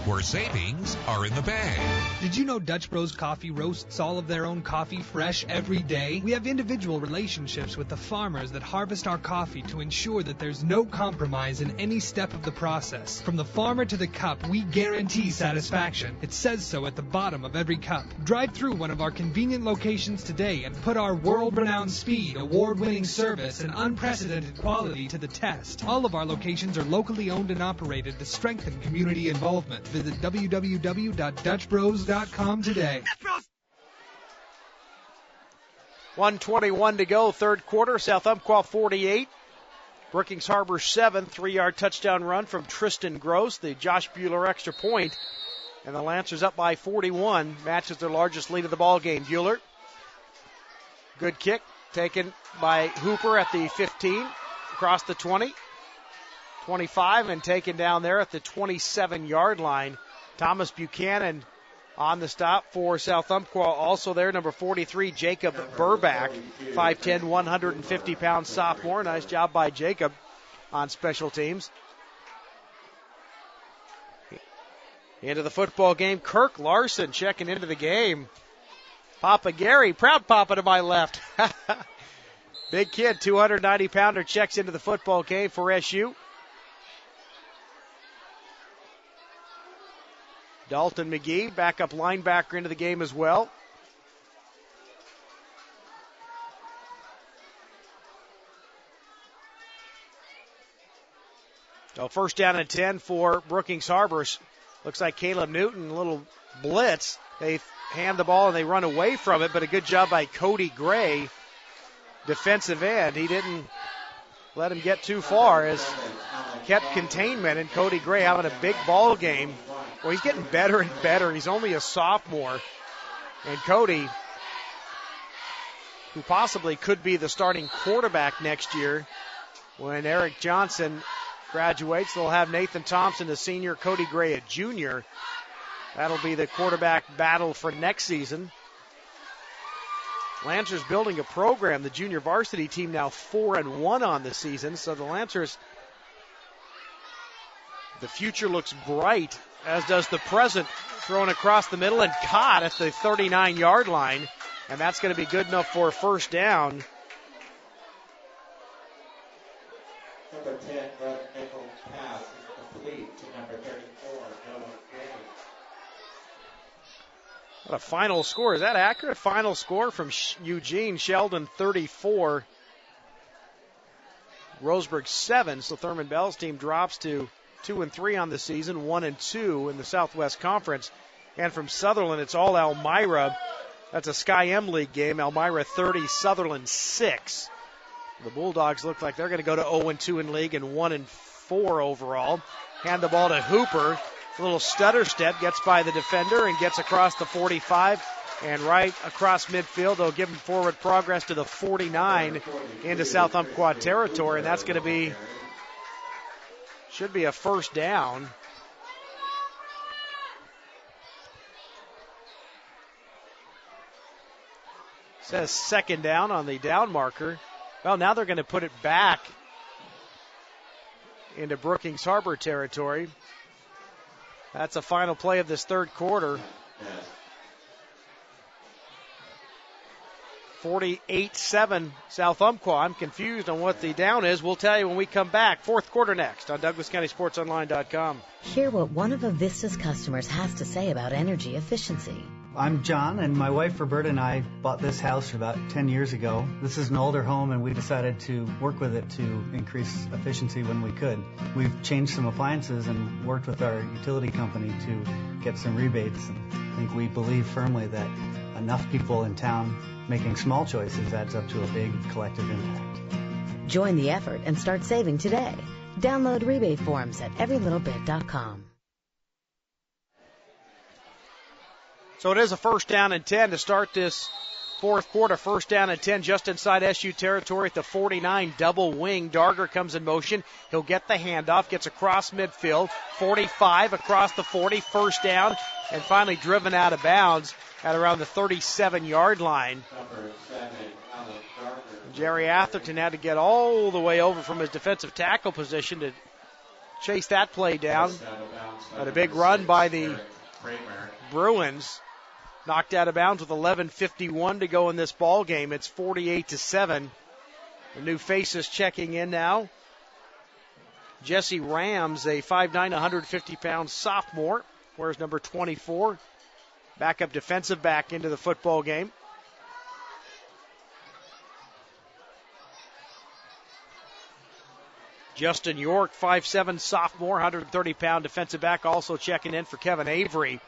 where savings are in the bag. Did you know Dutch Bros Coffee roasts all of their own coffee fresh every day? We have individual relationships with the farmers that harvest our coffee to ensure that there's no compromise in any step of the process. From the farmer to the cup, we guarantee satisfaction. It says so at the bottom of every cup. Drive through one of our convenient locations today and put our world-renowned speed, award-winning service, and unprecedented quality to the test. All of our locations are locally owned and operated to strengthen community involvement. Visit www.dutchbros.com today. 1:21 to go, third quarter. South Umpqua 48. Brookings-Harbor 7. 3-yard touchdown run from Tristan Gross, the Josh Bueller extra point. And the Lancers up by 41. Matches their largest lead of the ball game. Bueller. Good kick taken by Hooper at the 15. Across the 20. 25 and taken down there at the 27-yard line. Thomas Buchanan on the stop for South Umpqua. Also there, number 43, Jacob Burback, 5'10", 150-pound sophomore. Nice job by Jacob on special teams. Into the football game, Kirk Larson checking into the game. Papa Gary, proud papa to my left. Big kid, 290-pounder, checks into the football game for SU. Dalton McGee, backup linebacker, into the game as well. So first down and 10 for Brookings-Harbor. Looks like Caleb Newton, a little blitz. They hand the ball and they run away from it, but a good job by Cody Gray, defensive end. He didn't let him get too far as kept containment, and Cody Gray having a big ball game. Well, he's getting better and better. He's only a sophomore. And Cody, who possibly could be the starting quarterback next year when Eric Johnson graduates, they'll have Nathan Thompson, a senior, Cody Gray, a junior. That'll be the quarterback battle for next season. Lancers building a program. The junior varsity team now 4-1 on the season. So the Lancers, the future looks bright, as does the present. Thrown across the middle and caught at the 39-yard line. And that's going to be good enough for a first down. Number 10, Brett Nickel pass is complete to number 34, Noah Gray. What a final score. Is that accurate? Final score from Eugene. Sheldon 34. Roseburg 7. So Thurman Bell's team drops to 2-3 on the season, 1-2 in the Southwest Conference. And from Sutherland, it's all Elmira. That's a Sky M League game. Elmira 30, Sutherland 6. The Bulldogs look like they're going to go to 0-2 in league and 1-4 overall. Hand the ball to Hooper. A little stutter step, gets by the defender and gets across the 45 and right across midfield. They'll give him forward progress to the 49 into South Umpqua territory, and that's going to be, should be a first down. Says second down on the down marker. Well, now they're going to put it back into Brookings-Harbor territory. That's a final play of this third quarter. 48-7 South Umpqua. I'm confused on what the down is. We'll tell you when we come back. Fourth quarter next on DouglasCountySportsOnline.com. Hear what one of Avista's customers has to say about energy efficiency. I'm John, and my wife Roberta and I bought this house about 10 years ago. This is an older home, and we decided to work with it to increase efficiency when we could. We've changed some appliances and worked with our utility company to get some rebates. I think we believe firmly that enough people in town making small choices adds up to a big collective impact. Join the effort and start saving today. Download rebate forms at everylittlebit.com. So it is a first down and 10 to start this fourth quarter. First down and 10 just inside SU territory at the 49, double wing. Darger comes in motion. He'll get the handoff, gets across midfield. 45 across the 40, first down, and finally driven out of bounds at around the 37-yard line. Number 7, Alan Darger. Jerry Atherton had to get all the way over from his defensive tackle position to chase that play down. But a big run by the Bruins. Knocked out of bounds with 11:51 to go in this ball game. It's 48-7. The new faces checking in now. Jesse Rams, a 5'9", 150-pound sophomore, wears number 24. Backup defensive back into the football game. Justin York, 5'7", sophomore, 130-pound defensive back, also checking in for Kevin Avery.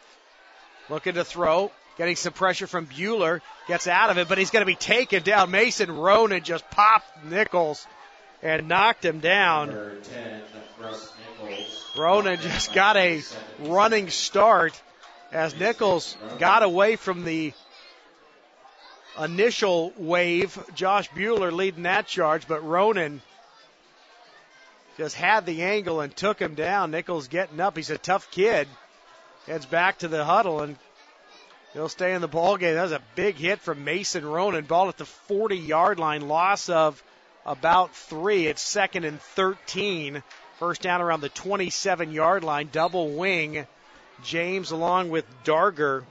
Looking to throw, getting some pressure from Bueller, gets out of it, but he's going to be taken down. Mason Ronan just popped Nichols and knocked him down. Ronan just got a running start as Nichols got away from the initial wave. Josh Bueller leading that charge, but Ronan just had the angle and took him down. Nichols getting up. He's a tough kid. Heads back to the huddle, and he'll stay in the ball game. That was a big hit from Mason Ronan. Ball at the 40-yard line. Loss of about 3. It's 2nd and 13. First down around the 27-yard line. Double wing. James along with Darger.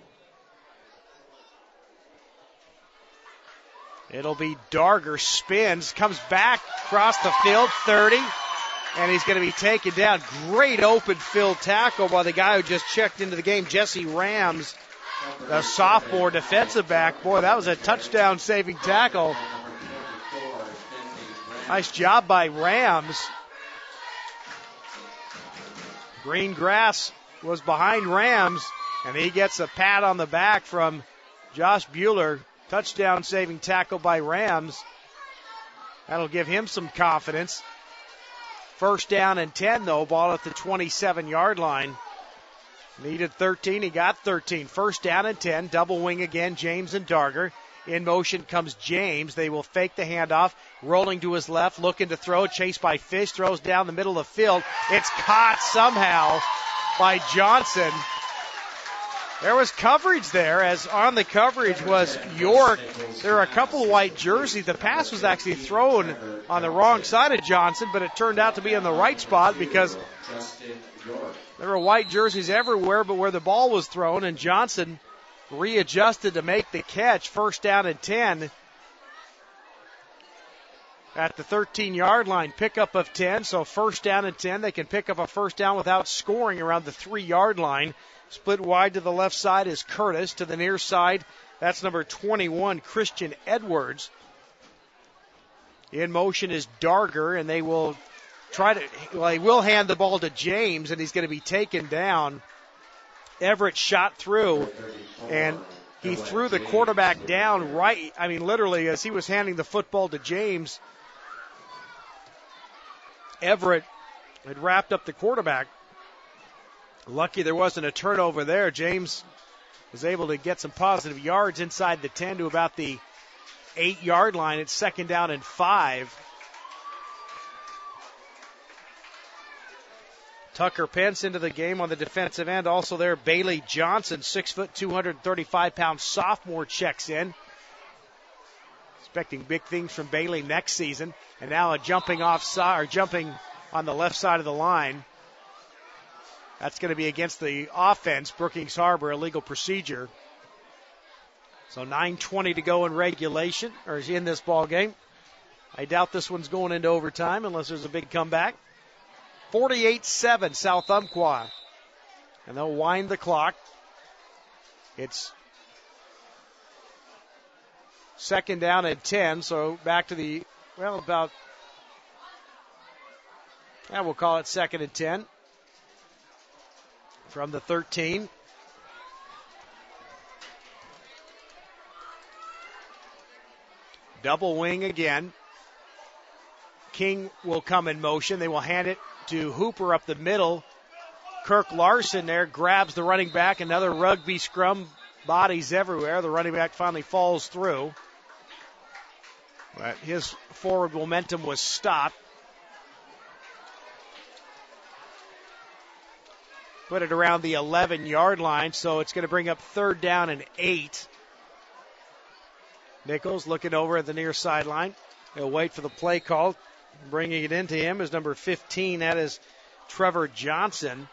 It'll be Darger. Spins. Comes back across the field. 30. And he's going to be taken down. Great open field tackle by the guy who just checked into the game, Jesse Rams, the sophomore defensive back. Boy, that was a touchdown-saving tackle. Nice job by Rams. Green grass was behind Rams, and he gets a pat on the back from Josh Bueller. Touchdown-saving tackle by Rams. That'll give him some confidence. First down and 10, though. Ball at the 27-yard line. Needed 13. He got 13. First down and 10. Double wing again. James and Darger. In motion comes James. They will fake the handoff. Rolling to his left. Looking to throw. Chased by Fish. Throws down the middle of the field. It's caught somehow by Johnson. There was coverage there, as on the coverage was York. There are a couple of white jerseys. The pass was actually thrown on the wrong side of Johnson, but it turned out to be in the right spot because there were white jerseys everywhere but where the ball was thrown, and Johnson readjusted to make the catch. First down and 10 at the 13-yard line. Pickup of 10, so first down and 10. They can pick up a first down without scoring around the 3-yard line. Split wide to the left side is Curtis. To the near side, that's number 21, Christian Edwards. In motion is Darger, and they will they will hand the ball to James, and he's going to be taken down. Everett shot through, and he threw the quarterback down right. I mean, literally, as he was handing the football to James, Everett had wrapped up the quarterback. Lucky there wasn't a turnover there. James was able to get some positive yards inside the 10 to about the 8-yard line. It's 2nd down and 5. Tucker Pence into the game on the defensive end. Also there, Bailey Johnson, 6 foot, 235-pound sophomore, checks in. Expecting big things from Bailey next season. And now a jumping on the left side of the line. That's going to be against the offense, Brookings-Harbor, illegal procedure. So 9:20 to go in regulation, or is in this ball game. I doubt this one's going into overtime unless there's a big comeback. 48-7, South Umpqua. And they'll wind the clock. It's 2nd down and 10, so back to the, we'll call it 2nd and 10. From the 13. Double wing again. King will come in motion. They will hand it to Hooper up the middle. Kirk Larson there grabs the running back. Another rugby scrum. Bodies everywhere. The running back finally falls through. But his forward momentum was stopped. Put it around the 11-yard line, so it's going to bring up 3rd down and 8. Nichols looking over at the near sideline. He'll wait for the play call. Bringing it into him is number 15. That is Trevor Johnson.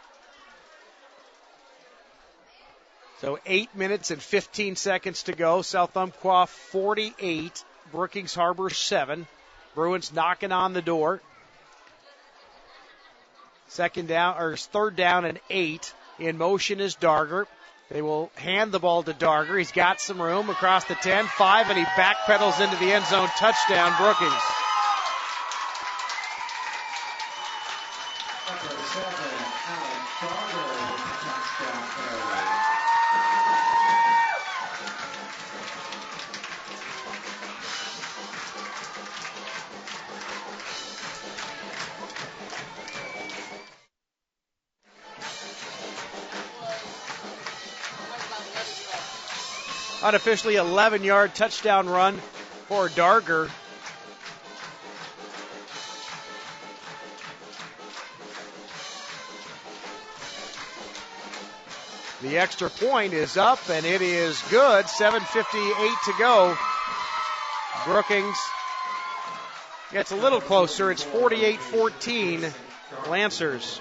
So 8 minutes and 15 seconds to go. South Umpqua 48, Brookings-Harbor 7. Bruins knocking on the door. Third down and 8. In motion is Darger. They will hand the ball to Darger. He's got some room across the 10, 5, and he backpedals into the end zone. Touchdown, Brookings. Unofficially 11-yard touchdown run for Darger. The extra point is up, and it is good. 7:58 to go. Brookings gets a little closer. It's 48-14, Lancers.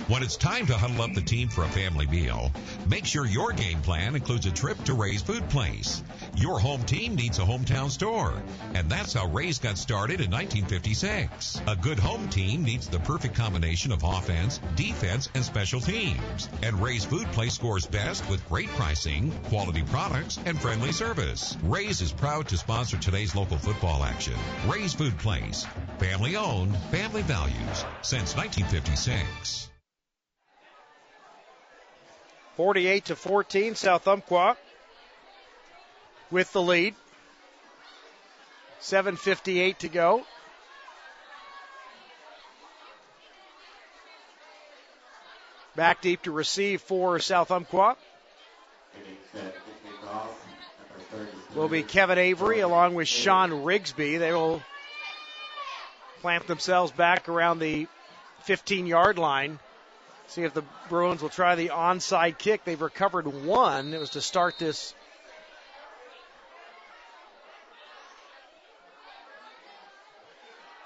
When it's time to huddle up the team for a family meal, make sure your game plan includes a trip to Ray's Food Place. Your home team needs a hometown store, and that's how Ray's got started in 1956. A good home team needs the perfect combination of offense, defense, and special teams. And Ray's Food Place scores best with great pricing, quality products, and friendly service. Ray's is proud to sponsor today's local football action. Ray's Food Place, family owned, family values, since 1956. 48-14, South Umpqua with the lead. 7:58 to go. Back deep to receive for South Umpqua will be Kevin Avery along with Sean Rigsby. They will plant themselves back around the 15-yard line. See if the Bruins will try the onside kick. They've recovered one. It was to start this.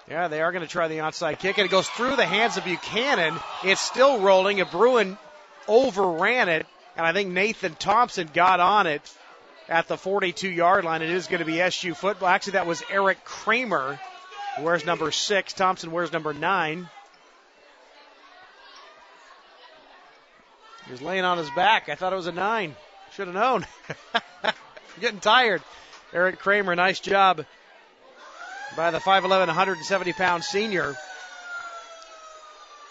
Yeah, they are going to try the onside kick, and it goes through the hands of Buchanan. It's still rolling. A Bruin overran it, and I think Nathan Thompson got on it at the 42-yard line. It is going to be SU football. Actually, that was Eric Kramer, who wears number 6. Thompson wears number 9. He was laying on his back. I thought it was a 9. Should have known. Getting tired. Eric Kramer, nice job by the 5'11", 170-pound senior.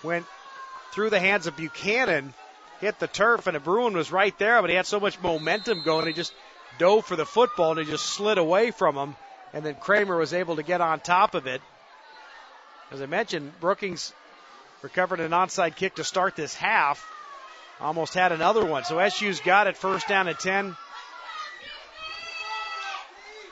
Went through the hands of Buchanan, hit the turf, and a Bruin was right there, but he had so much momentum going, he just dove for the football, and he just slid away from him, and then Kramer was able to get on top of it. As I mentioned, Brookings recovered an onside kick to start this half. Almost had another one. So SU's got it, first down at 10.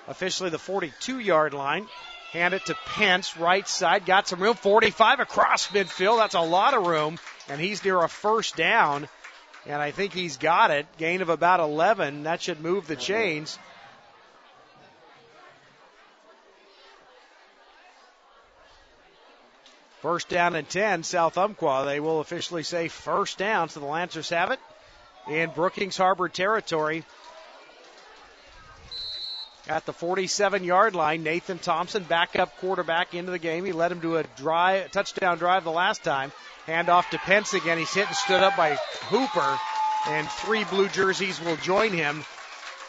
Officially the 42-yard line. Hand it to Pence, right side. Got some room, 45 across midfield. That's a lot of room. And he's near a first down. And I think he's got it. Gain of about 11. That should move the chains. First down and 10, South Umpqua. They will officially say first down, so the Lancers have it in Brookings-Harbor territory. At the 47-yard line, Nathan Thompson, backup quarterback into the game. He led him to a touchdown drive the last time. Hand off to Pence again. He's hit and stood up by Hooper, and 3 blue jerseys will join him.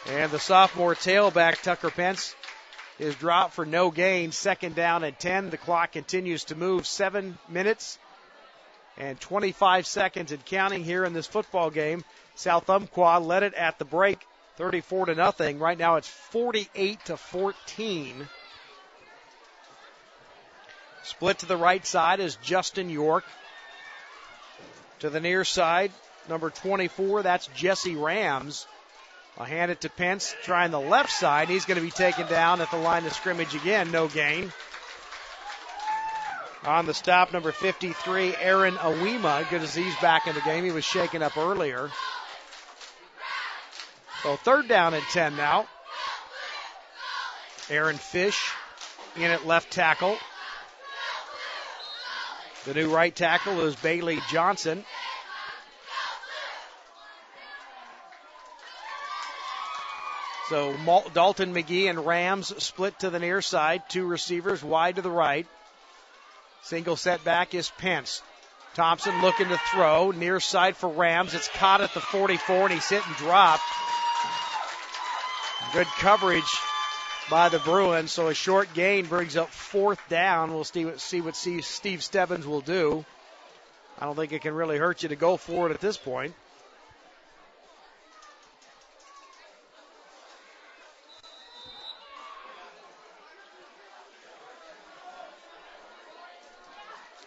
And the sophomore tailback, Tucker Pence, is dropped for no gain. Second down and 10. The clock continues to move. 7 minutes and 25 seconds and counting here in this football game. South Umpqua led it at the break, 34-0. Right now it's 48-14. Split to the right side is Justin York. To the near side, number 24, that's Jesse Rams. I'll hand it to Pence, trying the left side. He's going to be taken down at the line of scrimmage again. No gain. On the stop, number 53, Aaron Awima. Good as he's back in the game. He was shaken up earlier. So third down and 10 now. Aaron Fish in at left tackle. The new right tackle is Bailey Johnson. So Dalton McGee and Rams split to the near side. Two receivers wide to the right. Single set back is Pence. Thompson looking to throw. Near side for Rams. It's caught at the 44, and he's hit and dropped. Good coverage by the Bruins. So a short gain brings up 4th down. We'll see what Steve Stebbins will do. I don't think it can really hurt you to go for it at this point.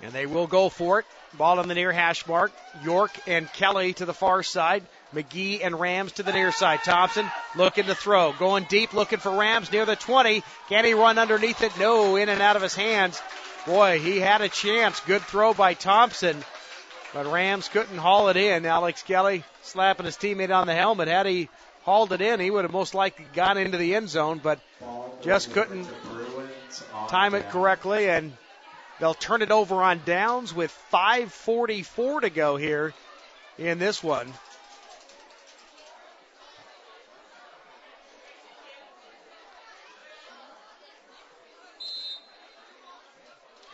And they will go for it. Ball on the near hash mark. York and Kelly to the far side. McGee and Rams to the near side. Thompson looking to throw. Going deep, looking for Rams near the 20. Can he run underneath it? No, in and out of his hands. Boy, he had a chance. Good throw by Thompson. But Rams couldn't haul it in. Alex Kelly slapping his teammate on the helmet. Had he hauled it in, he would have most likely gone into the end zone, but just couldn't time it correctly, and they'll turn it over on downs with 5:44 to go here in this one.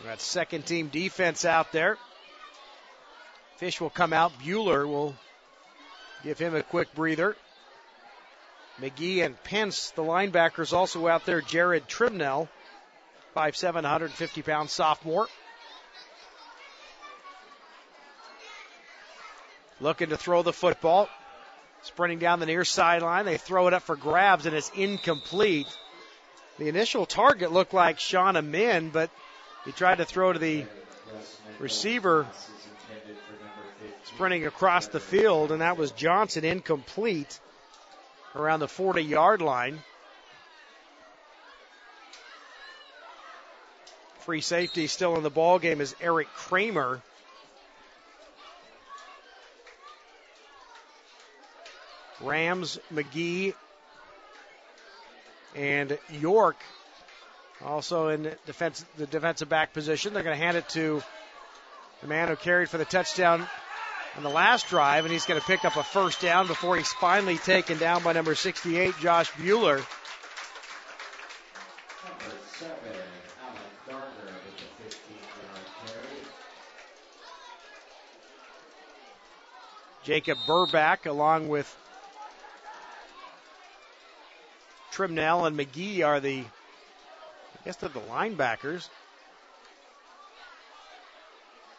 That second team defense out there. Fish will come out. Bueller will give him a quick breather. McGee and Pence, the linebackers, also out there. Jared Trimnell, 5'7", 150-pound sophomore. Looking to throw the football. Sprinting down the near sideline. They throw it up for grabs, and it's incomplete. The initial target looked like Sean Amin, but he tried to throw to the receiver sprinting across the field, and that was Johnson, incomplete around the 40-yard line. Free safety still in the ball game is Eric Kramer. Rams, McGee, and York also in the defensive back position. They're going to hand it to the man who carried for the touchdown on the last drive, and he's going to pick up a first down before he's finally taken down by number 68, Josh Bueller. Number 7, Alec Gardner with the 15-yard carry. Jacob Burback along with Trimnell and McGee are the linebackers.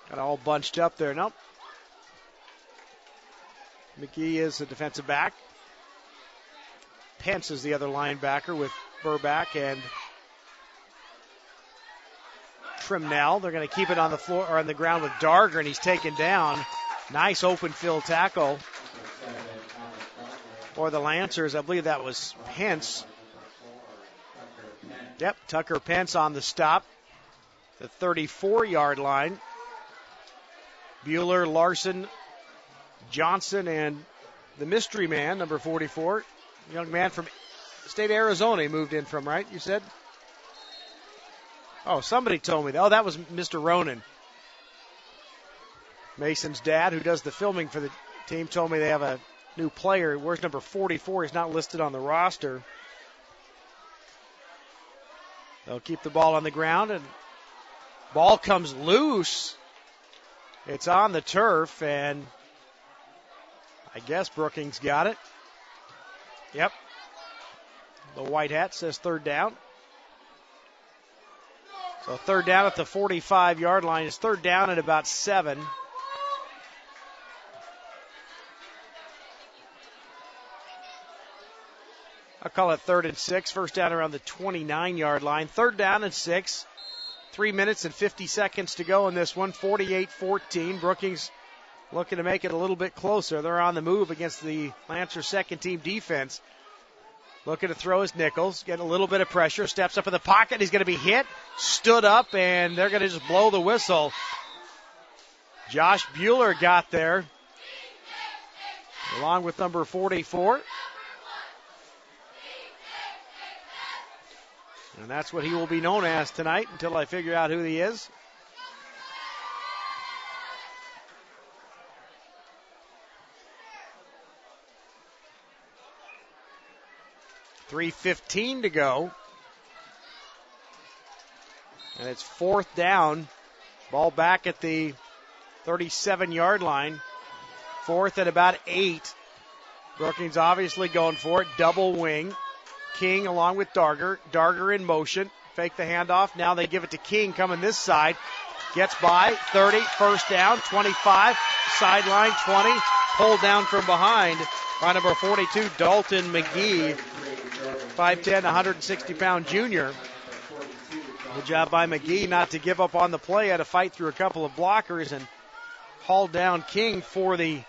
Got all bunched up there. Nope. McGee is the defensive back. Pence is the other linebacker with Burback and Trimnell. They're going to keep it on the floor or on the ground with Darger, and he's taken down. Nice open field tackle for the Lancers. I believe that was Pence. Yep, Tucker Pence on the stop. The 34-yard line. Bueller, Larson, Johnson, and the mystery man, number 44, young man from the state of Arizona he moved in from, right? You said? Oh, somebody told me that. Oh, that was Mr. Ronan. Mason's dad, who does the filming for the team, told me they have a new player. Where's number 44? He's not listed on the roster. They'll keep the ball on the ground, and ball comes loose. It's on the turf, and I guess Brookings got it. Yep. The white hat says third down. So third down at the 45-yard line. It's third down at about 7. I'll call it 3rd and 6. First down around the 29-yard line. Third down and 6. 3 minutes and 50 seconds to go in this one. 48-14. Brookings looking to make it a little bit closer. They're on the move against the Lancer second team defense. Looking to throw his Nichols. Getting a little bit of pressure. Steps up in the pocket. He's going to be hit. Stood up, and they're going to just blow the whistle. Josh Bueller got there, along with number 44. And that's what he will be known as tonight until I figure out who he is. .3:15 to go. And it's 4th down. Ball back at the 37-yard line. 4th at about 8. Brookings obviously going for it. Double wing. King along with Darger. Darger in motion. Fake the handoff. Now they give it to King coming this side. Gets by. 30. First down. 25. Sideline 20. Pulled down from behind by number 42, Dalton McGee. 5'10", 160-pound junior. Good job by McGee not to give up on the play. Had to fight through a couple of blockers and hauled down King for the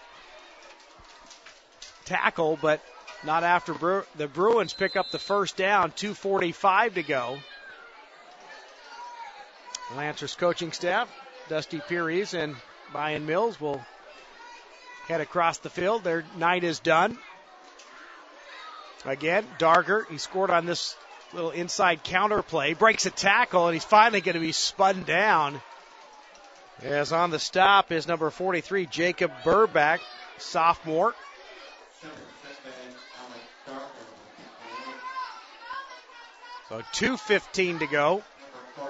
tackle, but not after the Bruins pick up the first down. 2:45 to go. Lancers coaching staff, Dusty Pearies and Brian Mills, will head across the field. Their night is done. Again, Darger, he scored on this little inside counter play, breaks a tackle, and he's finally going to be spun down. As on the stop is number 43, Jacob Burback, sophomore. So 2:15 to go.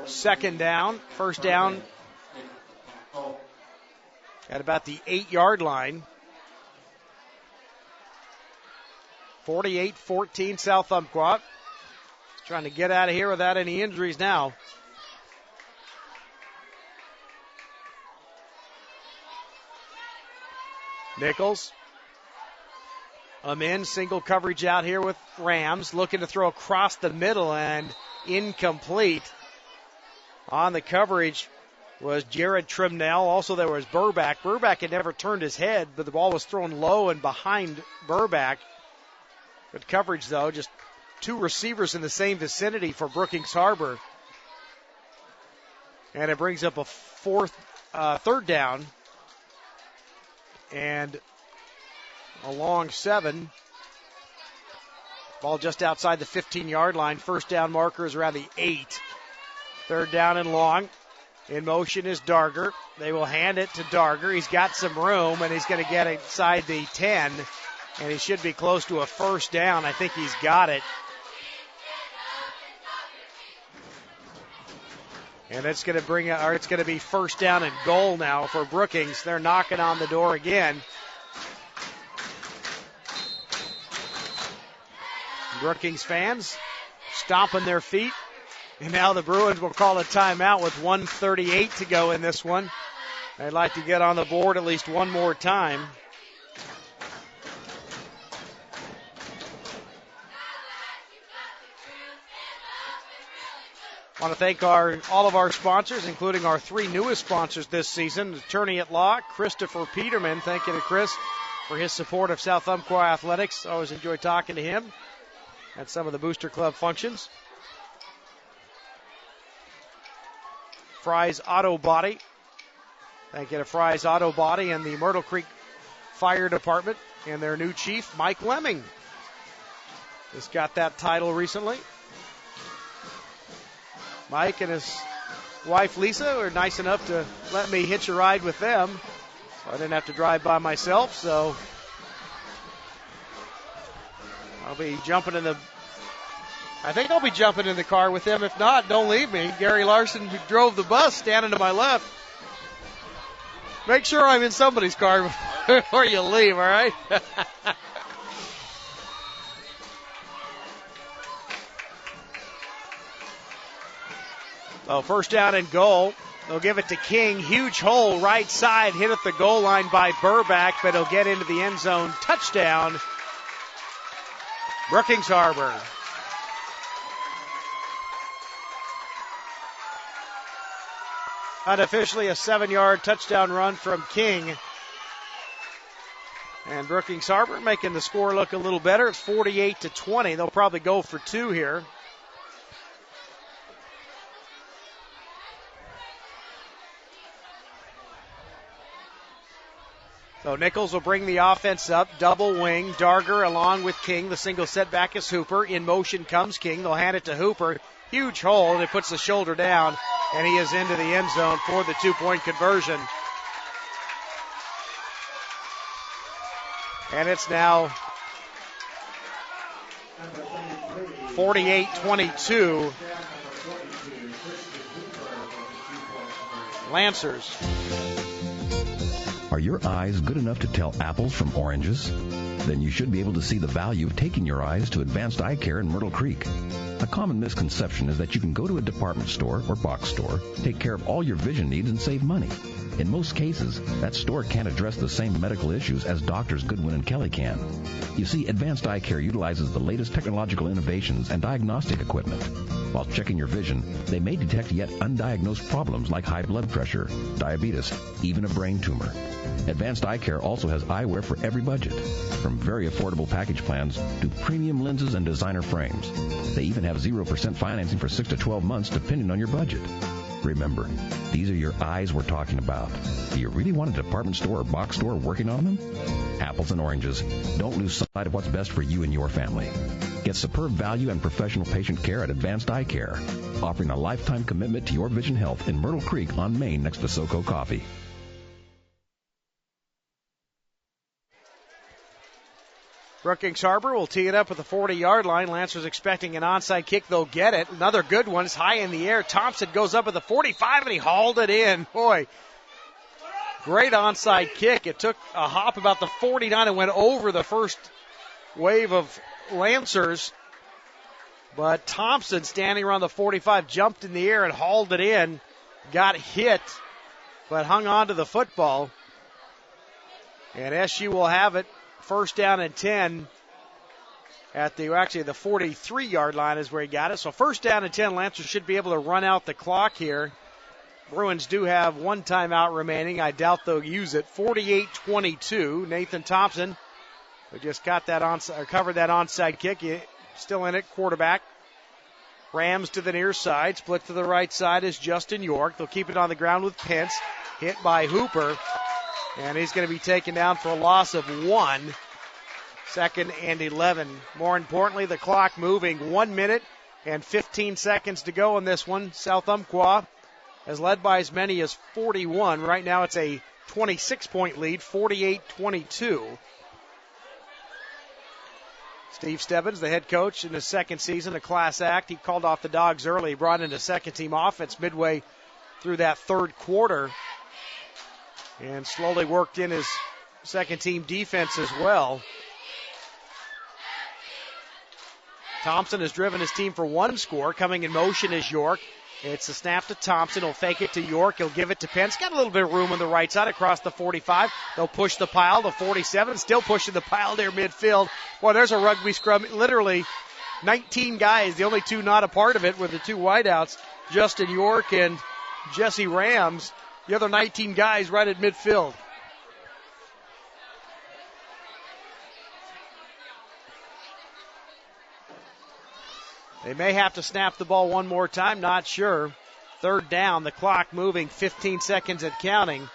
Second down. First down at about the 8-yard line. 48-14 South Umpqua. Trying to get out of here without any injuries now. Nichols. In single coverage out here with Rams. Looking to throw across the middle and incomplete. On the coverage was Jared Trimnell. Also there was Burback. Burback had never turned his head, but the ball was thrown low and behind Burback. Good coverage though, just two receivers in the same vicinity for Brookings-Harbor. And it brings up a third down. And a long 7. Ball just outside the 15-yard line. First down marker is around the 8. Third down and long. In motion is Darger. They will hand it to Darger. He's got some room, and he's going to get inside the 10. And he should be close to a first down. I think he's got it. And it's going to be first down and goal now for Brookings. They're knocking on the door again. Brookings fans stomping their feet. And now the Bruins will call a timeout with 1:38 to go in this one. They'd like to get on the board at least one more time. I want to thank all of our sponsors, including our 3 newest sponsors this season. Attorney at Law, Christopher Peterman. Thank you to Chris for his support of South Umpqua Athletics. Always enjoy talking to him at some of the Booster Club functions. Fry's Auto Body. Thank you to Fry's Auto Body and the Myrtle Creek Fire Department and their new chief, Mike Lemming. Just got that title recently. Mike and his wife Lisa were nice enough to let me hitch a ride with them, so I didn't have to drive by myself. So I'll be jumping in the car with them. If not, don't leave me. Gary Larson, who drove the bus, standing to my left. Make sure I'm in somebody's car before you leave, all right? So first down and goal. They'll give it to King. Huge hole right side. Hit at the goal line by Burback, but he'll get into the end zone. Touchdown, Brookings-Harbor. Unofficially a 7-yard touchdown run from King. And Brookings-Harbor making the score look a little better. It's 48-20. They'll probably go for 2 here. So Nichols will bring the offense up, double wing. Darger along with King. The single setback is Hooper. In motion comes King. They'll hand it to Hooper. Huge hole, and it puts the shoulder down, and he is into the end zone for the 2-point conversion. And it's now 48-22. Lancers. Are your eyes good enough to tell apples from oranges? Then you should be able to see the value of taking your eyes to Advanced Eye Care in Myrtle Creek. A common misconception is that you can go to a department store or box store, take care of all your vision needs, and save money. In most cases, that store can't address the same medical issues as doctors Goodwin and Kelly can. You see, Advanced Eye Care utilizes the latest technological innovations and diagnostic equipment. While checking your vision, they may detect yet undiagnosed problems like high blood pressure, diabetes, even a brain tumor. Advanced Eye Care also has eyewear for every budget, from very affordable package plans to premium lenses and designer frames. They even have 0% financing for 6 to 12 months depending on your budget. Remember, these are your eyes we're talking about. Do you really want a department store or box store working on them? Apples and oranges. Don't lose sight of what's best for you and your family. Get superb value and professional patient care at Advanced Eye Care, offering a lifetime commitment to your vision health in Myrtle Creek on Main next to SoCo Coffee. Brookings-Harbor will tee it up at the 40-yard line. Lancers expecting an onside kick. They'll get it. Another good one. It's high in the air. Thompson goes up at the 45, and he hauled it in. Boy, great onside kick. It took a hop about the 49 and went over the first wave of Lancers. But Thompson, standing around the 45, jumped in the air and hauled it in. Got hit, but hung on to the football. And SU will have it. First down and 10 at the 43-yard line is where he got it. So first down and 10, Lancers should be able to run out the clock here. Bruins do have one timeout remaining. I doubt they'll use it. 48-22. Nathan Thompson, who just got that covered that onside kick, still in it, quarterback. Rams to the near side. Split to the right side is Justin York. They'll keep it on the ground with Pence. Hit by Hooper. And he's going to be taken down for a loss of 1. Second and 11. More importantly, the clock moving. 1 minute and 15 seconds to go in this one. South Umpqua has led by as many as 41. Right now it's a 26-point lead, 48-22. Steve Stebbins, the head coach in his second season, a class act. He called off the Dogs early, brought in a second-team offense midway through that third quarter, and slowly worked in his second-team defense as well. Thompson has driven his team for one score. Coming in motion is York. It's a snap to Thompson. He'll fake it to York. He'll give it to Pence. Got a little bit of room on the right side across the 45. They'll push the pile. The 47 still pushing the pile near midfield. Boy, there's a rugby scrum. Literally 19 guys. The only two not a part of it were the two wideouts, Justin York and Jesse Rams. The other 19 guys right at midfield. They may have to snap the ball one more time, not sure. Third down, the clock moving, 15 seconds and counting.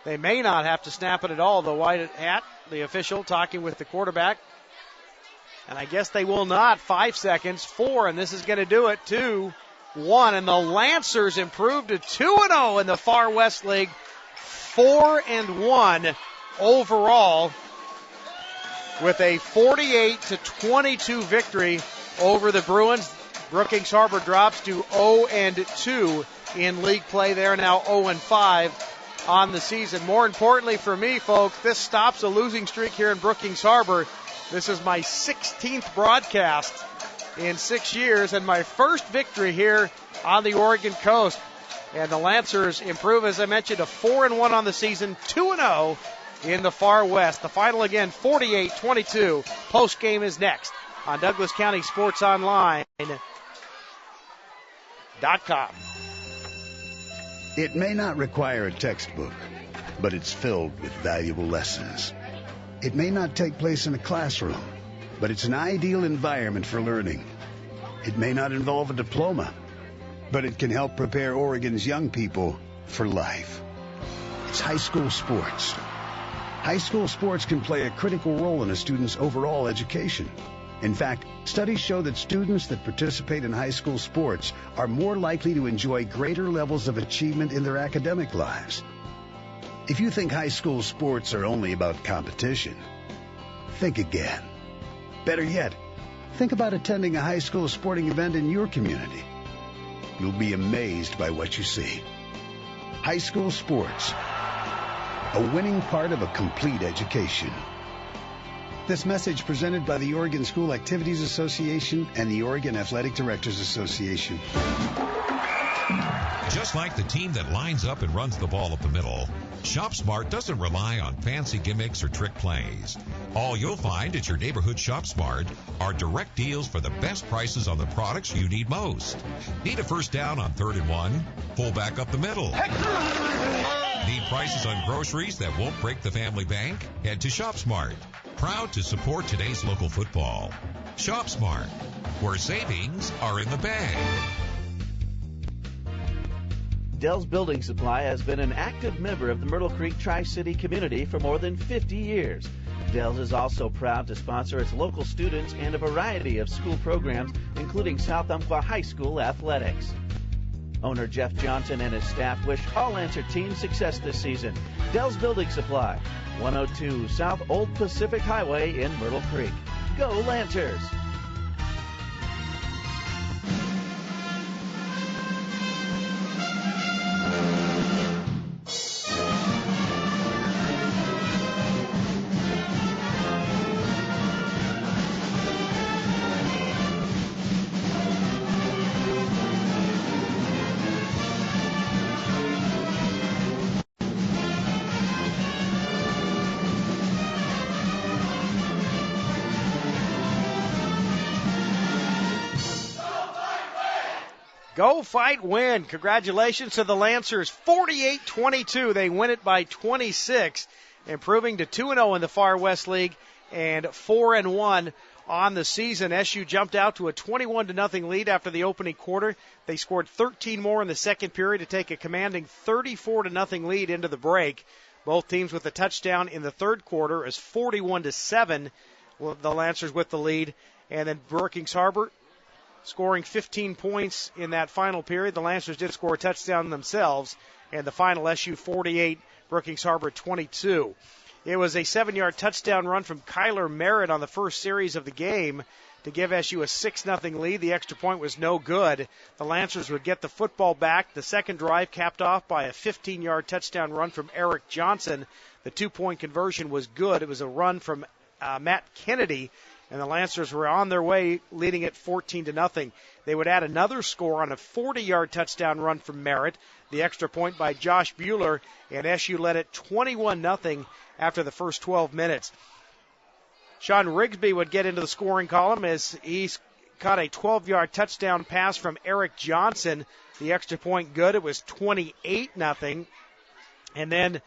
They may not have to snap it at all. The white hat, the official, talking with the quarterback. And I guess they will not. 5 seconds, 4, and this is going to do it. 2-1, and the Lancers improved to 2-0 in the Far West League. 4-1 overall with a 48-22 victory over the Bruins. Brookings-Harbor drops to 0-2 in league play. They're now 0-5 on the season. More importantly for me, folks, this stops a losing streak here in Brookings-Harbor. This is my 16th broadcast in 6 years and my first victory here on the Oregon coast. And the Lancers improve, as I mentioned, to 4-1 on the season, 2-0 in the Far West. The final again, 48-22. Post game is next on Douglas County Sports Online.com. It may not require a textbook, but it's filled with valuable lessons. It may not take place in a classroom, but it's an ideal environment for learning. It may not involve a diploma, but it can help prepare Oregon's young people for life. It's high school sports, High school sports can play a critical role in a student's overall education. In fact, studies show that students that participate in high school sports are more likely to enjoy greater levels of achievement in their academic lives. If you think high school sports are only about competition, think again. Better yet, think about attending a high school sporting event in your community. You'll be amazed by what you see. High school sports, a winning part of a complete education. This message presented by the Oregon School Activities Association and the Oregon Athletic Directors Association. Just like the team that lines up and runs the ball up the middle, ShopSmart doesn't rely on fancy gimmicks or trick plays. All you'll find at your neighborhood ShopSmart are direct deals for the best prices on the products you need most. Need a first down on 3rd and 1? Pull back up the middle. Need prices on groceries that won't break the family bank? Head to ShopSmart. Proud to support today's local football. ShopSmart, where savings are in the bag. Dell's Building Supply has been an active member of the Myrtle Creek Tri-City community for more than 50 years. Dell's is also proud to sponsor its local students and a variety of school programs, including South Umpqua High School athletics. Owner Jeff Johnson and his staff wish all Lancer teams success this season. Dell's Building Supply, 102 South Old Pacific Highway in Myrtle Creek. Go Lancers! Go Fight Win. Congratulations to the Lancers. 48-22. They win it by 26, improving to 2-0 in the Far West League and 4-1 on the season. SU jumped out to a 21-0 lead after the opening quarter. They scored 13 more in the second period to take a commanding 34-0 lead into the break. Both teams with a touchdown in the third quarter as 41-7. The Lancers with the lead. And then Brookings-Harbor scoring 15 points in that final period. The Lancers did score a touchdown themselves, and the final SU 48, Brookings-Harbor 22. It was a 7-yard touchdown run from Kyler Merritt on the first series of the game to give SU a 6-0 lead. The extra point was no good. The Lancers would get the football back. The second drive capped off by a 15-yard touchdown run from Eric Johnson. The 2-point conversion was good. It was a run from Matt Kennedy, and the Lancers were on their way, leading it 14-0. They would add another score on a 40-yard touchdown run from Merritt, the extra point by Josh Bueller, and SU led it 21-0 after the first 12 minutes. Sean Rigsby would get into the scoring column as he caught a 12-yard touchdown pass from Eric Johnson. The extra point good. It was 28-0. And then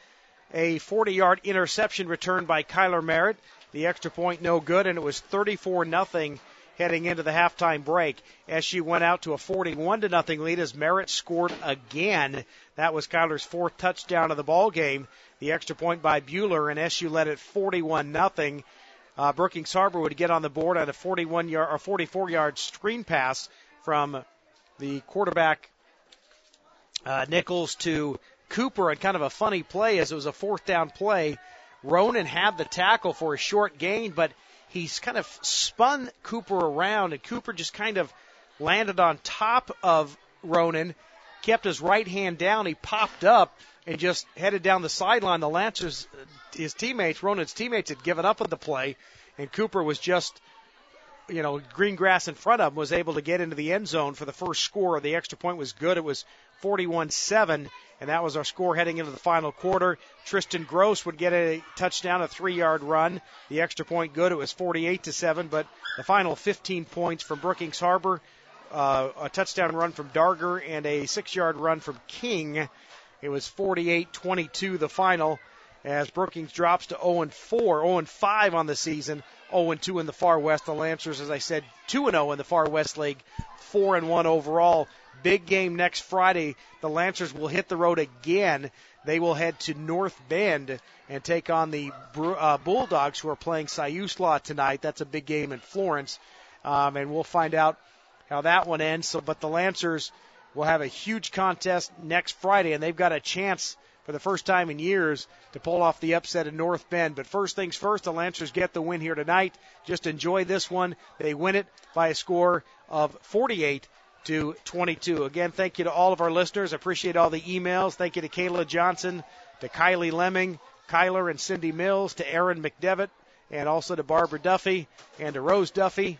a 40-yard interception returned by Kyler Merritt. The extra point no good, and it was 34-0 heading into the halftime break. SU went out to a 41-0 lead as Merritt scored again. That was Kyler's fourth touchdown of the ball game. The extra point by Bueller, and SU led it 41-0. Brookings-Harbor would get on the board on a 44-yard screen pass from the quarterback Nichols to Cooper, and kind of a funny play as it was a fourth down play. Ronan had the tackle for a short gain, but he's kind of spun Cooper around, and Cooper just kind of landed on top of Ronan, kept his right hand down. He popped up and just headed down the sideline. The Lancers, Ronan's teammates had given up on the play, and Cooper was just, green grass in front of him, was able to get into the end zone for the first score. The extra point was good. It was 41-7, and that was our score heading into the final quarter. Tristan Gross would get a touchdown, a 3-yard run. The extra point good. It was 48-7, but the final 15 points from Brookings-Harbor, a touchdown run from Darger and a 6-yard run from King. It was 48-22 the final as Brookings drops to 0-4, 0-5 on the season, 0-2 in the Far West. The Lancers, as I said, 2-0 in the Far West League, 4-1 overall. big game next Friday. The Lancers will hit the road again. They will head to North Bend and take on the Bulldogs, who are playing Siuslaw tonight. That's a big game in Florence, and we'll find out how that one ends. But the Lancers will have a huge contest next Friday, and they've got a chance for the first time in years to pull off the upset in North Bend. But first things first, the Lancers get the win here tonight. Just enjoy this one. They win it by a score of 48-22. Again, thank you to all of our listeners. I appreciate all the emails. Thank you to Kayla Johnson, to Kylie Lemming, Kyler and Cindy Mills, to Aaron McDevitt, and also to Barbara Duffy and to Rose Duffy.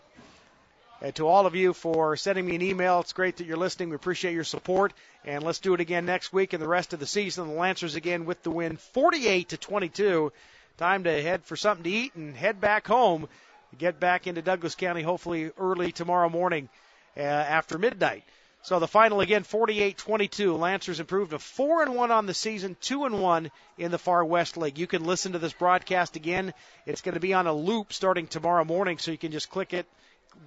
And to all of you for sending me an email. It's great that you're listening. We appreciate your support. And let's do it again next week and the rest of the season. The Lancers again with the win, 48-22. Time to head for something to eat and head back home. Get back into Douglas County hopefully early tomorrow morning after midnight. So the final again, 48-22. Lancers improved to 4-1 on the season, 2-1 in the Far West League. You can listen to this broadcast again. It's going to be on a loop starting tomorrow morning, so you can just click it.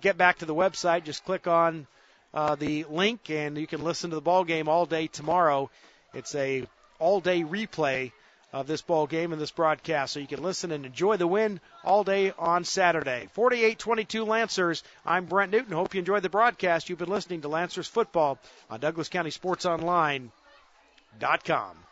Get back to the website, just click on the link, and you can listen to the ball game all day tomorrow. It's a all-day replay of this ball game and this broadcast, so you can listen and enjoy the win all day on Saturday. 48-22 Lancers. I'm Brent Newton. Hope you enjoyed the broadcast. You've been listening to Lancers football on DouglasCountySportsOnline.com.